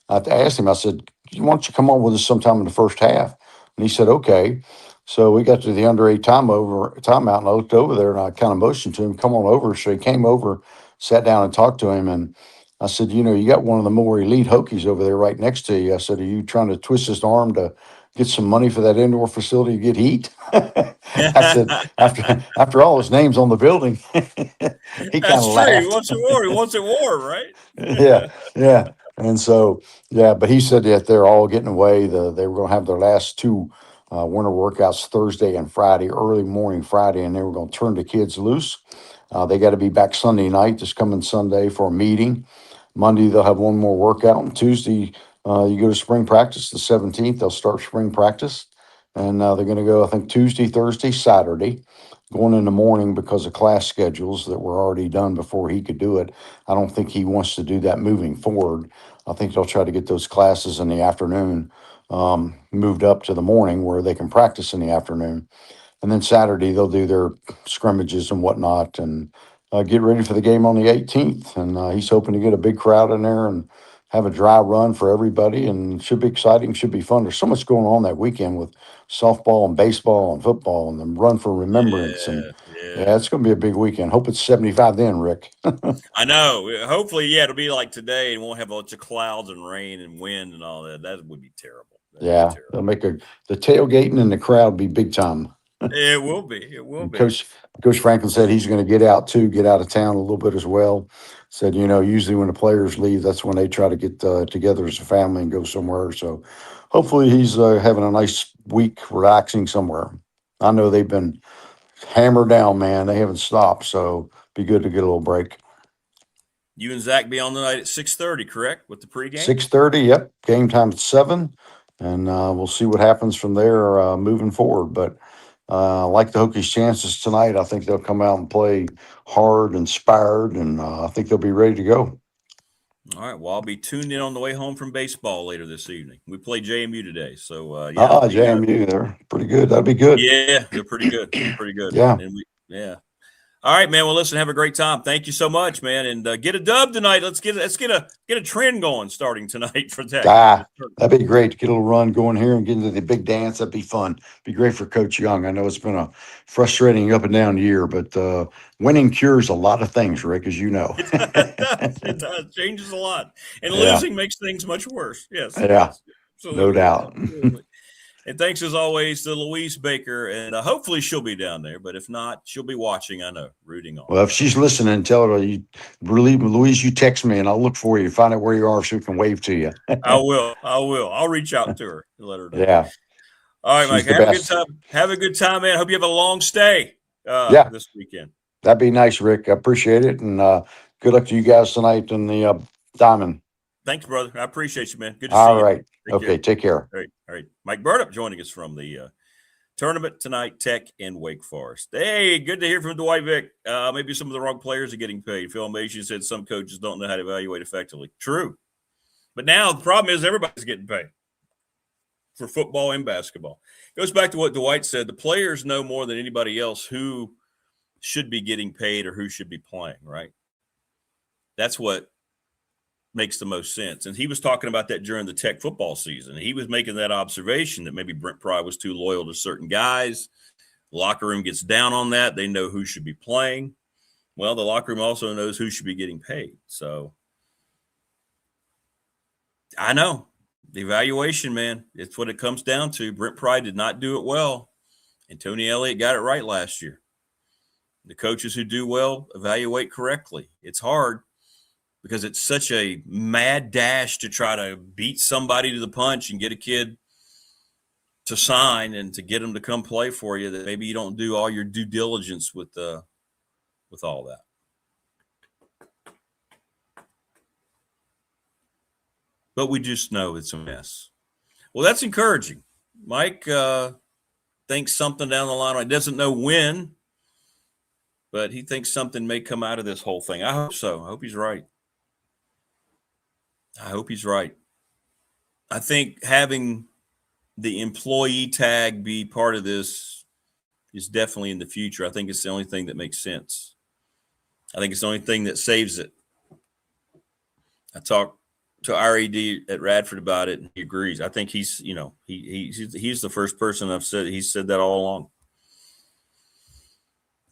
I asked him, I said, why don't you come on with us sometime in the first half? And he said, okay. So we got to the under 8 timeout, and I looked over there and I kind of motioned to him, come on over. So he came over, sat down and talked to him. And I said, you got one of the more elite Hokies over there right next to you. I said, are you trying to twist his arm to get some money for that indoor facility to get heat? I said, after all, his name's on the building. He kind That's of true. He laughed. wants it warm. He wants it warm, right? Yeah, yeah. And so, yeah, but he said that they're all getting away. They were going to have their last two winter workouts Thursday and Friday, early morning Friday, and they were going to turn the kids loose. They got to be back Sunday night, this coming Sunday, for a meeting. Monday, they'll have one more workout. And Tuesday, you go to spring practice. The 17th, they'll start spring practice. And they're going to go, I think, Tuesday, Thursday, Saturday, going in the morning because of class schedules that were already done before he could do it. I don't think he wants to do that moving forward. I think they'll try to get those classes in the afternoon moved up to the morning where they can practice in the afternoon. And then Saturday, they'll do their scrimmages and whatnot and get ready for the game on the 18th. And he's hoping to get a big crowd in there and have a dry run for everybody. And it should be exciting, should be fun. There's so much going on that weekend with softball and baseball and football and the run for remembrance. And yeah, it's going to be a big weekend. Hope it's 75 then, Rick. I know. Hopefully, yeah, it'll be like today and won't have a bunch of clouds and rain and wind and all that. That would be terrible. Yeah, they'll make the tailgating and the crowd be big time. It will be. It will be. Coach Franklin said he's going to get out of town a little bit as well. Said, usually when the players leave, that's when they try to get together as a family and go somewhere. So hopefully he's having a nice week relaxing somewhere. I know they've been hammered down, man. They haven't stopped. So be good to get a little break. You and Zach be on the night at 6:30, correct? With the pregame? 6:30, yep. Game time at 7. And we'll see what happens from there moving forward. But I like the Hokies' chances tonight. I think they'll come out and play hard, inspired, and I think they'll be ready to go. All right. Well, I'll be tuned in on the way home from baseball later this evening. We play JMU today. So, JMU, they're pretty good. That'd be good. Yeah, they're pretty good. Pretty good. Yeah. Yeah. All right, man. Well, listen, have a great time. Thank you so much, man. And get a dub tonight. Let's get a trend going starting tonight for that. That'd be great to get a little run going here and get into the big dance. That'd be fun. Be great for Coach Young. I know it's been a frustrating up and down year, but winning cures a lot of things, Rick, as you know. It does. Changes a lot. And losing makes things much worse. Yes. Yeah. Absolutely. No doubt. Absolutely. And thanks, as always, to Louise Baker. And hopefully she'll be down there. But if not, she'll be watching, I know, rooting on. Well, if she's listening, tell her, Louise, you text me, and I'll look for you. Find out where you are so we can wave to you. I will. I'll reach out to her and let her know. Yeah. All right, Mike. Have a good time. Have a good time, man. Hope you have a long stay this weekend. That'd be nice, Rick. I appreciate it. And good luck to you guys tonight in the Diamond. Thanks, brother. I appreciate you, man. Good to see you. All right. Okay, take care. All right. Mike Burnop joining us from the tournament tonight, Tech and Wake Forest. Hey, good to hear from Dwight Vick. Maybe some of the wrong players are getting paid. Phil Mason said some coaches don't know how to evaluate effectively. True. But now the problem is everybody's getting paid for football and basketball. Goes back to what Dwight said. The players know more than anybody else who should be getting paid or who should be playing, right? That's what makes the most sense. And he was talking about that during the Tech football season. He was making that observation that maybe Brent Pry was too loyal to certain guys. The locker room gets down on that. They know who should be playing. Well, the locker room also knows who should be getting paid. So I know the evaluation, man, it's what it comes down to. Brent Pry did not do it well, and Tony Elliott got it right last year. The coaches who do well evaluate correctly. It's hard because it's such a mad dash to try to beat somebody to the punch and get a kid to sign and to get them to come play for you that maybe you don't do all your due diligence with all that. But we just know it's a mess. Well, that's encouraging. Mike thinks something down the line. He doesn't know when, but he thinks something may come out of this whole thing. I hope so. I hope he's right. I think having the employee tag be part of this is definitely in the future. I think it's the only thing that makes sense. I think it's the only thing that saves it. I talked to RAD at Radford about it, and he agrees. I think he's the first person I've said. He's said that all along.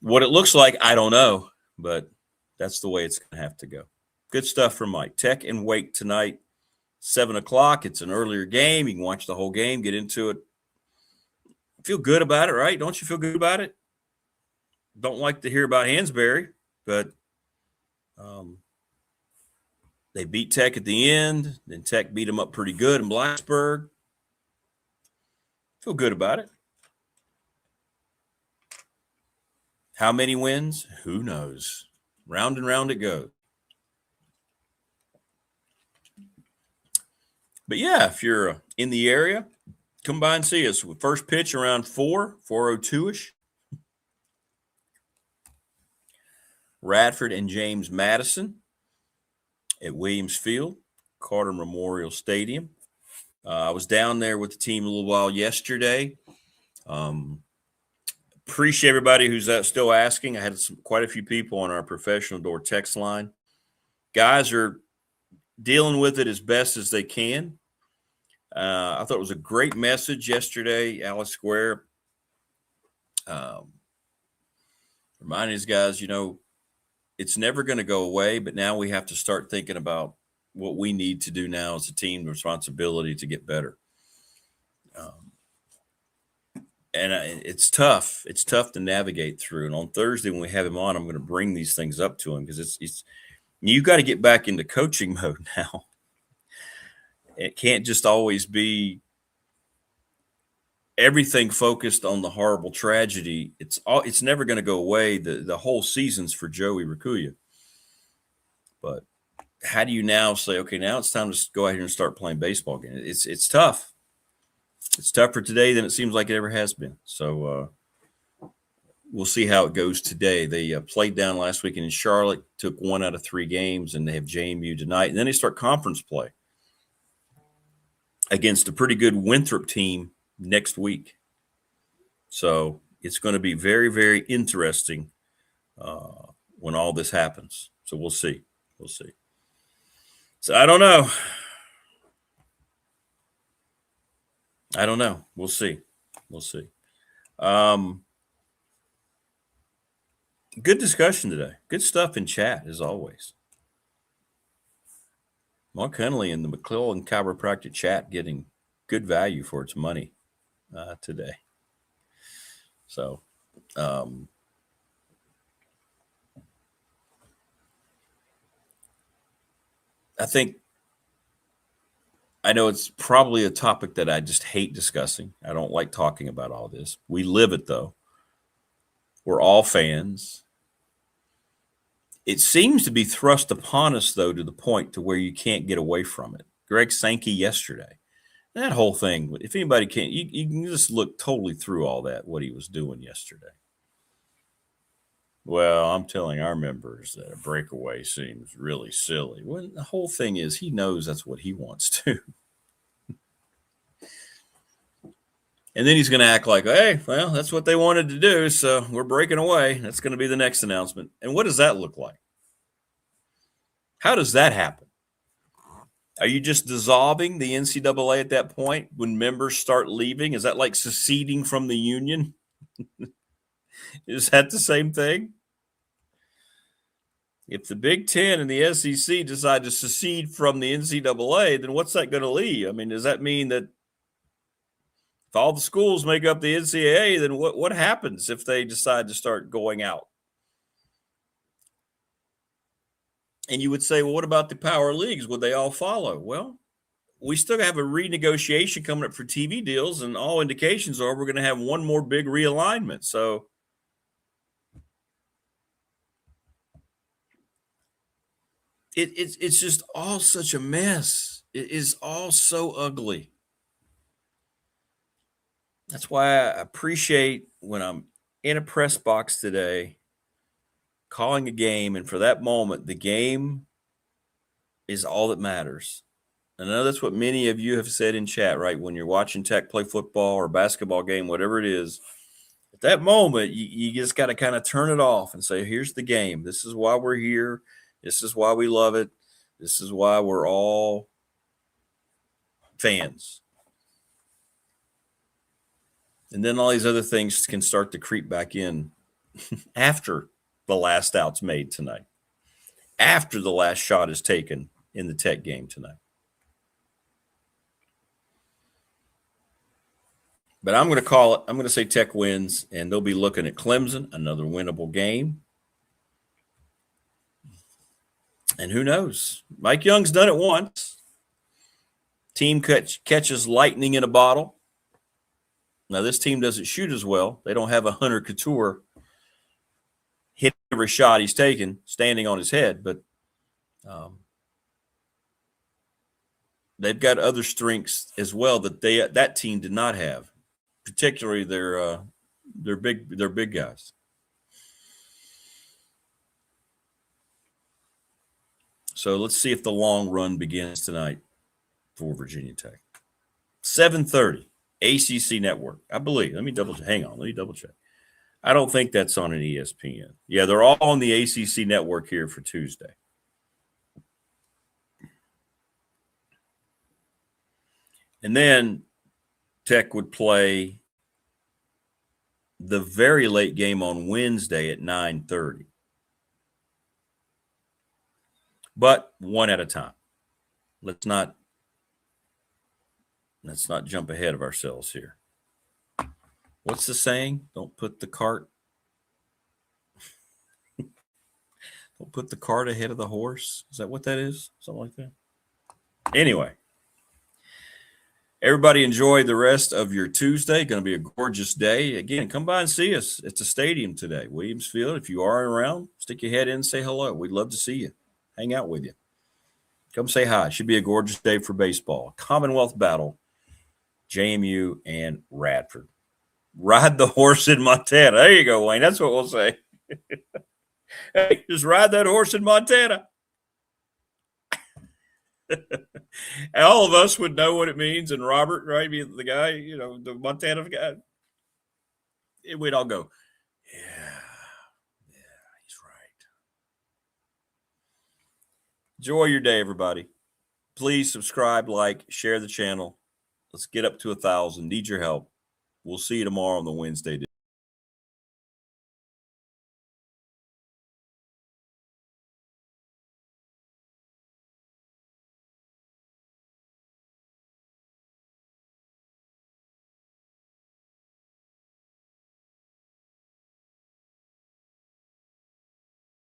What it looks like, I don't know, but that's the way it's going to have to go. Good stuff from Mike. Tech and Wake tonight, 7 o'clock. It's an earlier game. You can watch the whole game, get into it. Feel good about it, right? Don't you feel good about it? Don't like to hear about Hansberry, but they beat Tech at the end. Then Tech beat them up pretty good in Blacksburg. Feel good about it. How many wins? Who knows? Round and round it goes. But yeah, if you're in the area, come by and see us. First pitch around 4:02-ish. Radford and James Madison at Williams Field, Carter Memorial Stadium. I was down there with the team a little while yesterday. Appreciate everybody who's still asking. I had quite a few people on our professional door text line. Guys are dealing with it as best as they can. I thought it was a great message yesterday, Alice Square. Reminding these guys, it's never going to go away, but now we have to start thinking about what we need to do now as a team, responsibility to get better. And it's tough. It's tough to navigate through. And on Thursday, when we have him on, I'm going to bring these things up to him because it's you got to get back into coaching mode now. It can't just always be everything focused on the horrible tragedy. It's never going to go away. The whole season's for Joey Rakuya. But how do you now say, okay, now it's time to go out here and start playing baseball again? It's tough. It's tougher today than it seems like it ever has been. So we'll see how it goes today. They played down last weekend in Charlotte, took 1 out of 3 games, and they have JMU tonight. And then they start conference play against a pretty good Winthrop team next week. So it's going to be very, very interesting when all this happens. So we'll see. We'll see. So I don't know. We'll see. We'll see. Good discussion today. Good stuff in chat, as always. Mark Hunley in the McClellan Chiropractic chat getting good value for its money today. So, I know it's probably a topic that I just hate discussing. I don't like talking about all this. We live it, though. We're all fans. It seems to be thrust upon us, though, to the point to where you can't get away from it. Greg Sankey yesterday. That whole thing, if anybody can't, you can just look totally through all that, what he was doing yesterday. Well, I'm telling our members that a breakaway seems really silly. Well, the whole thing is he knows that's what he wants to. And then he's going to act like, hey, well, that's what they wanted to do, so we're breaking away. That's going to be the next announcement. And what does that look like? How does that happen? Are you just dissolving the NCAA at that point when members start leaving? Is that like seceding from the union? Is that the same thing? If the Big Ten and the SEC decide to secede from the NCAA, then what's that going to leave? I mean, does that mean that if all the schools make up the NCAA, then what happens if they decide to start going out? And you would say, well, what about the power leagues? Would they all follow? Well, we still have a renegotiation coming up for TV deals, and all indications are we're going to have one more big realignment. So it's just all such a mess. It is all so ugly. That's why I appreciate when I'm in a press box today, calling a game, and for that moment, the game is all that matters. And I know that's what many of you have said in chat, right? When you're watching Tech play football or basketball game, whatever it is, at that moment, you just got to kind of turn it off and say, here's the game. This is why we're here. This is why we love it. This is why we're all fans. And then all these other things can start to creep back in after the last out's made tonight, after the last shot is taken in the Tech game tonight. But I'm going to call it, I'm going to say Tech wins, and they'll be looking at Clemson, another winnable game. And who knows? Mike Young's done it once. Team catches lightning in a bottle. Now, this team doesn't shoot as well. They don't have a Hunter Couture hit every shot he's taken standing on his head, but they've got other strengths as well that that team did not have, particularly their big guys. So let's see if the long run begins tonight for Virginia Tech. 7:30. ACC Network, I believe. Let me double check. Hang on. Let me double check. I don't think that's on an ESPN. Yeah, they're all on the ACC Network here for Tuesday. And then Tech would play the very late game on Wednesday at 9:30. But one at a time. Let's not jump ahead of ourselves here. What's the saying? Don't put the cart ahead of the horse. Is that what that is? Something like that. Anyway, everybody enjoy the rest of your Tuesday. Going to be a gorgeous day. Again, come by and see us. It's a stadium today, Williams Field. If you are around, stick your head in and say hello. We'd love to see you. Hang out with you. Come say hi. Should be a gorgeous day for baseball. Commonwealth battle, JMU and Radford. Ride the horse in Montana. There you go, Wayne. That's what we'll say. Hey, just ride that horse in Montana. And all of us would know what it means. And Robert, right, the guy, the Montana guy. We'd all go, yeah, he's right. Enjoy your day, everybody. Please subscribe, like, share the channel. Let's get up to 1,000. Need your help. We'll see you tomorrow on the Wednesday.